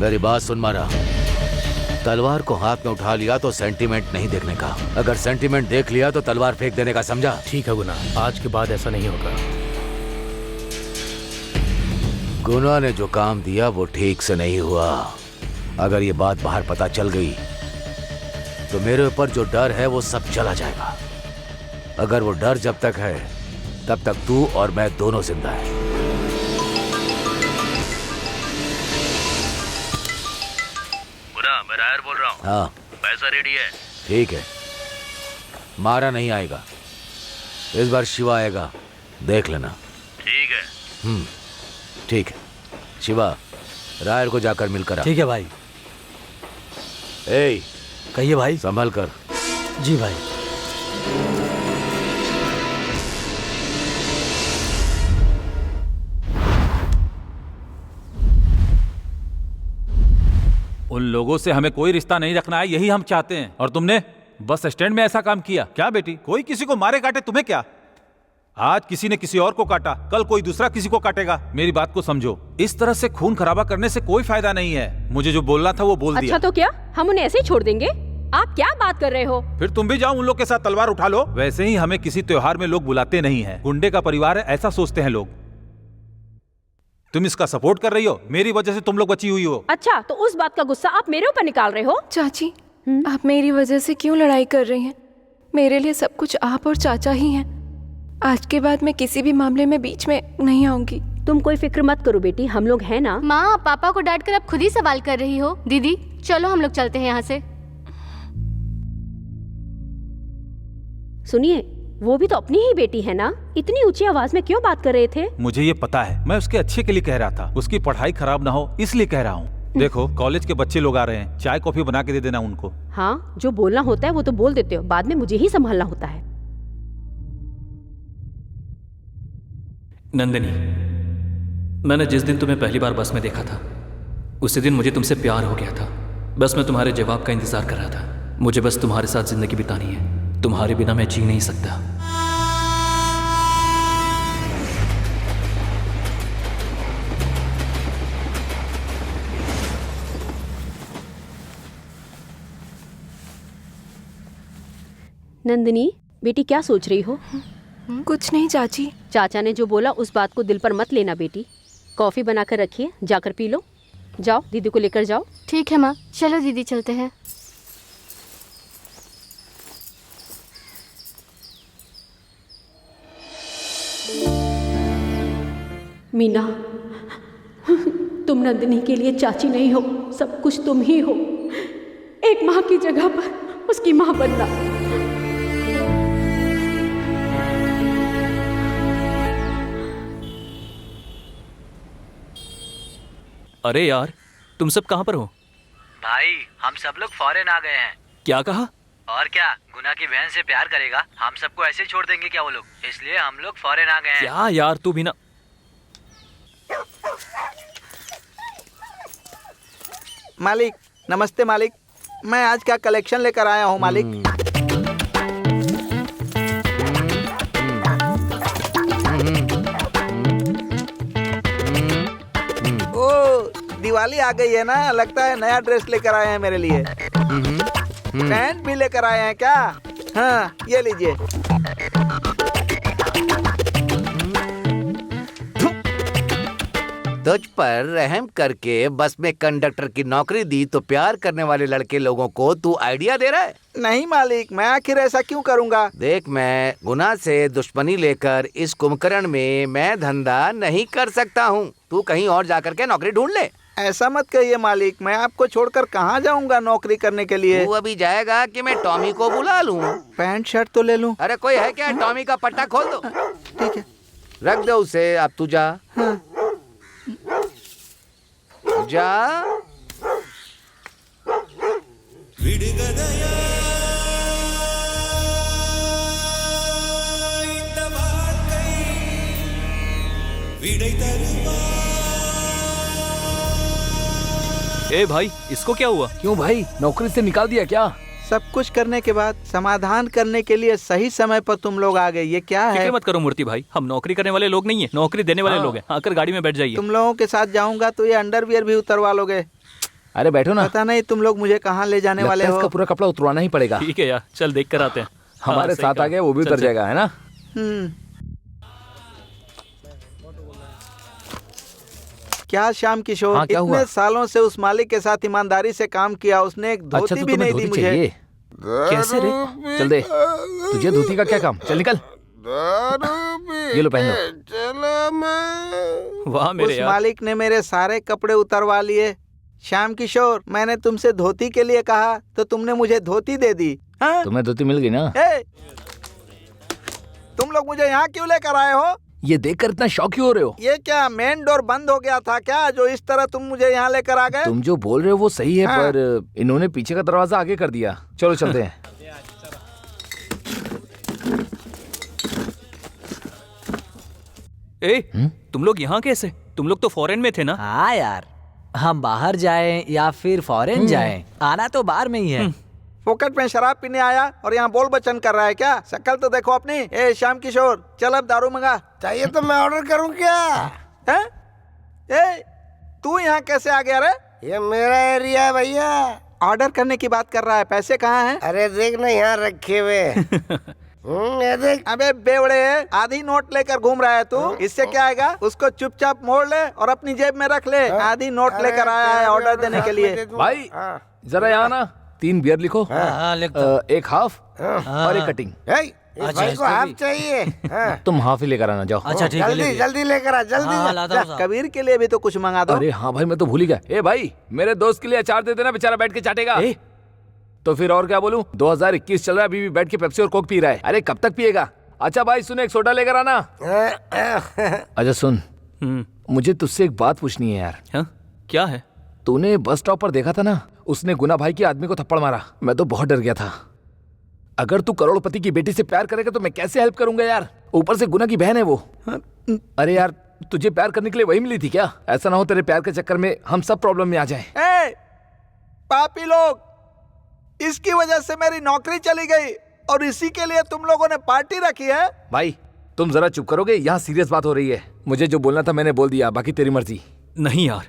मेरी बात सुन मारा, तलवार को हाथ में उठा लिया तो सेंटीमेंट नहीं देखने का, अगर सेंटीमेंट देख लिया तो तलवार फेंक देने का, समझा? ठीक है गुना, आज के बाद ऐसा नहीं होगा। गुना ने जो काम दिया वो ठीक से नहीं हुआ। अगर ये बात बाहर पता चल गई तो मेरे ऊपर जो डर है वो सब चला जाएगा। अगर वो डर जब तक है तब तक तू और मैं दोनों जिंदा हैं। गुना, मैं रायर बोल रहा हूँ। हाँ, पैसा रेडी है। ठीक है। मारा नहीं आएगा, इस बार शिवा आएगा, देख लेना। ठीक है। ठीक है। शिवा, रायर को जाकर मिलकर आ। ठीक है भाई। ए, कहिए भाई। संभल कर। जी भाई। उन लोगों से हमें कोई रिश्ता नहीं रखना है, यही हम चाहते हैं। और तुमने बस स्टैंड में ऐसा काम किया क्या? बेटी, कोई किसी को मारे काटे तुम्हें क्या? आज किसी ने किसी और को काटा, कल कोई दूसरा किसी को काटेगा। मेरी बात को समझो, इस तरह से खून खराबा करने से कोई फायदा नहीं है। मुझे जो बोलना था वो बोल दिया। अच्छा तो क्या हम उन्हें ऐसे ही छोड़ देंगे? आप क्या बात कर रहे हो? फिर तुम भी जाओ उन लोग के साथ तलवार उठा लो। वैसे ही हमें किसी त्योहार में लोग बुलाते नहीं है, गुंडे का परिवार है ऐसा सोचते हैं लोग। तुम इसका सपोर्ट कर रही हो, मेरी वजह से तुम लोग बची हुई हो। अच्छा तो उस बात का गुस्सा आप मेरे ऊपर निकाल रहे हो? चाची, आप मेरी वजह से क्यों लड़ाई कर रही हैं? मेरे लिए सब कुछ आप और चाचा ही हैं। आज के बाद मैं किसी भी मामले में बीच में नहीं आऊंगी। तुम कोई फिक्र मत करो बेटी, हम लोग हैं ना। माँ, पापा को डांट कर अब खुद ही सवाल कर रही हो। दीदी चलो हम लोग चलते हैं यहाँ से। सुनिए, वो भी तो अपनी ही बेटी है ना, इतनी ऊंची आवाज में क्यों बात कर रहे थे? मुझे ये पता है, मैं उसके अच्छे के लिए कह रहा था, उसकी पढ़ाई खराब ना हो इसलिए कह रहा हूँ। देखो कॉलेज के बच्चे लोग आ रहे हैं, चाय कॉफी बना के दे देना उनको। हाँ, जो बोलना होता है वो तो बोल देते हो, बाद में मुझे ही संभालना होता है। नंदिनी, मैंने जिस दिन तुम्हें पहली बार बस में देखा था उसी दिन मुझे तुमसे प्यार हो गया था। बस मैं तुम्हारे जवाब का इंतजार कर रहा था। मुझे बस तुम्हारे साथ जिंदगी बितानी है, तुम्हारे बिना मैं जी नहीं सकता। नंदिनी बेटी, क्या सोच रही हो? कुछ नहीं चाची। चाचा ने जो बोला उस बात को दिल पर मत लेना बेटी। कॉफी बनाकर रखिए, जाकर पी लो। जाओ दीदी को लेकर जाओ। ठीक है माँ, चलो दीदी चलते हैं। मीना, तुम नंदिनी के लिए चाची नहीं हो, सब कुछ तुम ही हो। एक माँ की जगह पर उसकी माँ बनना। अरे यार, तुम सब कहाँ पर हो? भाई, हम सब लोग फॉरेन आ गए हैं। क्या कहा? और क्या, गुना की बहन से प्यार करेगा, हम सबको ऐसे ही छोड़ देंगे क्या वो लोग? इसलिए हम लोग फॉरेन आ गए हैं। क्या यार, तू भी ना। मालिक, नमस्ते मालिक। मैं आज का कलेक्शन लेकर आया हूँ मालिक। दिवाली आ गई है ना, लगता है नया ड्रेस लेकर आए हैं मेरे लिए। पैंट भी लेकर आए हैं क्या? हाँ, ये लीजिए। तुझ पर रहम करके बस में कंडक्टर की नौकरी दी तो प्यार करने वाले लड़के लोगों को तू आइडिया दे रहा है? नहीं मालिक, मैं आखिर ऐसा क्यों करूँगा? देख, मैं गुना से दुश्मनी लेकर इस कुंभकर्ण में मैं धंधा नहीं कर सकता हूँ। तू कहीं और जाकर के नौकरी ढूंढ ले। ऐसा मत कहिए मालिक, मैं आपको छोड़कर कहाँ जाऊँगा नौकरी करने के लिए? तू अभी जाएगा कि मैं टॉमी को बुला लूँ? पैंट शर्ट तो ले लूँ। अरे कोई है क्या? टॉमी का पट्टा खोल दो। ठीक है, रख दो उसे। अब तू जा। हाँ। जा। ए भाई, इसको क्या हुआ? क्यों भाई, नौकरी से निकाल दिया क्या? सब कुछ करने के बाद समाधान करने के लिए सही समय पर तुम लोग आ गए, ये क्या है? फिक्र मत करो मूर्ति भाई, हम नौकरी करने वाले लोग नहीं है, नौकरी देने वाले लोग हैं। आकर गाड़ी में बैठ जाइए। तुम लोगों के साथ जाऊंगा तो ये अंडरवियर भी उतरवा लोगे। अरे बैठो ना। पता नहीं तुम लोग मुझे कहाँ ले जाने वाले हो। इसका पूरा कपड़ा उतरवाना ही पड़ेगा। ठीक है यार, चल देख कर आते हैं। हमारे सही साथ कहा। आ गए, वो भी चल, उतर चल। जाएगा, है ना? क्या श्याम किशोर, हाँ, क्या इतने हुआ? सालों से उस मालिक के साथ ईमानदारी से काम किया, उसने एक अच्छा, धोती तो भी तुम्हें नहीं दी धोती मुझे। चाहिए? कैसे रे? चल दे, तुझे धोती का क्या काम? चल निकल। ये लो, पहन लो। वाह मेरे उस यार। मालिक ने मेरे सारे कपड़े उतरवा लिए। श्याम किशोर, मैंने तुमसे धोती के लिए कहा तो तुमने मुझे धोती दे दी। हाँ? तुम्हें धोती मिल गई ना? ए, तुम लोग मुझे यहाँ क्यों लेकर आए हो? ये देखकर इतना शौक क्यों हो रहे हो? ये क्या मेन डोर बंद हो गया था क्या, जो इस तरह तुम मुझे यहाँ लेकर आ गए? तुम जो बोल रहे हो वो सही है, हाँ। पर इन्होंने पीछे का दरवाजा आगे कर दिया। चलो चलते हैं। ए, तुम लोग यहाँ कैसे? तुम लोग तो फॉरेन में थे ना? हाँ यार, हम बाहर जाएं या फिर फॉरेन जाएं, आना तो बाहर में ही है। फोकट में शराब पीने आया और यहाँ बोल बचन कर रहा है क्या? शक्ल तो देखो अपनी। ए श्याम किशोर, चल अब दारू मंगा। चाहिए तो मैं ऑर्डर करूं क्या? है? ए, तू यहाँ कैसे आ गया रे? ये मेरा एरिया है भैया। ऑर्डर करने की बात कर रहा है, पैसे कहाँ हैं? अरे देख ना यहाँ रखे हुए। ये देख। अबे बेवड़े, आधी नोट लेकर घूम रहा है तू, इससे क्या आएगा? उसको चुपचाप मोड़ ले और अपनी जेब में रख ले। आधी नोट लेकर आया है ऑर्डर देने के लिए। भाई जरा यहाँ ना, 3 बियर लिखो। एक हाफ और एक कटिंग। इस भाई को हाफ चाहिए। तुम हाफ ही लेकर आना, जाओ। अच्छा ठीक है, जल्दी जल्दी लेकर आ, जल्दी। कबीर के लिए भी तो कुछ मंगा दो। अरे हाँ भाई, मैं तो भूल ही गया। ए भाई, मेरे दोस्त के लिए अचार दे देना, बेचारा बैठ के चाटेगा। तो फिर और क्या बोलूं? 2021 चल रहा है, अभी भी बैठ के पेप्सी और कोक पी रहा है। अरे कब तक पिएगा? अच्छा भाई सुन, एक सोडा लेकर आना। अच्छा सुन, मुझे तुझसे एक बात पूछनी है यार। हाँ? क्या है? तूने बस स्टॉप पर देखा था ना, उसने गुना भाई के आदमी को थप्पड़ मारा। मैं तो बहुत डर गया था। अगर तू करोड़पति की बेटी से प्यार करेगा तो मैं कैसे हेल्प करूंगा यार? ऊपर से गुना की बहन है वो। अरे यार, तुझे प्यार करने के लिए वही मिली थी क्या? ऐसा ना हो तेरे प्यार के चक्कर में हम सब प्रॉब्लम में आ जाएं। ए, पापी लोग, इसकी वजह से मेरी नौकरी चली गई और इसी के लिए तुम लोगों ने पार्टी रखी है। भाई तुम जरा चुप करोगे? यहाँ सीरियस बात हो रही है। मुझे जो बोलना था मैंने बोल दिया, बाकी तेरी मर्जी। नहीं यार,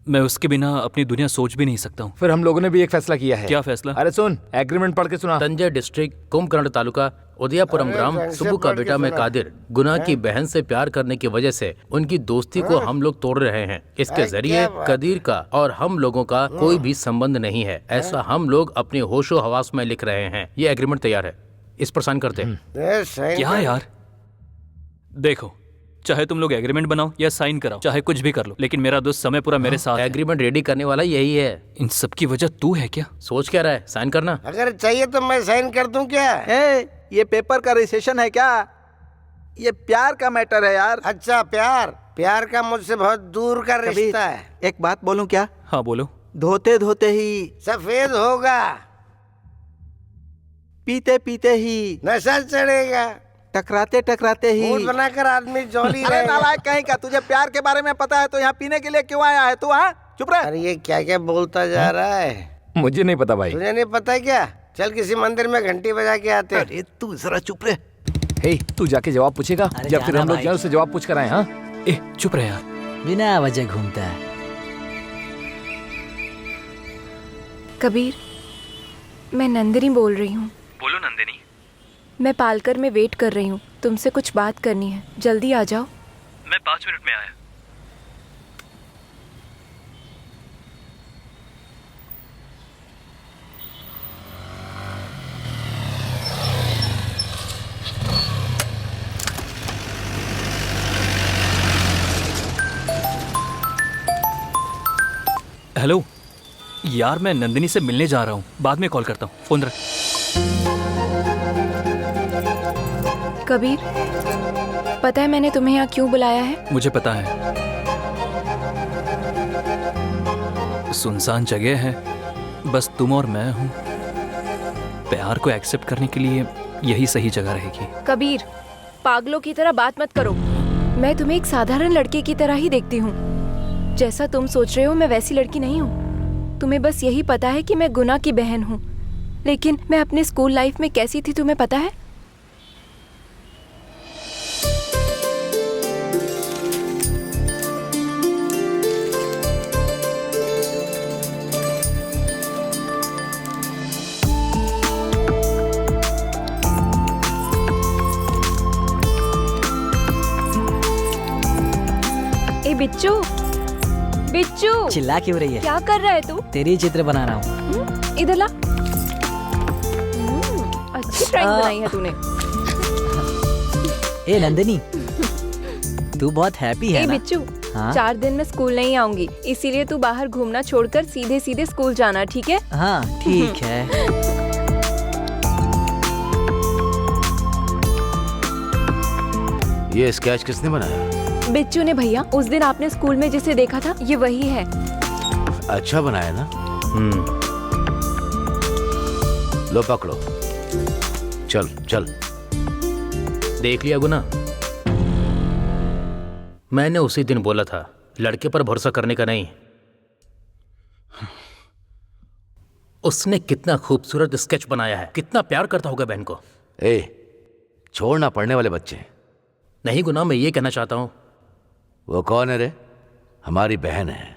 मैं उसके बिना अपनी दुनिया सोच भी नहीं सकता हूँ। फिर हम लोगों ने भी एक फैसला किया है। क्या फैसला? अरे सुन, एग्रीमेंट पढ़ के सुना। तंजय डिस्ट्रिक्ट कुंभकर्ण तालुका उदयपुरम ग्राम सुबु का बेटा में कादिर गुना की बहन से प्यार करने की वजह से उनकी दोस्ती को हम लोग तोड़ रहे हैं। इसके जरिए कदीर का और हम लोगों का कोई भी संबंध नहीं है, ऐसा हम लोग अपने होशो हवास में लिख रहे हैं। ये एग्रीमेंट तैयार है, इस पर साइन करते हैं। क्या यार? देखो, चाहे तुम लोग एग्रीमेंट बनाओ या साइन कराओ, चाहे कुछ भी कर लो, लेकिन मेरा दोस्त समय पूरा मेरे साथ है। एग्रीमेंट रेडी करने वाला यही है। इन सब की वजह तू है क्या? सोच क्या रहा है? साइन करना। अगर चाहिए तो मैं साइन कर दूं क्या? ये पेपर का रजिस्ट्रेशन है क्या? ये प्यार का मैटर है यार। अच्छा प्यार का मुझसे बहुत दूर का रिश्ता है। एक बात बोलूं क्या? हाँ बोलो। धोते धोते ही सफेद होगा, पीते पीते ही नशा चढ़ेगा, टकराते टकराते ही मूड बनाकर आदमी जॉली अरे रहेगा। नालायक कहीं का, तुझे प्यार के बारे में पता है तो यहाँ पीने के लिए क्यों आया है तू? हाँ चुप रह। अरे ये क्या क्या बोलता जा रहा है? मुझे नहीं पता भाई। तुझे नहीं पता क्या? चल किसी मंदिर में घंटी बजा के आते। अरे तू जरा चुप रह। हे, तू जाके जवाब पूछेगा या फिर हम लोग जाए उससे जवाब पूछ कर आए? हाँ चुप रहे यार, बिना वजह घूमता है। कबीर, मैं नंदिनी बोल रही हूँ। बोलो नंदिनी। मैं पालकर में वेट कर रही हूँ, तुमसे कुछ बात करनी है, जल्दी आ जाओ। मैं 5 मिनट में आया। हेलो यार, मैं नंदिनी से मिलने जा रहा हूँ, बाद में कॉल करता हूँ, फोन रख। कबीर, पता है मैंने तुम्हें यहाँ क्यों बुलाया है? मुझे पता है, सुनसान जगह है, बस तुम और मैं हूँ। प्यार को एक्सेप्ट करने के लिए यही सही जगह रहेगी। कबीर, पागलों की तरह बात मत करो। मैं तुम्हें एक साधारण लड़के की तरह ही देखती हूँ। जैसा तुम सोच रहे हो मैं वैसी लड़की नहीं हूँ। तुम्हें बस यही पता है कि मैं गुना की बहन हूँ, लेकिन मैं अपने स्कूल लाइफ में कैसी थी तुम्हें पता है? बिच्चू, बिच्चू चिल्ला क्यों रही है? क्या कर रहा है तू? तेरी चित्र बना रहा हूँ। इधर ला। अच्छी ड्राइंग बनाई है तूने। ए नंदिनी, तू बहुत हैप्पी है ए ना? बिच्चू, हाँ? 4 दिन में स्कूल नहीं आऊंगी, इसीलिए तू बाहर घूमना छोड़कर सीधे सीधे स्कूल जाना, ठीक है? हाँ ठीक है। ये स्केच किसने बनाया? बिच्चू ने भैया। उस दिन आपने स्कूल में जिसे देखा था, ये वही है। अच्छा बनाया ना? लो पकड़ो। चल चल। देख लिया गुना, मैंने उसी दिन बोला था लड़के पर भरोसा करने का नहीं। उसने कितना खूबसूरत स्केच बनाया है, कितना प्यार करता होगा बहन को। ए, छोड़ना पढ़ने वाले बच्चे। नहीं गुना, मैं ये कहना चाहता हूं। वो कौन है रे? हमारी बहन है।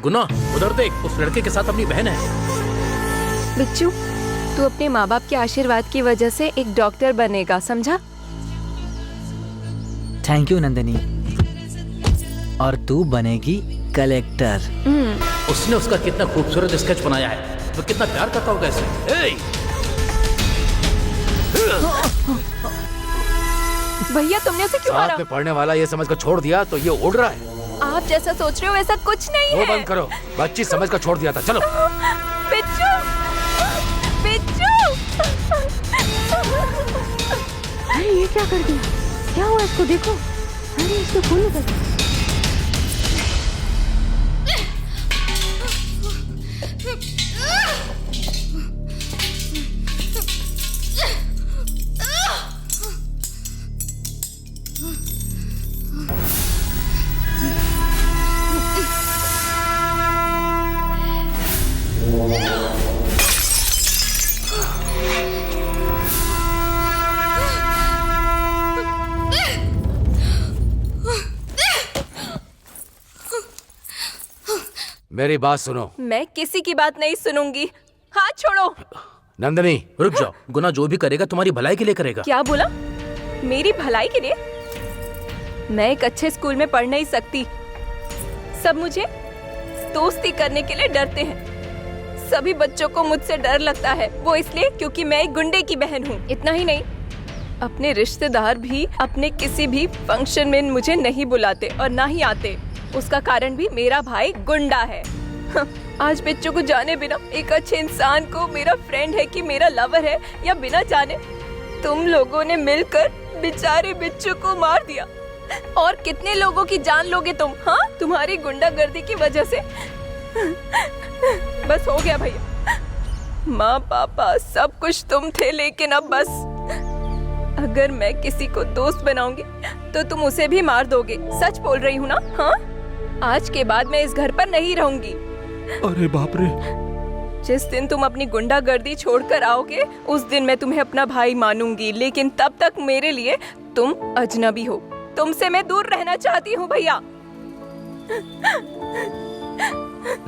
गुना उधर देख, उस लड़के के साथ अपनी बहन है। बिच्चू, तू अपने माँ बाप के आशीर्वाद की वजह से एक डॉक्टर बनेगा, समझा? Thank you Nandini. और तू बनेगी कलेक्टर। उसने उसका कितना खूबसूरत स्केच बनाया है, वो कितना प्यार करता होगा इसे। भैया तुमने उसे क्यों मारा? साथ में पढ़ने वाला ये समझ कर छोड़ दिया तो ये उड़ रहा है। आप जैसा सोच रहे हो वैसा कुछ नहीं वो है। बंद करो, बच्ची समझ कर छोड़ दिया था। चलो। बिच्चू, बिच्चू। अरे ये क्या कर दिया? क्या हुआ इसको? देखो, अरे इसको खून निकल गया। मेरी बात सुनो। मैं किसी की बात नहीं सुनूंगी। हाथ छोड़ो। नंदिनी रुक जाओ। गुना जो भी करेगा तुम्हारी भलाई के लिए करेगा। क्या बोला? मेरी भलाई के लिए? मैं एक अच्छे स्कूल में पढ़ नहीं सकती। सब मुझे दोस्ती करने के लिए डरते हैं। सभी बच्चों को मुझसे डर लगता है, वो इसलिए क्योंकि मैं एक गुंडे की बहन हूँ। इतना ही नहीं, अपने रिश्तेदार भी अपने किसी भी फंक्शन में मुझे नहीं बुलाते और ना ही आते। उसका कारण भी मेरा भाई गुंडा है। आज बिच्चू को जाने बिना एक अच्छे इंसान को मेरा फ्रेंड है कि मेरा लवर है या बिना जाने तुम लोगों ने मिलकर बेचारे बिच्चू को मार दिया। और कितने लोगों की जान लोगे तुम? हाँ, तुम्हारी गुंडागर्दी की वजह से। बस हो गया भैया। माँ पापा सब कुछ तुम थे, लेकिन अब बस। अगर मैं किसी को दोस्त बनाऊंगी तो तुम उसे भी मार दोगे। सच बोल रही हूँ ना? हाँ, आज के बाद मैं इस घर पर नहीं रहूंगी। अरे बाप रे। जिस दिन तुम अपनी गुंडागर्दी छोड़कर आओगे उस दिन मैं तुम्हें अपना भाई मानूंगी, लेकिन तब तक मेरे लिए तुम अजनबी हो। तुमसे मैं दूर रहना चाहती हूँ भैया।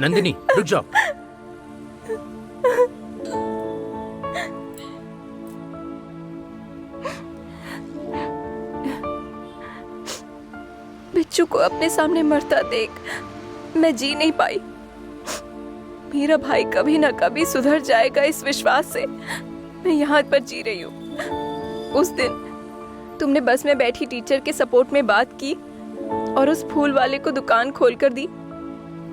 नंदिनी रुक जाओ। बिच्चू को अपने सामने मरता देख मैं जी नहीं पाई। मेरा भाई कभी ना कभी सुधर जाएगा, इस विश्वास से मैं यहाँ पर जी रही हूँ। उस दिन तुमने बस में बैठी टीचर के सपोर्ट में बात की और उस फूल वाले को दुकान खोल कर दी,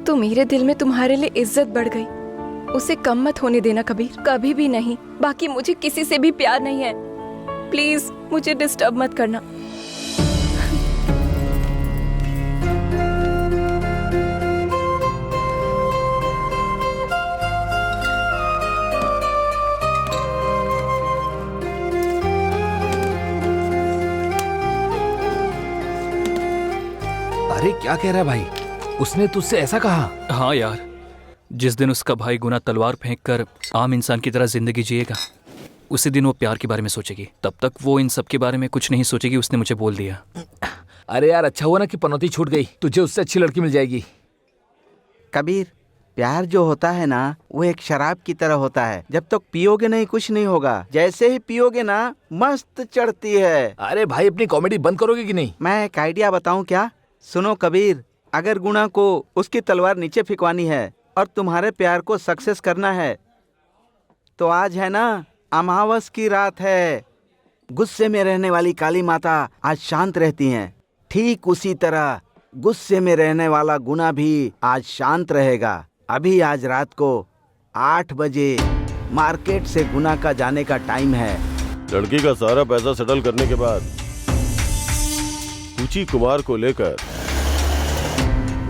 तो मेरे दिल में तुम्हारे लिए इज्जत बढ़ गई। उसे कम मत होने देना कबीर, कभी भी नहीं। बाकी मुझे किसी से भी प्यार नहीं है। प्लीज मुझे डिस्टर्ब मत करना। अरे क्या कह रहा है भाई? उसने तुझसे ऐसा कहा? हाँ यार, जिस दिन उसका भाई गुना तलवार फेंक कर आम इंसान की तरह जिंदगी जिएगा, उसी दिन वो प्यार के बारे में सोचेगी। तब तक वो इन सब के बारे में कुछ नहीं सोचेगी। उसने मुझे बोल दिया। अरे यार, अच्छा हुआ ना कि पनौती छूट गई, तुझे उससे अच्छी लड़की मिल जाएगी। कबीर, प्यार जो होता है ना वो एक शराब की तरह होता है, जब तक पियोगे नहीं कुछ नहीं होगा, जैसे ही पियोगे ना मस्त चढ़ती है। अरे भाई, अपनी कॉमेडी बंद करोगे कि नहीं? मैं एक आइडिया बताऊं क्या? सुनो कबीर, अगर गुना को उसकी तलवार नीचे फेंकवानी है और तुम्हारे प्यार को सक्सेस करना है तो आज है ना अमावस की रात है। गुस्से में रहने वाली काली माता आज शांत रहती हैं, ठीक उसी तरह गुस्से में रहने वाला गुना भी आज शांत रहेगा। अभी आज रात को 8 बजे मार्केट से गुना का जाने का टाइम है। लड़की का सारा पैसा सेटल करने के बाद पूची कुमार को लेकर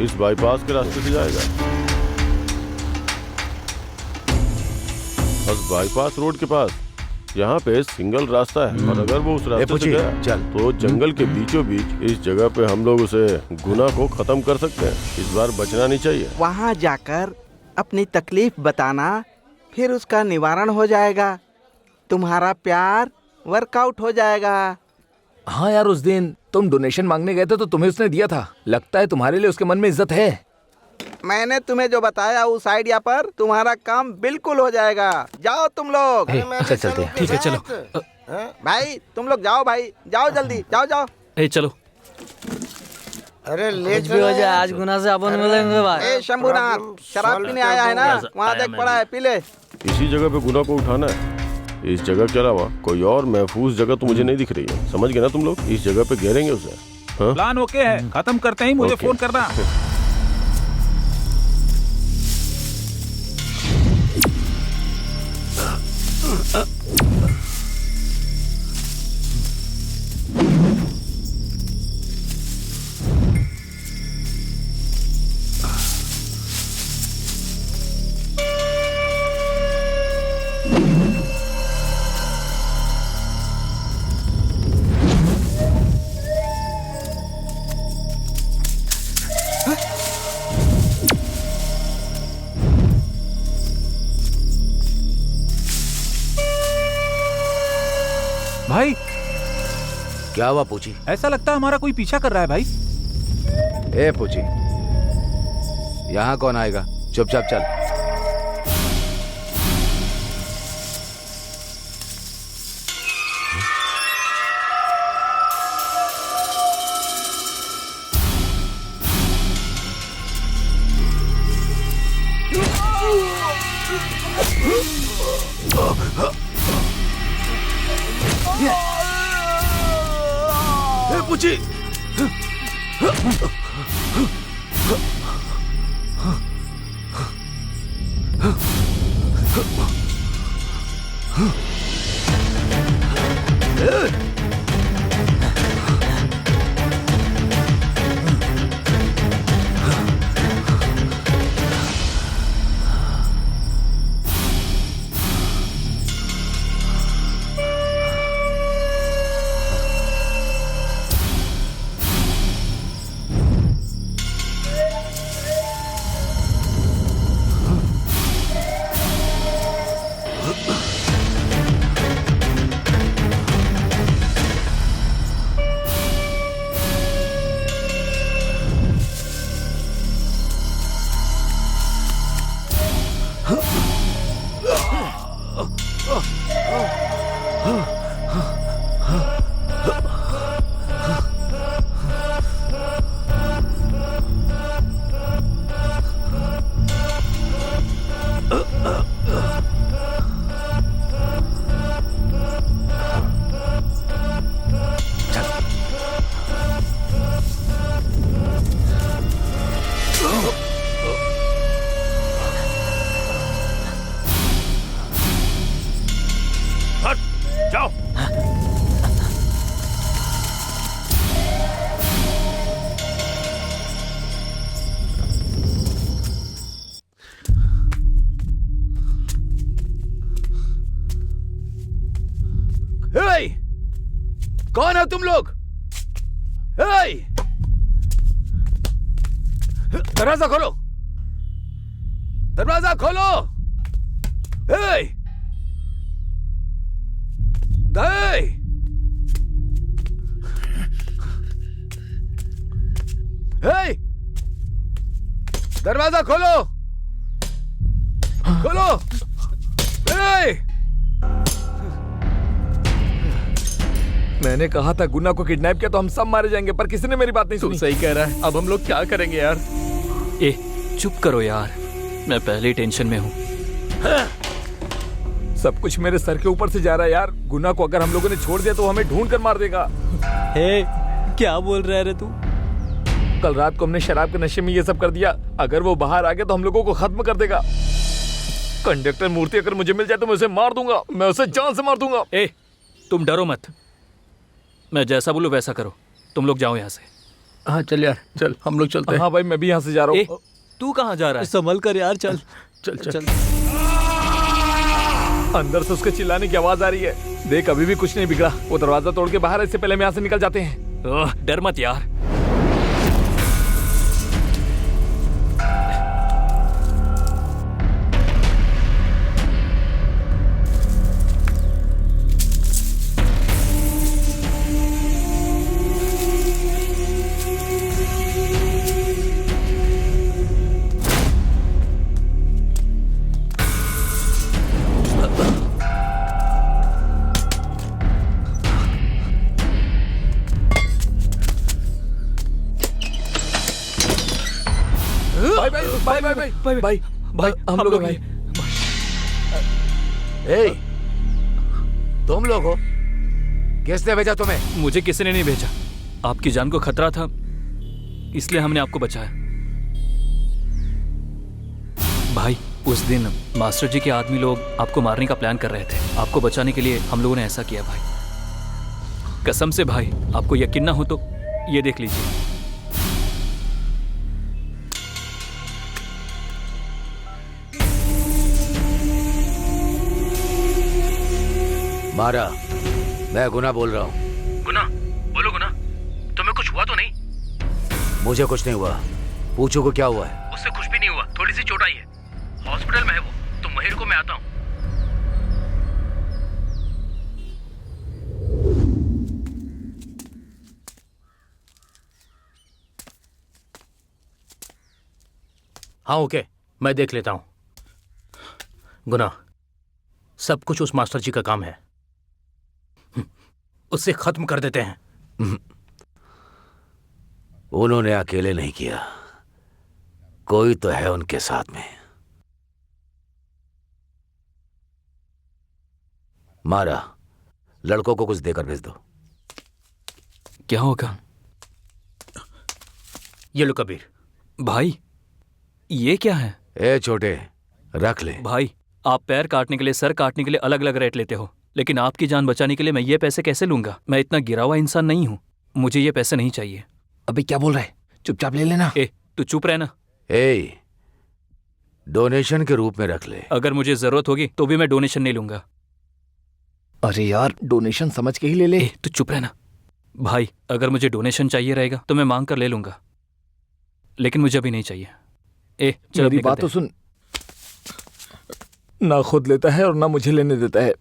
इस बाईपास के रास्ते से जाएगा। बस बाईपास रोड के पास यहाँ पे सिंगल रास्ता है, और अगर वो उस रास्ते से गया तो जंगल के बीचों बीच इस जगह पे हम लोग उसे गुना को खत्म कर सकते हैं। इस बार बचना नहीं चाहिए। वहाँ जाकर अपनी तकलीफ बताना, फिर उसका निवारण हो जाएगा, तुम्हारा प्यार वर्कआउट हो जाएगा। हाँ यार, उस दिन तुम डोनेशन मांगने गए थे तो तुम्हें उसने दिया था। लगता है तुम्हारे लिए उसके मन में इज्जत है। मैंने तुम्हें जो बताया उस आइडिया पर तुम्हारा काम बिल्कुल हो जाएगा। जाओ तुम लोग। अच्छा, चलते हैं। ठीक है, चलो। भाई तुम लोग जाओ, भाई जाओ, जल्दी जाओ जाओ। चलो। अरे ले कुछ भी हो जाए, आज गुना से अपन मिलेंगे भाई। ए शंभूनाथ, शराब पीने आया है ना? वहाँ देख पड़ा है, पी ले। इसी जगह पे गुना को उठाना है। इस जगह के अलावा कोई और महफूज जगह तो मुझे नहीं दिख रही है। समझ गए ना तुम लोग? इस जगह पे घेरेंगे उसे। हाँ? प्लान ओके है, खत्म करते ही मुझे फोन करना। भाई, क्या हुआ पूछी? ऐसा लगता है हमारा कोई पीछा कर रहा है भाई। ए पूछी, यहाँ कौन आएगा? चुपचाप चल। पूछी, कौन हो तुम लोग? दरवाजा खोलो, दरवाजा खोलो। हे! हे! दरवाजा खोलो, खोलो। हे! मैंने कहा था गुना को किडनैप किया तो हम सब मारे जाएंगे, पर किसी ने मेरी बात नहीं सुनी। सही कह रहा है, अब हम लोग क्या करेंगे यार? ए, चुप करो यार, मैं पहले ही टेंशन में हूँ। सब कुछ मेरे सर के ऊपर से जा रहा है यार। गुना को अगर हम लोगों ने छोड़ दिया तो हमें ढूंढ कर मार देगा। हे, क्या बोल रहा है रे तू? कल रात को हमने शराब के नशे में ये सब कर दिया। अगर वो बाहर आ गया तो हम लोगों को खत्म कर देगा। कंडक्टर मूर्ति अगर मुझे मिल जाए तो मैं उसे मार दूंगा, मैं उसे जान से मार दूंगा। ए, तुम डरो मत, मैं जैसा बोलूं वैसा करो। तुम लोग जाओ यहाँ से। हाँ चल यार, चल हम लोग चलते हैं। हाँ भाई, मैं भी यहाँ से जा रहा हूँ। तू कहाँ जा रहा है? संभल कर यार, चल चल चल। अंदर से उसके चिल्लाने की आवाज आ रही है। देख, अभी भी कुछ नहीं बिगड़ा। वो दरवाजा तोड़ के बाहर, इससे पहले हम यहाँ से निकल जाते हैं। डर मत यार। भाई हम लोग भाई। ए, तुम लोग हो? किसने भेजा तुम्हें? मुझे किसी ने नहीं भेजा। आपकी जान को खतरा था, इसलिए हमने आपको बचाया। भाई, उस दिन मास्टर जी के आदमी लोग आपको मारने का प्लान कर रहे थे। आपको बचाने के लिए हम लोगों ने ऐसा किया भाई। कसम से भाई, आपको यकीन ना हो तो ये देख लीजिए। मारा, मैं गुना बोल रहा हूँ। गुना, बोलो गुना, तुम्हें कुछ हुआ तो नहीं? मुझे कुछ नहीं हुआ, पूछो को क्या हुआ है। उससे कुछ भी नहीं हुआ, थोड़ी सी चोट आई है, हॉस्पिटल में है वो। तुम वहीं रुको, मैं आता हूँ। हाँ ओके, मैं देख लेता हूँ। गुना, सब कुछ उस मास्टर जी का काम है, उससे खत्म कर देते हैं। उन्होंने अकेले नहीं किया, कोई तो है उनके साथ में। मारा, लड़कों को कुछ देकर भेज दो। क्या होगा? ये लो कबीर। भाई, ये क्या है? ए छोटे, रख ले। भाई, आप पैर काटने के लिए, सर काटने के लिए अलग अलग रेट लेते हो, लेकिन आपकी जान बचाने के लिए मैं ये पैसे कैसे लूंगा? मैं इतना गिरा हुआ इंसान नहीं हूँ, मुझे ये पैसे नहीं चाहिए। अबे क्या बोल रहा है? चुपचाप ले लेना। ए, तू चुप रहना। ए, डोनेशन के रूप में रख ले। अगर मुझे जरूरत होगी तो भी मैं डोनेशन नहीं लूंगा। अरे यार, डोनेशन समझ के ही ले ले। तू चुप रहना। भाई, अगर मुझे डोनेशन चाहिए रहेगा तो मैं मांग कर ले लूंगा, लेकिन मुझे अभी नहीं चाहिए। ए, चल मेरी बात तो सुन। ना खुद लेता है और ना मुझे लेने देता है।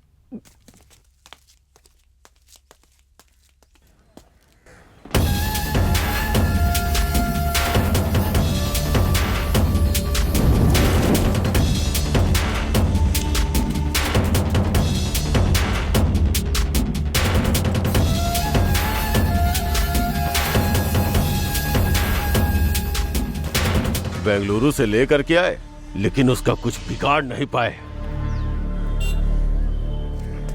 बेंगलुरु से लेकर के आए, लेकिन उसका कुछ बिगाड़ नहीं पाए।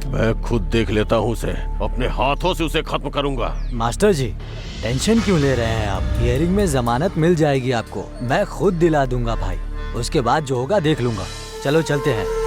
मैं खुद देख लेता हूँ उसे, अपने हाथों से उसे खत्म करूंगा। मास्टर जी, टेंशन क्यों ले रहे हैं आप? हियरिंग में जमानत मिल जाएगी आपको, मैं खुद दिला दूंगा भाई। उसके बाद जो होगा देख लूंगा। चलो चलते हैं।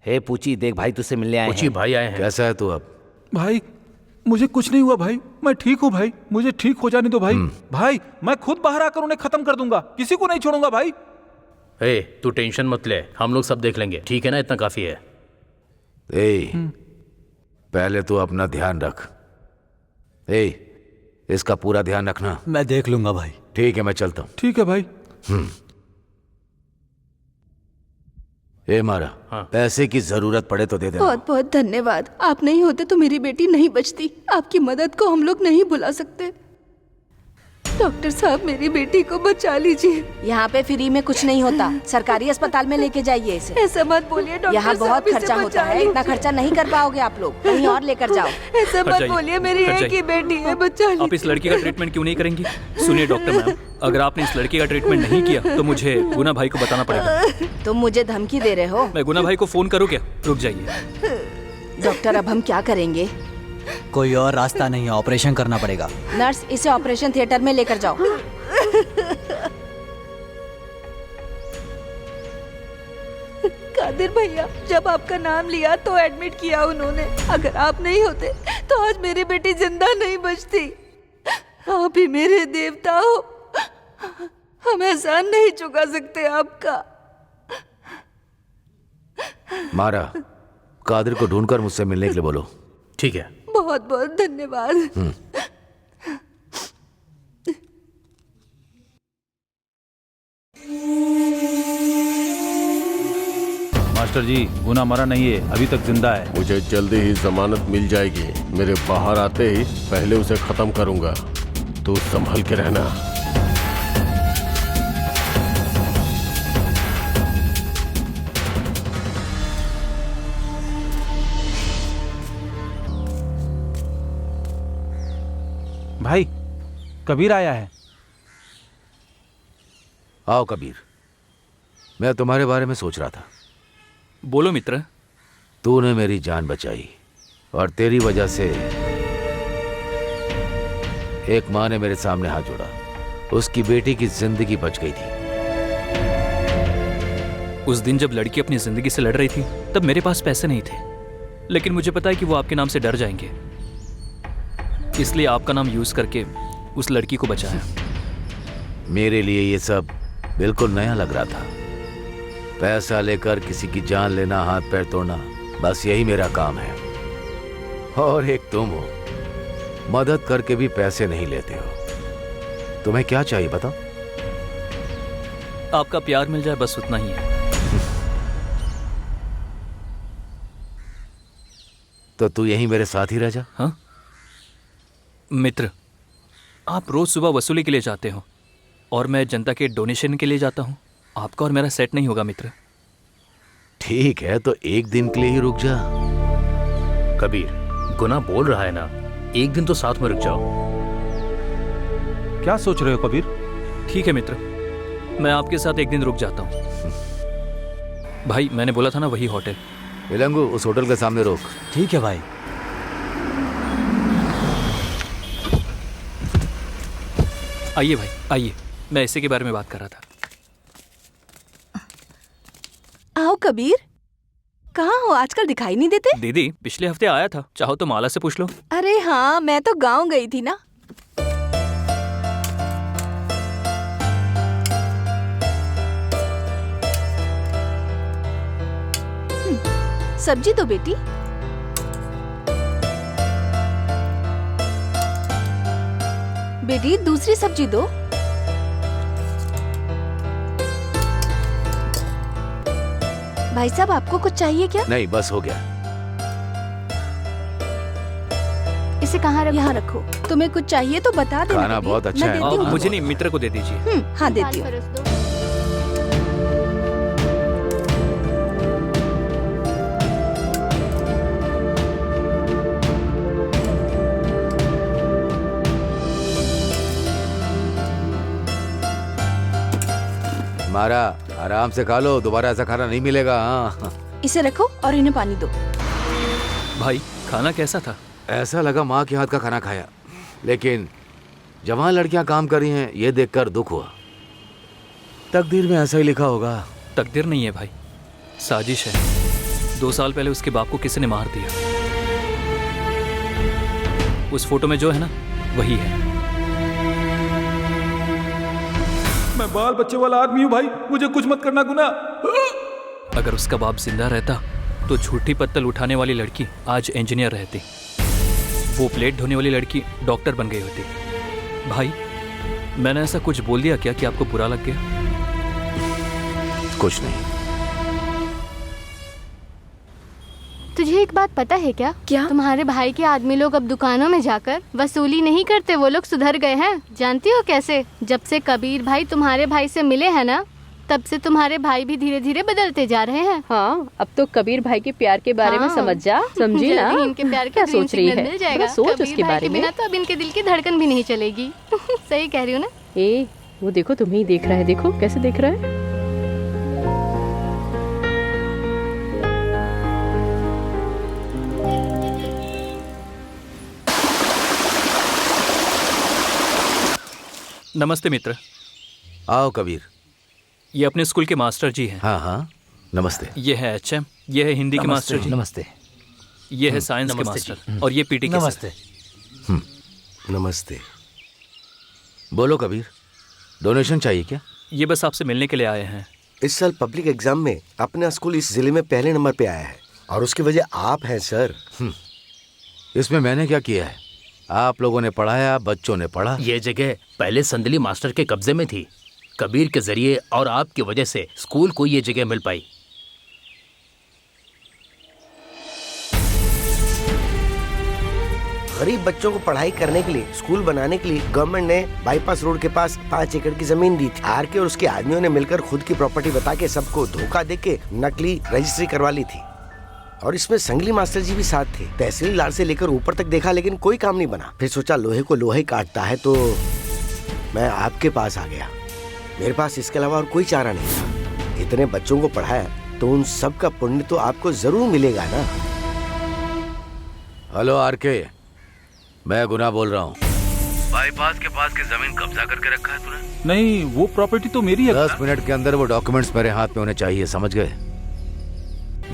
हे पूछी, देख भाई तुझसे मिलने आए पूछी हैं। भाई आए हैं। कैसा है तू अब? भाई मुझे कुछ नहीं हुआ भाई, मैं ठीक हूँ भाई, मुझे ठीक हो जाने दो भाई। भाई मैं खुद बाहर आकर उन्हें खत्म कर दूंगा, किसी को नहीं छोड़ूंगा भाई। ए, तू टेंशन मत ले, हम लोग सब देख लेंगे, ठीक है ना? इतना काफी है। ए, पहले तू अपना ध्यान रख। ए, इसका पूरा ध्यान रखना। मैं देख लूंगा भाई। ठीक है, मैं चलता हूँ। ठीक है भाई। ए मारा, पैसे की जरूरत पड़े तो दे देना। बहुत बहुत धन्यवाद। आप नहीं होते तो मेरी बेटी नहीं बचती। आपकी मदद को हम लोग नहीं भुला सकते। डॉक्टर साहब, मेरी बेटी को बचा लीजिए। यहाँ पे फ्री में कुछ नहीं होता, सरकारी अस्पताल में लेके जाइए इसे। ऐसा मत बोलिए डॉक्टर यहाँ साहब, बहुत इसे खर्चा होता बचा है, इतना खर्चा नहीं कर पाओगे आप लोग, कहीं और लेकर जाओ। ऐसा हट मत जाइए, बोलिए, मेरी हट एक जाइए। ही बेटी है, बचा लीजिए। आप इस लड़की का ट्रीटमेंट क्यों नहीं करेंगी? सुनिए डॉक्टर मैम, अगर आपने इस लड़की का ट्रीटमेंट नहीं किया तो मुझे गुना भाई को बताना पड़ेगा। तुम मुझे धमकी दे रहे हो? मैं गुना भाई को फोन करूँ क्या? रुक जाइए डॉक्टर, अब हम क्या करेंगे? कोई और रास्ता नहीं है, ऑपरेशन करना पड़ेगा। नर्स, इसे ऑपरेशन थिएटर में लेकर जाओ। कादिर भैया, जब आपका नाम लिया तो एडमिट किया उन्होंने। अगर आप नहीं होते तो आज मेरी बेटी जिंदा नहीं बचती। आप ही मेरे देवता हो, हम एहसान नहीं चुका सकते आपका। मारा, कादिर को ढूंढकर मुझसे मिलने के लिए बोलो। ठीक है। बहुत बहुत धन्यवाद। मास्टर जी, गुना मरा नहीं है, अभी तक जिंदा है। मुझे जल्दी ही जमानत मिल जाएगी। मेरे बाहर आते ही पहले उसे खत्म करूंगा। तू संभल के रहना। भाई, कबीर आया है। आओ कबीर, मैं तुम्हारे बारे में सोच रहा था। बोलो मित्र। तूने मेरी जान बचाई और तेरी वजह से एक माँ ने मेरे सामने हाथ जोड़ा। उसकी बेटी की जिंदगी बच गई थी। उस दिन जब लड़की अपनी जिंदगी से लड़ रही थी तब मेरे पास पैसे नहीं थे, लेकिन मुझे पता है कि वो आपके नाम से डर जाएंगे, इसलिए आपका नाम यूज करके उस लड़की को बचाया। मेरे लिए ये सब बिल्कुल नया लग रहा था। पैसा लेकर किसी की जान लेना, हाथ पैर तोड़ना, बस यही मेरा काम है। और एक तुम हो, मदद करके भी पैसे नहीं लेते हो। तुम्हें क्या चाहिए बताओ? आपका प्यार मिल जाए, बस उतना ही है। तो तू यहीं मेरे साथ ही रह जा। हाँ मित्र, आप रोज सुबह वसूली के लिए जाते हो और मैं जनता के डोनेशन के लिए जाता हूँ। आपका और मेरा सेट नहीं होगा मित्र। ठीक है, तो एक दिन के लिए ही रुक जा। कबीर, गुना बोल रहा है ना, एक दिन तो साथ में रुक जाओ। क्या सोच रहे हो कबीर? ठीक है मित्र, मैं आपके साथ एक दिन रुक जाता हूँ। भाई, मैंने बोला था ना वही होटल। विलंगू, उस होटल के सामने रोक। ठीक है भाई। आइए भाई, आइए, मैं इसी के बारे में बात कर रहा था। आओ कबीर, कहाँ हो? आजकल दिखाई नहीं देते। दीदी, पिछले हफ्ते आया था, चाहो तो माला से पूछ लो। अरे हाँ, मैं तो गांव गई थी ना। सब्जी दो बेटी। बेटी, दूसरी सब्जी दो। भाई साहब, आपको कुछ चाहिए क्या? नहीं, बस हो गया। इसे कहाँ रखो? यहाँ रखो। तुम्हें कुछ चाहिए तो बता देना। खाना बेटी, बहुत अच्छा मैं है। देती हूँ। मुझे नहीं, मित्र को दे दीजिए। हाँ, देती हूँ। परोस दो। मारा, आराम से खा लो, दोबारा ऐसा खाना नहीं मिलेगा। हाँ, इसे रखो और इन्हें पानी दो। भाई, खाना कैसा था? ऐसा लगा माँ के हाथ का खाना खाया, लेकिन जवान लड़कियां काम कर रही हैं ये देखकर दुख हुआ। तकदीर में ऐसा ही लिखा होगा। तकदीर नहीं है भाई, साजिश है। 2 साल पहले उसके बाप को किसी ने मार दिया। उस फोटो में जो है ना, वही है। मैं बाल बच्चे वाला आदमी हूँ भाई, मुझे कुछ मत करना गुना। अगर उसका बाप जिंदा रहता तो झूठी पत्तल उठाने वाली लड़की आज इंजीनियर रहती, वो प्लेट धोने वाली लड़की डॉक्टर बन गई होती। भाई, मैंने ऐसा कुछ बोल दिया क्या कि आपको बुरा लग गया? कुछ नहीं। तुझे एक बात पता है क्या? तुम्हारे भाई के आदमी लोग अब दुकानों में जाकर वसूली नहीं करते, वो लोग सुधर गए हैं। जानती हो कैसे? जब से कबीर भाई तुम्हारे भाई से मिले हैं ना, तब से तुम्हारे भाई भी धीरे धीरे बदलते जा रहे हैं। हाँ, अब तो कबीर भाई के प्यार के बारे में समझ जा, समझी ना? जल्दी इनके प्यार क्या का सोच रही है? मिल जाएगा। सोच कबीर उसके भाई बारे के में। बिना तो अब इनके दिल की धड़कन भी नहीं चलेगी। सही कह रही हूँ ना? ए, वो देखो तुम्हें ही देख रहा है, देखो कैसे देख रहा है। नमस्ते मित्र। आओ कबीर। ये अपने स्कूल के मास्टर जी हैं। हाँ हाँ, नमस्ते। ये है HM, ये है हिंदी के मास्टर जी। नमस्ते। ये है साइंस के मास्टर, और ये PT के नमस्ते। नमस्ते। बोलो कबीर, डोनेशन चाहिए क्या? ये बस आपसे मिलने के लिए आए हैं। इस साल पब्लिक एग्जाम में अपना स्कूल इस जिले में पहले नंबर पे आया है, और उसकी वजह आप हैं सर। इसमें मैंने क्या किया है? आप लोगों ने पढ़ाया, बच्चों ने पढ़ा। ये जगह पहले संदली मास्टर के कब्जे में थी। कबीर के जरिए और आपकी वजह से स्कूल को ये जगह मिल पाई। गरीब बच्चों को पढ़ाई करने के लिए, स्कूल बनाने के लिए गवर्नमेंट ने बाईपास रोड के पास 5 एकड़ की जमीन दी थी। आरके और उसके आदमियों ने मिलकर खुद की प्रॉपर्टी बता के सबको धोखा देके नकली रजिस्ट्री करवा ली थी, और इसमें संगली मास्टर जी भी साथ थे। तहसीलदार से लेकर ऊपर तक देखा, लेकिन कोई काम नहीं बना। फिर सोचा लोहे को लोहे काटता है, तो मैं आपके पास आ गया। मेरे पास इसके अलावा और कोई चारा नहीं था। इतने बच्चों को पढ़ाया तो उन सब का पुण्य तो आपको जरूर मिलेगा ना। हेलो आरके, मैं गुना बोल रहा हूँ। बाईपास के पास की जमीन कब्जा करके रखा है तूने? नहीं, वो प्रॉपर्टी तो मेरी है। 10 मिनट के अंदर वो डॉक्यूमेंट्स मेरे हाथ में होने चाहिए, समझ गए?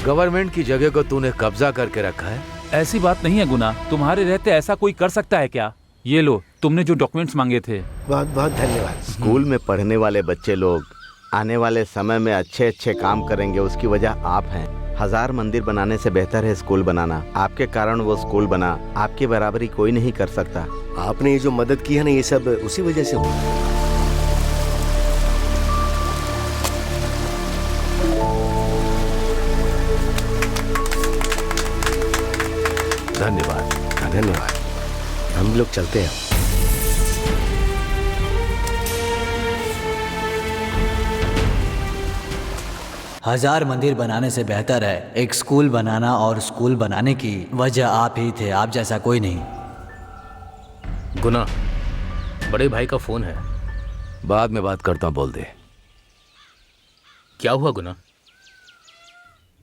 गवर्नमेंट की जगह को तूने कब्जा करके रखा है। ऐसी बात नहीं है गुना, तुम्हारे रहते ऐसा कोई कर सकता है क्या? ये लो, तुमने जो डॉक्यूमेंट्स मांगे थे। बहुत बहुत धन्यवाद। स्कूल में पढ़ने वाले बच्चे लोग आने वाले समय में अच्छे अच्छे काम करेंगे, उसकी वजह आप हैं। 1000 मंदिर बनाने से बेहतर है स्कूल बनाना। आपके कारण वो स्कूल बना, आपकी बराबरी कोई नहीं कर सकता। आपने ये जो मदद की है ना, ये सब उसी वजह से हुआ। धन्यवाद। धन्यवाद। हम लोग चलते हैं। हजार मंदिर बनाने से बेहतर है एक स्कूल बनाना, और स्कूल बनाने की वजह आप ही थे, आप जैसा कोई नहीं। गुना, बड़े भाई का फोन है। बाद में बात करता हूँ, बोल दे। क्या हुआ गुना?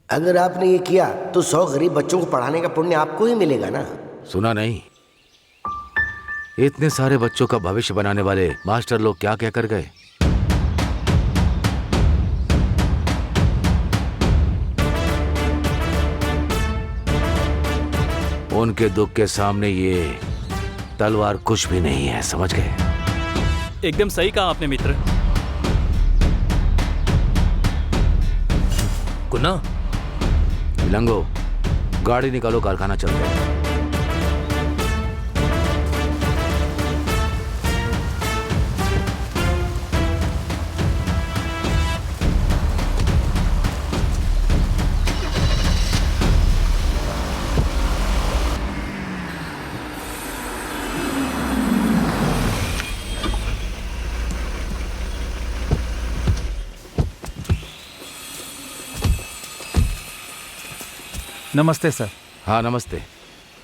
अगर आपने ये किया तो 100 गरीब बच्चों को पढ़ाने का पुण्य आपको ही मिलेगा ना। सुना नहीं? इतने सारे बच्चों का भविष्य बनाने वाले मास्टर लोग क्या क्या कर गए। उनके दुख के सामने ये तलवार कुछ भी नहीं है, समझ गए? एकदम सही कहा आपने मित्र। गुना, लंगो, गाड़ी निकालो, कारखाना चलते हैं। नमस्ते सर। हाँ नमस्ते।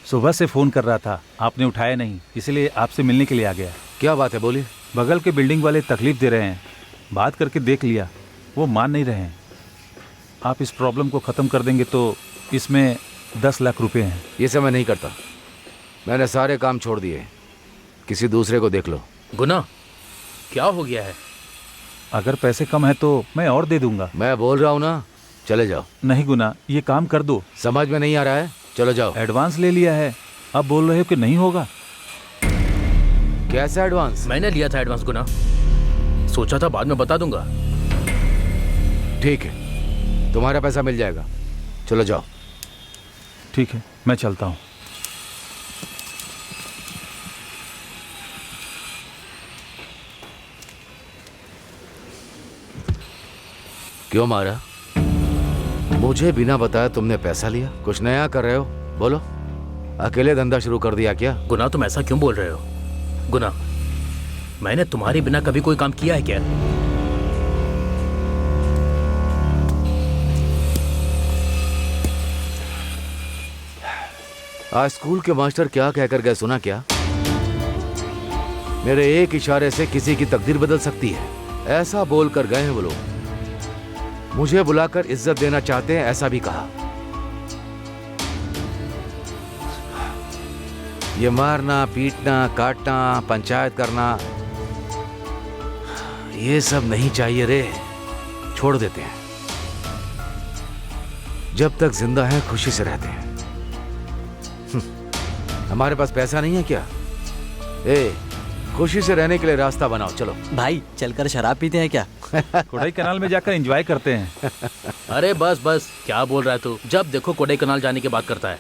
सुबह से फोन कर रहा था, आपने उठाया नहीं, इसलिए आपसे मिलने के लिए आ गया। क्या बात है, बोलिए। बगल के बिल्डिंग वाले तकलीफ दे रहे हैं, बात करके देख लिया, वो मान नहीं रहे हैं। आप इस प्रॉब्लम को ख़त्म कर देंगे तो इसमें 10 लाख रुपए हैं। ये सब मैं नहीं करता, मैंने सारे काम छोड़ दिए, किसी दूसरे को देख लो। गुना, क्या हो गया है? अगर पैसे कम है तो मैं और दे दूंगा। मैं बोल रहा हूँ ना, चले जाओ। नहीं गुना, ये काम कर दो। समझ में नहीं आ रहा है? चलो जाओ। एडवांस ले लिया है, अब बोल रहे हो कि नहीं होगा। कैसा एडवांस? मैंने लिया था एडवांस गुना, सोचा था बाद में बता दूंगा। ठीक है, तुम्हारा पैसा मिल जाएगा। चलो जाओ। ठीक है, मैं चलता हूँ। क्यों मारा? मुझे बिना बताया तुमने पैसा लिया? कुछ नया कर रहे हो? बोलो। अकेले धंधा शुरू कर दिया क्या? गुना, तुम ऐसा क्यों बोल रहे हो? गुना, मैंने तुम्हारे बिना कभी कोई काम किया है क्या? आज स्कूल के मास्टर क्या कहकर गए सुना क्या? मेरे एक इशारे से किसी की तकदीर बदल सकती है, ऐसा बोलकर गए हैं वो लोग। मुझे बुलाकर इज्जत देना चाहते हैं, ऐसा भी कहा। ये मारना, पीटना, काटना, पंचायत करना, ये सब नहीं चाहिए रे। छोड़ देते हैं। जब तक जिंदा है खुशी से रहते हैं। हमारे पास पैसा नहीं है क्या? खुशी से रहने के लिए रास्ता बनाओ। चलो भाई, चलकर शराब पीते हैं क्या? कोडाई कनाल में जाकर एंजॉय करते हैं। अरे बस बस, क्या बोल रहा है तू? जब देखो कोडाई कनाल जाने की बात करता है।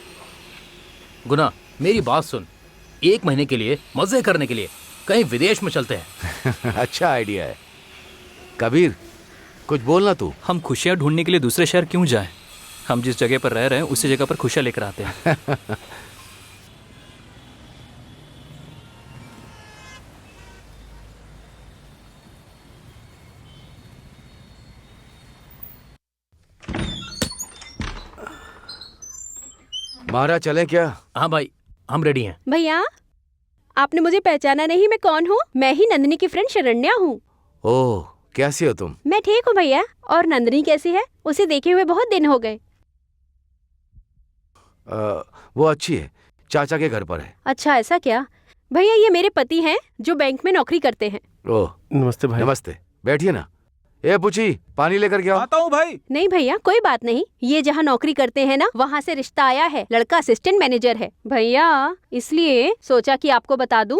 गुना, मेरी बात सुन, 1 महीने के लिए मजे करने के लिए कहीं विदेश में चलते हैं। अच्छा आइडिया है। कबीर, कुछ बोलना तू। हम खुशियाँ ढूंढने के लिए दूसरे शहर क्यों जाएं? हम जिस जगह पर रह रहे हैं उसी जगह पर खुशियाँ लेकर आते हैं। मारा चलें क्या? हाँ भाई, हम रेडी हैं। भैया, आपने मुझे पहचाना नहीं? मैं कौन हूँ? मैं ही नंदिनी की फ्रेंड शरण्या हूँ। ओह, कैसी हो तुम? मैं ठीक हूँ भैया। और नंदिनी कैसी है? उसे देखे हुए बहुत दिन हो गए। वो अच्छी है, चाचा के घर पर है। अच्छा, ऐसा क्या? भैया, ये मेरे पति हैं जो बैंक में नौकरी करते हैं। ओह, नमस्ते भाई। नमस्ते, बैठिए ना। ए पूछी, पानी लेकर के आओ। आता हूँ भाई। नहीं भैया, कोई बात नहीं। ये जहाँ नौकरी करते हैं ना, वहाँ से रिश्ता आया है। लड़का असिस्टेंट मैनेजर है भैया, इसलिए सोचा कि आपको बता दूं।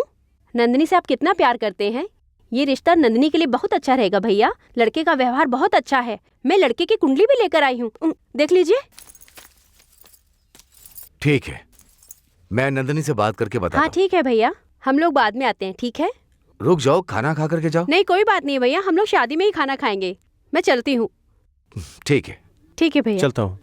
नंदिनी से आप कितना प्यार करते हैं। ये रिश्ता नंदिनी के लिए बहुत अच्छा रहेगा भैया। लड़के का व्यवहार बहुत अच्छा है। मैं लड़के की कुंडली भी लेकर आई हूँ, देख लीजिए। ठीक है, मैं नंदिनी से बात करके बताता हाँ हूँ। ठीक है भैया, हम लोग बाद में आते हैं, ठीक है? रुक जाओ, खाना खा करके जाओ। नहीं, कोई बात नहीं भैया, हम लोग शादी में ही खाना खाएंगे। मैं चलती हूँ। ठीक है। ठीक है भैया, चलता हूँ।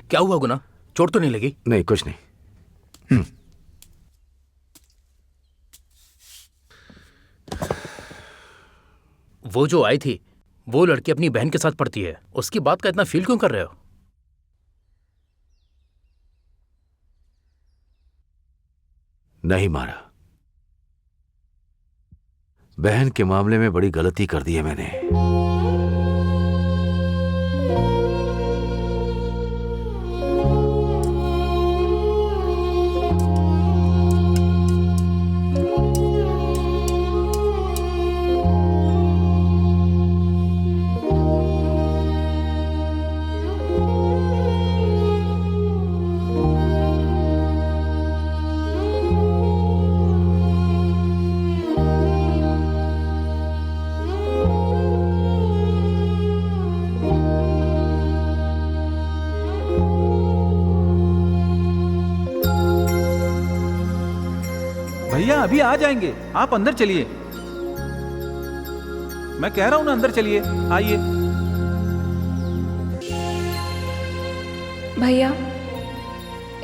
क्या हुआ गुना? चोट तो नहीं लगी? नहीं, कुछ नहीं। वो जो आई थी, वो लड़की अपनी बहन के साथ पढ़ती है। उसकी बात का इतना फील क्यों कर रहे हो? नहीं मारा। बहन के मामले में बड़ी गलती कर दी है मैंने। भैया अभी आ जाएंगे, आप अंदर चलिए। मैं कह रहा हूं ना, अंदर चलिए, आइए। भैया,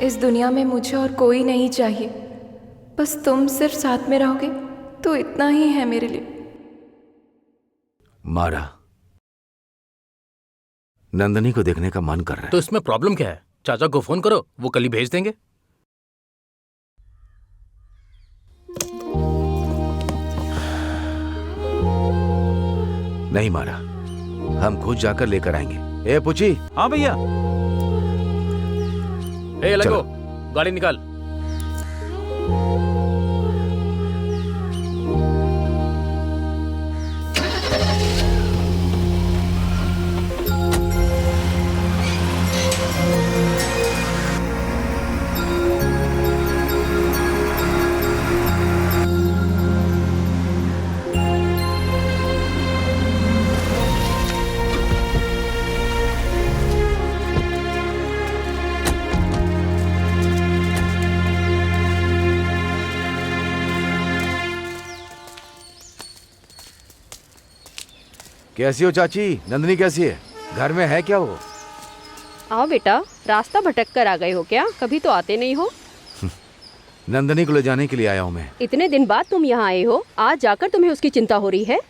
इस दुनिया में मुझे और कोई नहीं चाहिए। बस तुम सिर्फ साथ में रहोगे तो इतना ही है मेरे लिए। मारा, नंदनी को देखने का मन कर रहा है। तो इसमें प्रॉब्लम क्या है? चाचा को फोन करो, वो कल ही भेज देंगे। नहीं मारा, हम खुद जाकर लेकर आएंगे। ए पुची। हाँ भैया। ए लगो, गाड़ी निकाल। कैसी हो चाची? नंदनी कैसी है? घर में है क्या वो? आओ बेटा, रास्ता भटक कर आ गए हो क्या? कभी तो आते नहीं हो। नंदनी को ले जाने के लिए आया हूँ मैं। इतने दिन बाद तुम यहाँ आए हो, आज जाकर तुम्हें उसकी चिंता हो रही है?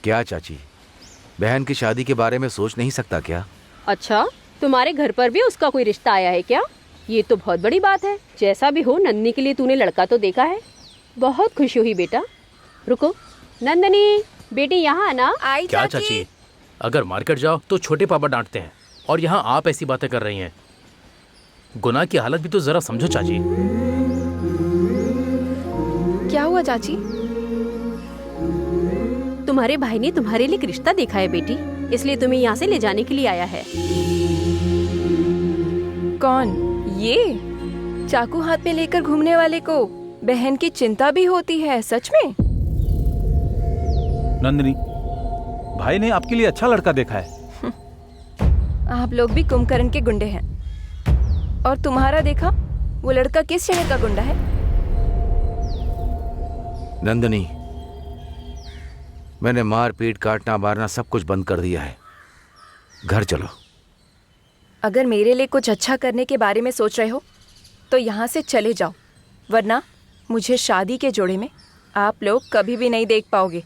क्या चाची, बहन की शादी के बारे में सोच नहीं सकता क्या? अच्छा, तुम्हारे घर पर भी उसका कोई रिश्ता आया है क्या? ये तो बहुत बड़ी बात है। जैसा भी हो, नंदनी के लिए तूने लड़का तो देखा है। बहुत खुशी हुई बेटा। रुको, नंदनी बेटी यहाँ आना। आई क्या चाची, अगर मार्केट जाओ तो छोटे पापा डांटते हैं, और यहाँ आप ऐसी बातें कर रही हैं। गुना की हालत भी तो जरा समझो चाची। क्या हुआ चाची? तुम्हारे भाई ने तुम्हारे लिए एक रिश्ता देखा है बेटी, इसलिए तुम्हें यहाँ से ले जाने के लिए आया है। कौन? ये चाकू हाथ में लेकर घूमने वाले को बहन की चिंता भी होती है? सच में? नंदनी, भाई ने आपके लिए अच्छा लड़का देखा है। आप लोग भी कुंभकर्ण के गुंडे हैं। और तुम्हारा देखा, वो लड़का किस शहर का गुंडा है? नंदनी, मैंने मार पीट काटना मारना सब कुछ बंद कर दिया है। घर चलो। अगर मेरे लिए कुछ अच्छा करने के बारे में सोच रहे हो तो यहाँ से चले जाओ, वरना मुझे शादी के जोड़े में आप लोग कभी भी नहीं देख पाओगे।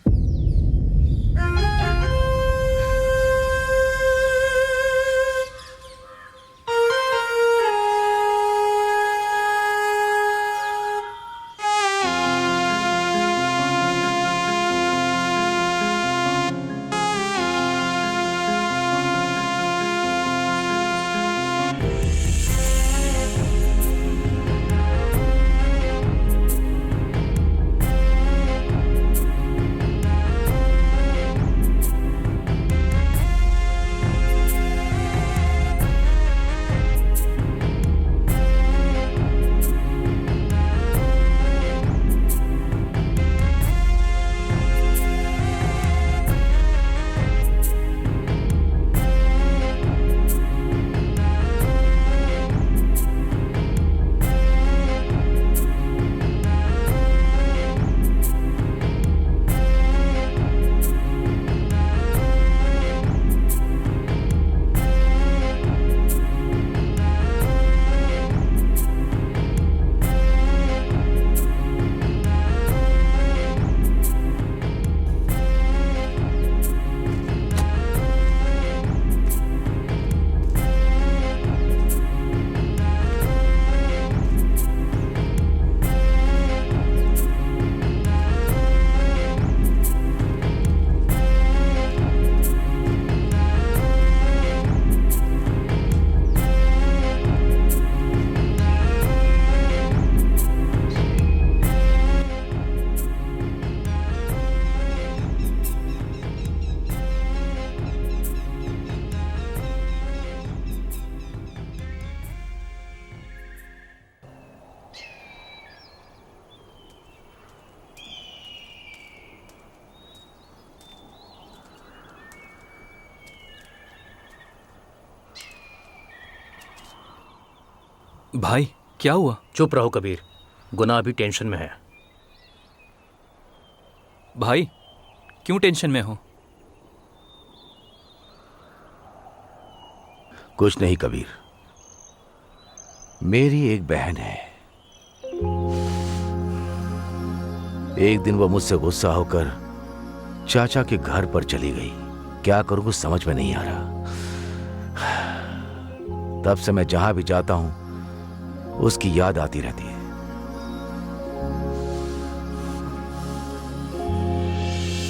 भाई क्या हुआ? चुप रहो कबीर, गुना अभी टेंशन में है। भाई क्यों टेंशन में हो? कुछ नहीं कबीर, मेरी एक बहन है, एक दिन वो मुझसे गुस्सा होकर चाचा के घर पर चली गई। क्या करूं कुछ समझ में नहीं आ रहा। तब से मैं जहां भी जाता हूं उसकी याद आती रहती है।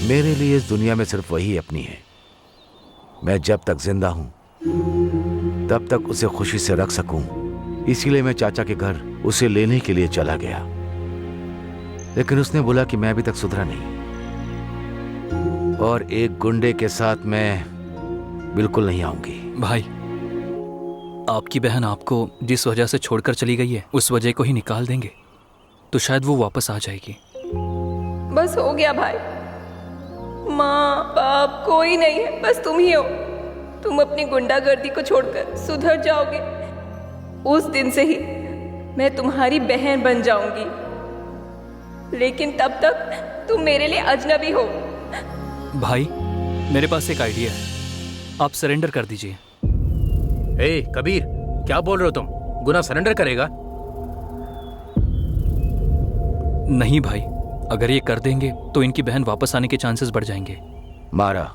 मेरे लिए इस दुनिया में सिर्फ वही अपनी है। मैं जब तक जिंदा हूं तब तक उसे खुशी से रख सकूं, इसीलिए मैं चाचा के घर उसे लेने के लिए चला गया। लेकिन उसने बोला कि मैं अभी तक सुधरा नहीं और एक गुंडे के साथ मैं बिल्कुल नहीं आऊंगी। भाई, आपकी बहन आपको जिस वजह से छोड़कर चली गई है उस वजह को ही निकाल देंगे तो शायद वो वापस आ जाएगी। बस हो गया भाई, माँ बाप कोई नहीं है, बस तुम ही हो। तुम अपनी गुंडागर्दी को छोड़कर सुधर जाओगे, उस दिन से ही मैं तुम्हारी बहन बन जाऊंगी। लेकिन तब तक तुम मेरे लिए अजनबी हो। भाई, मेरे पास एक आइडिया है, आप सरेंडर कर दीजिए। ए कबीर, क्या बोल रहे हो तुम? गुना सरेंडर करेगा? नहीं भाई, अगर ये कर देंगे तो इनकी बहन वापस आने के चांसेस बढ़ जाएंगे। मारा,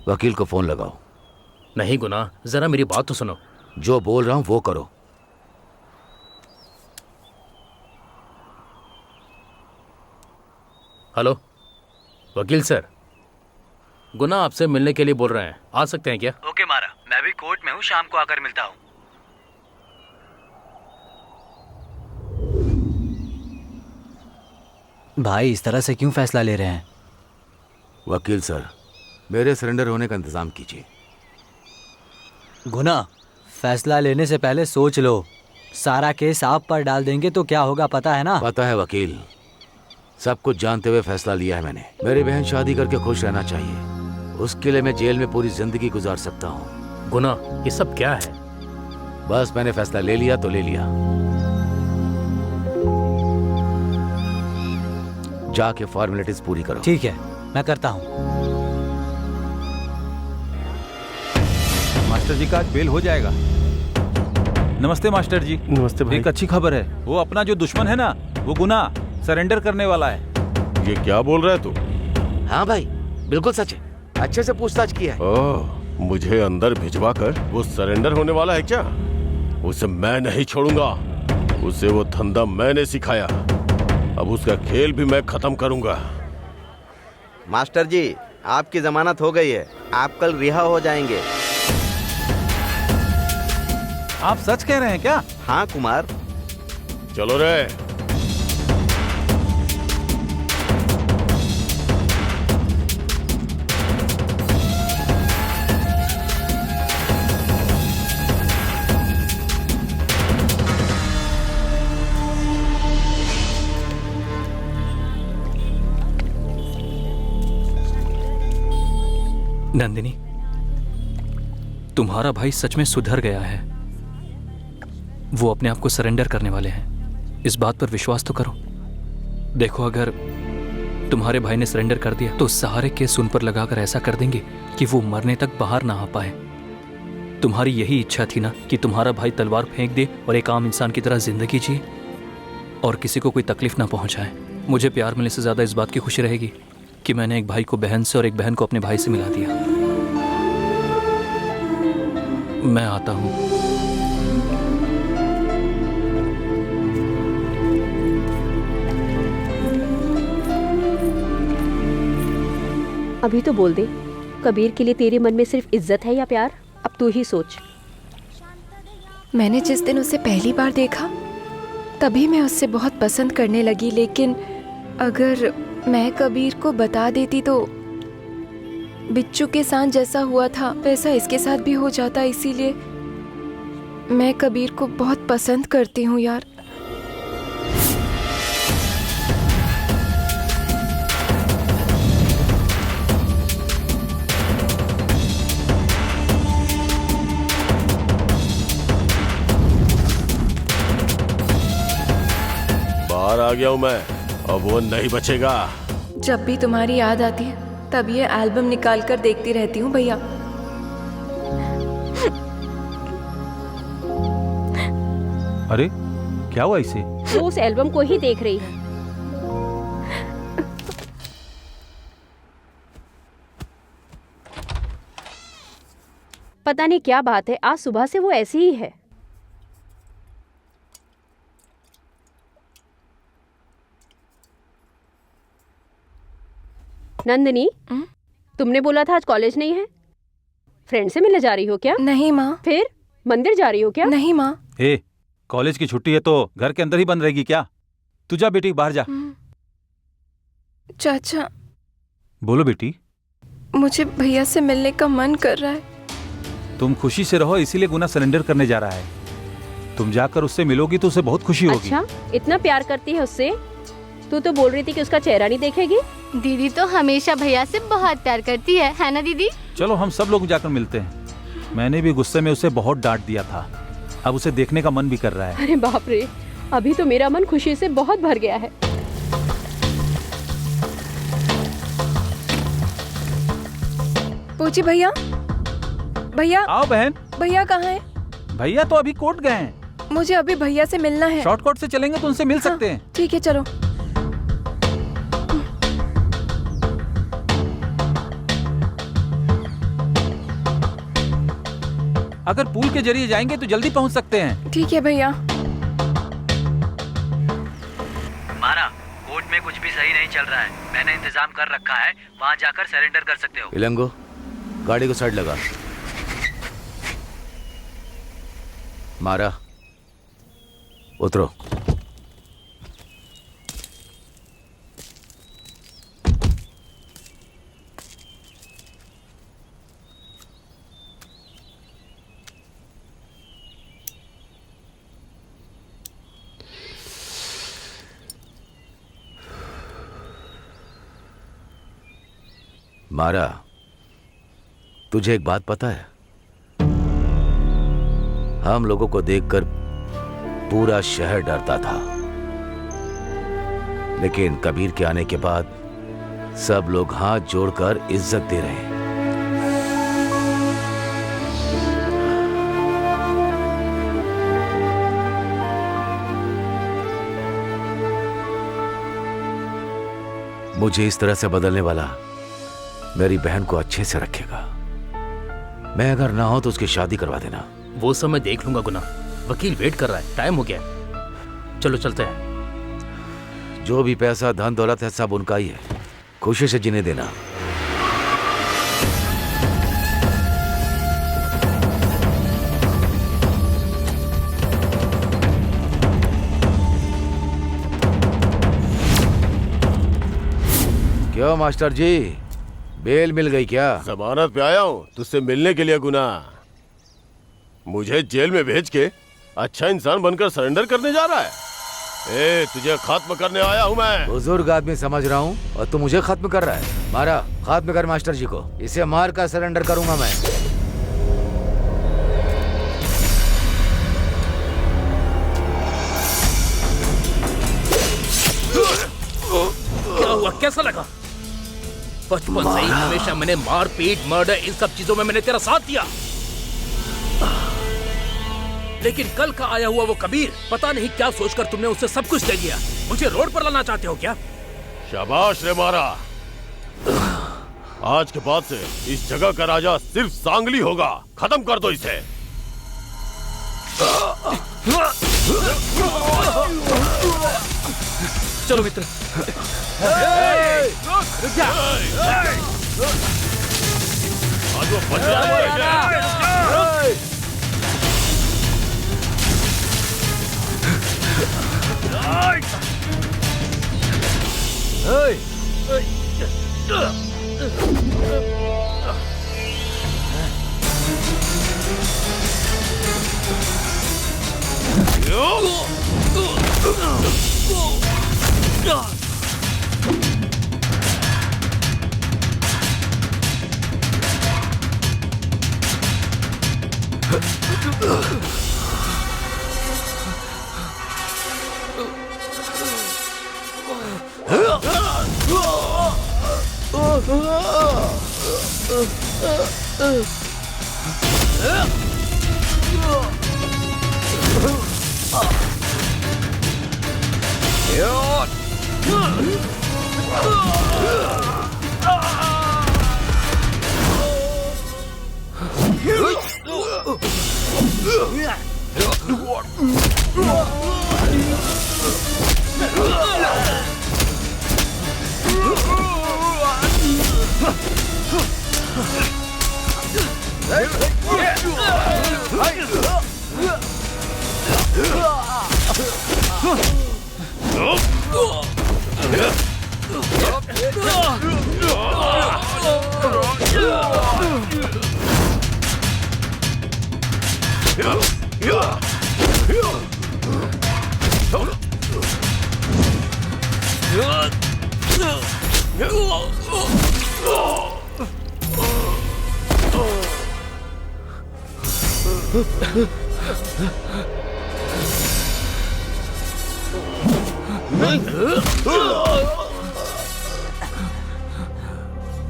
वकील को फोन लगाओ। नहीं गुना, जरा मेरी बात तो सुनो। जो बोल रहा हूं वो करो। हेलो वकील सर, गुना आपसे मिलने के लिए बोल रहे हैं, आ सकते हैं क्या? ओके मारा, मैं भी कोर्ट में हूँ, शाम को आकर मिलता हूँ। भाई इस तरह से क्यों फैसला ले रहे हैं? वकील सर, मेरे सरेंडर होने का इंतजाम कीजिए। गुना, फैसला लेने से पहले सोच लो। सारा केस आप पर डाल देंगे तो क्या होगा पता है ना? पता है वकील, सब कुछ जानते हुए फैसला लिया है मैंने। मेरी बहन शादी करके खुश रहना चाहिए, उसके लिए मैं जेल में पूरी जिंदगी गुजार सकता हूँ। गुना, ये सब क्या है? बस मैंने फैसला ले लिया तो ले लिया। जाके फॉर्मेलिटीज पूरी करो। ठीक है, मैं करता हूँ। मास्टर जी का आज बेल हो जाएगा। नमस्ते मास्टर जी। नमस्ते भाई। एक अच्छी खबर है, वो अपना जो दुश्मन है ना, वो गुना सरेंडर करने वाला है। ये क्या बोल रहा है तू? हाँ भाई, बिल्कुल सच है। अच्छे से पूछताछ किया है। ओह, मुझे अंदर भिजवा कर वो सरेंडर होने वाला है क्या? उसे मैं नहीं छोड़ूंगा। उसे वो धंधा मैंने सिखाया, अब उसका खेल भी मैं खत्म करूंगा। मास्टर जी, आपकी जमानत हो गई है, आप कल रिहा हो जाएंगे। आप सच कह रहे हैं क्या? हाँ कुमार। चलो रे। नंदिनी, तुम्हारा भाई सच में सुधर गया है। वो अपने आप को सरेंडर करने वाले हैं, इस बात पर विश्वास तो करो। देखो, अगर तुम्हारे भाई ने सरेंडर कर दिया तो सारे केस उन पर लगाकर ऐसा कर देंगे कि वो मरने तक बाहर ना आ पाए। तुम्हारी यही इच्छा थी ना कि तुम्हारा भाई तलवार फेंक दे और एक आम इंसान की तरह जिंदगी जिए और किसी को कोई तकलीफ ना पहुंचाए। मुझे प्यार मिलने से ज्यादा इस बात की खुशी रहेगी कि मैंने एक भाई को बहन से और एक बहन को अपने भाई से मिला दिया। मैं आता हूं। अभी तो बोल दे, कबीर के लिए तेरे मन में सिर्फ इज्जत है या प्यार? अब तू ही सोच। मैंने जिस दिन उसे पहली बार देखा तभी मैं उससे बहुत पसंद करने लगी, लेकिन अगर मैं कबीर को बता देती तो बिच्छू के साथ जैसा हुआ था वैसा इसके साथ भी हो जाता। इसीलिए मैं कबीर को बहुत पसंद करती हूँ यार। बाहर आ गया हूं मैं, अब वो नहीं बचेगा। जब भी तुम्हारी याद आती है तब ये एल्बम निकाल कर देखती रहती हूँ भैया। अरे क्या हुआ इसे? वो उस एल्बम को ही देख रही है। पता नहीं क्या बात है, आज सुबह से वो ऐसी ही है। नंदिनी, तुमने बोला था आज कॉलेज नहीं है, फ्रेंड से मिलने जा रही हो क्या? नहीं माँ। फिर मंदिर जा रही हो क्या? नहीं माँ। ए, कॉलेज की छुट्टी है तो घर के अंदर ही बंद रहेगी क्या? तू जा बेटी, बाहर जा। चाचा। बोलो बेटी। मुझे भैया से मिलने का मन कर रहा है। तुम खुशी से रहो, इसीलिए गुना सरेंडर करने जा रहा है। तुम जाकर उससे मिलोगी तो उसे बहुत खुशी होगी। अच्छा, इतना प्यार करती है उससे? तू तो बोल रही थी कि उसका चेहरा नहीं देखेगी। दीदी तो हमेशा भैया से बहुत प्यार करती है ना दीदी? चलो हम सब लोग जाकर मिलते हैं। मैंने भी गुस्से में उसे बहुत डांट दिया था, अब उसे देखने का मन भी कर रहा है। अरे बाप रे, अभी तो मेरा मन खुशी से बहुत भर गया है। पूछी भैया। भैया। आओ बहन। भैया कहाँ है? भैया तो अभी कोर्ट गए हैं। मुझे अभी भैया से मिलना है। शॉर्टकट से चलेंगे तो उनसे मिल सकते हैं। ठीक है चलो। अगर पुल के जरिए जाएंगे तो जल्दी पहुंच सकते हैं। ठीक है भैया। मारा, कोर्ट में कुछ भी सही नहीं चल रहा है। मैंने इंतजाम कर रखा है, वहाँ जाकर सरेंडर कर सकते हो। इलंगो, गाड़ी को साइड लगा। मारा, उतरो। मारा, तुझे एक बात पता है? हम लोगों को देखकर पूरा शहर डरता था, लेकिन कबीर के आने के बाद सब लोग हाथ जोड़कर इज्जत दे रहे हैं। मुझे इस तरह से बदलने वाला मेरी बहन को अच्छे से रखेगा। मैं अगर ना हो तो उसकी शादी करवा देना। वो सब मैं देख लूंगा गुना। वकील वेट कर रहा है, टाइम हो गया है। चलो चलते हैं। जो भी पैसा धन दौलत है सब उनका ही है, खुशी से जीने देना। क्यों मास्टर जी, बेल मिल गई क्या? जमानत पे आया हूँ तुझसे मिलने के लिए गुना। मुझे जेल में भेज के अच्छा इंसान बनकर सरेंडर करने जा रहा है। ए, तुझे खत्म करने आया हूँ मैं। बुजुर्ग आदमी समझ रहा हूँ और तू मुझे खत्म कर रहा है। मारा, खत्म कर मास्टर जी को। इसे मार कर सरेंडर करूंगा मैं। क्या हुआ, कैसा लगा? बचपन से ही हमेशा मैंने मार पीट मर्डर इन सब चीजों में मैंने तेरा साथ दिया, लेकिन कल का आया हुआ वो कबीर, पता नहीं क्या सोचकर तुमने उससे सब कुछ ले लिया। मुझे रोड पर लाना चाहते हो क्या? शाबाश रे मारा। आज के बाद से इस जगह का राजा सिर्फ सांगली होगा। खत्म कर दो इसे। चलो मित्र। आज वो बच रहा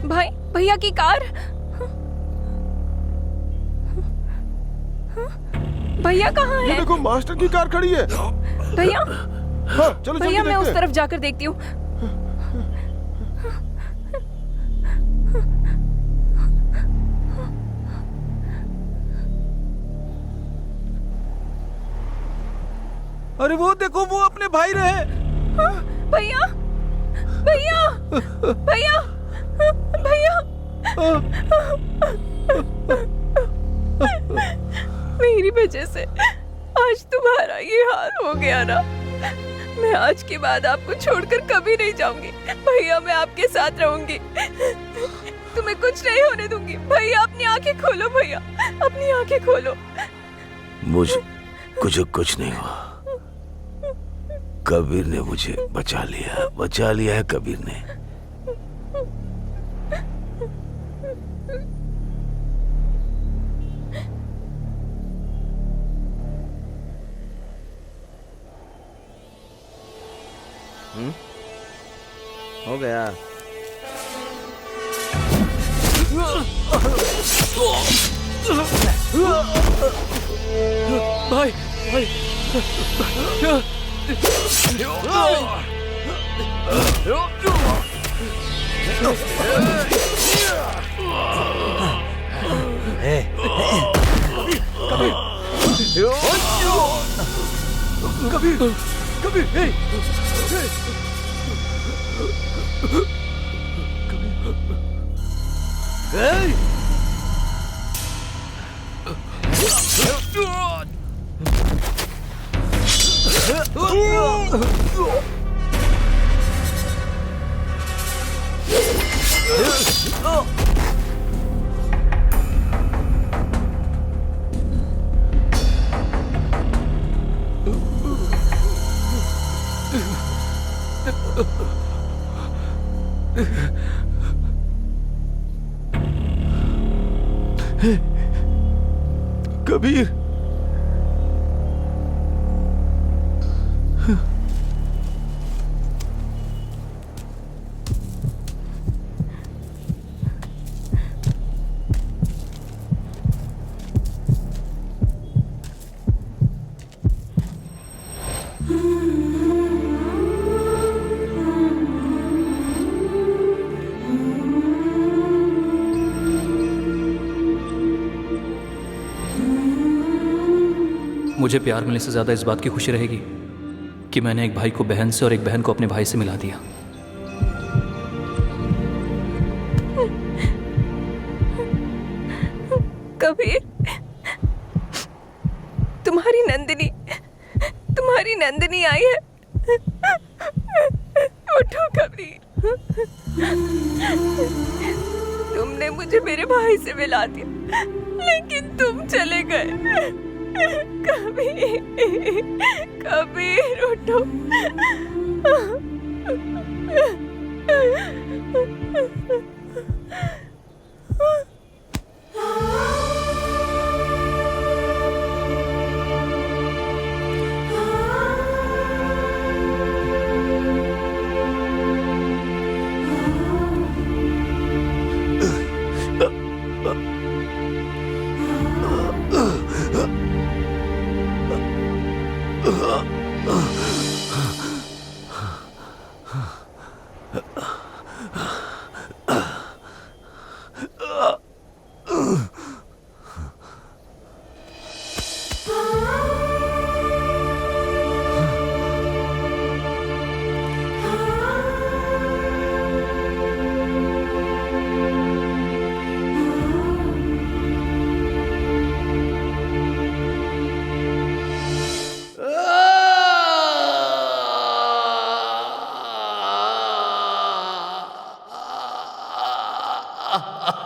भाई, भैया की कार। भैया कहाँ ये है? देखो मास्टर की कार खड़ी है। भैया, हाँ, चलो भैया जल्दी मैं उस देखते हैं। तरफ जाकर देखती हूँ। अरे वो देखो, वो अपने भाई रहे। भैया, भैया, भैया, भैया। मेरी वजह से आज तुम्हारा ये हाल हो गया ना। मैं आज के बाद आपको छोड़कर कभी नहीं जाऊंगी। भैया मैं आपके साथ रहूंगी, तुम्हें कुछ नहीं होने दूंगी। भैया अपनी आंखें खोलो, भैया अपनी आंखें खोलो। मुझे कुछ नहीं हुआ। कबीर ने मुझे बचा लिया है कबीर ने। हो गया। भाई, भाई। कबीर, मुझे प्यार मिलने से ज्यादा इस बात की खुशी रहेगी कि मैंने एक भाई को बहन से और एक बहन को अपने भाई से मिला दिया। कबीर, तुम्हारी नंदिनी आई है। उठो कबीर, तुमने मुझे मेरे भाई से मिला दिया, लेकिन तुम चले गए। कबीर, कबीर उठो। हा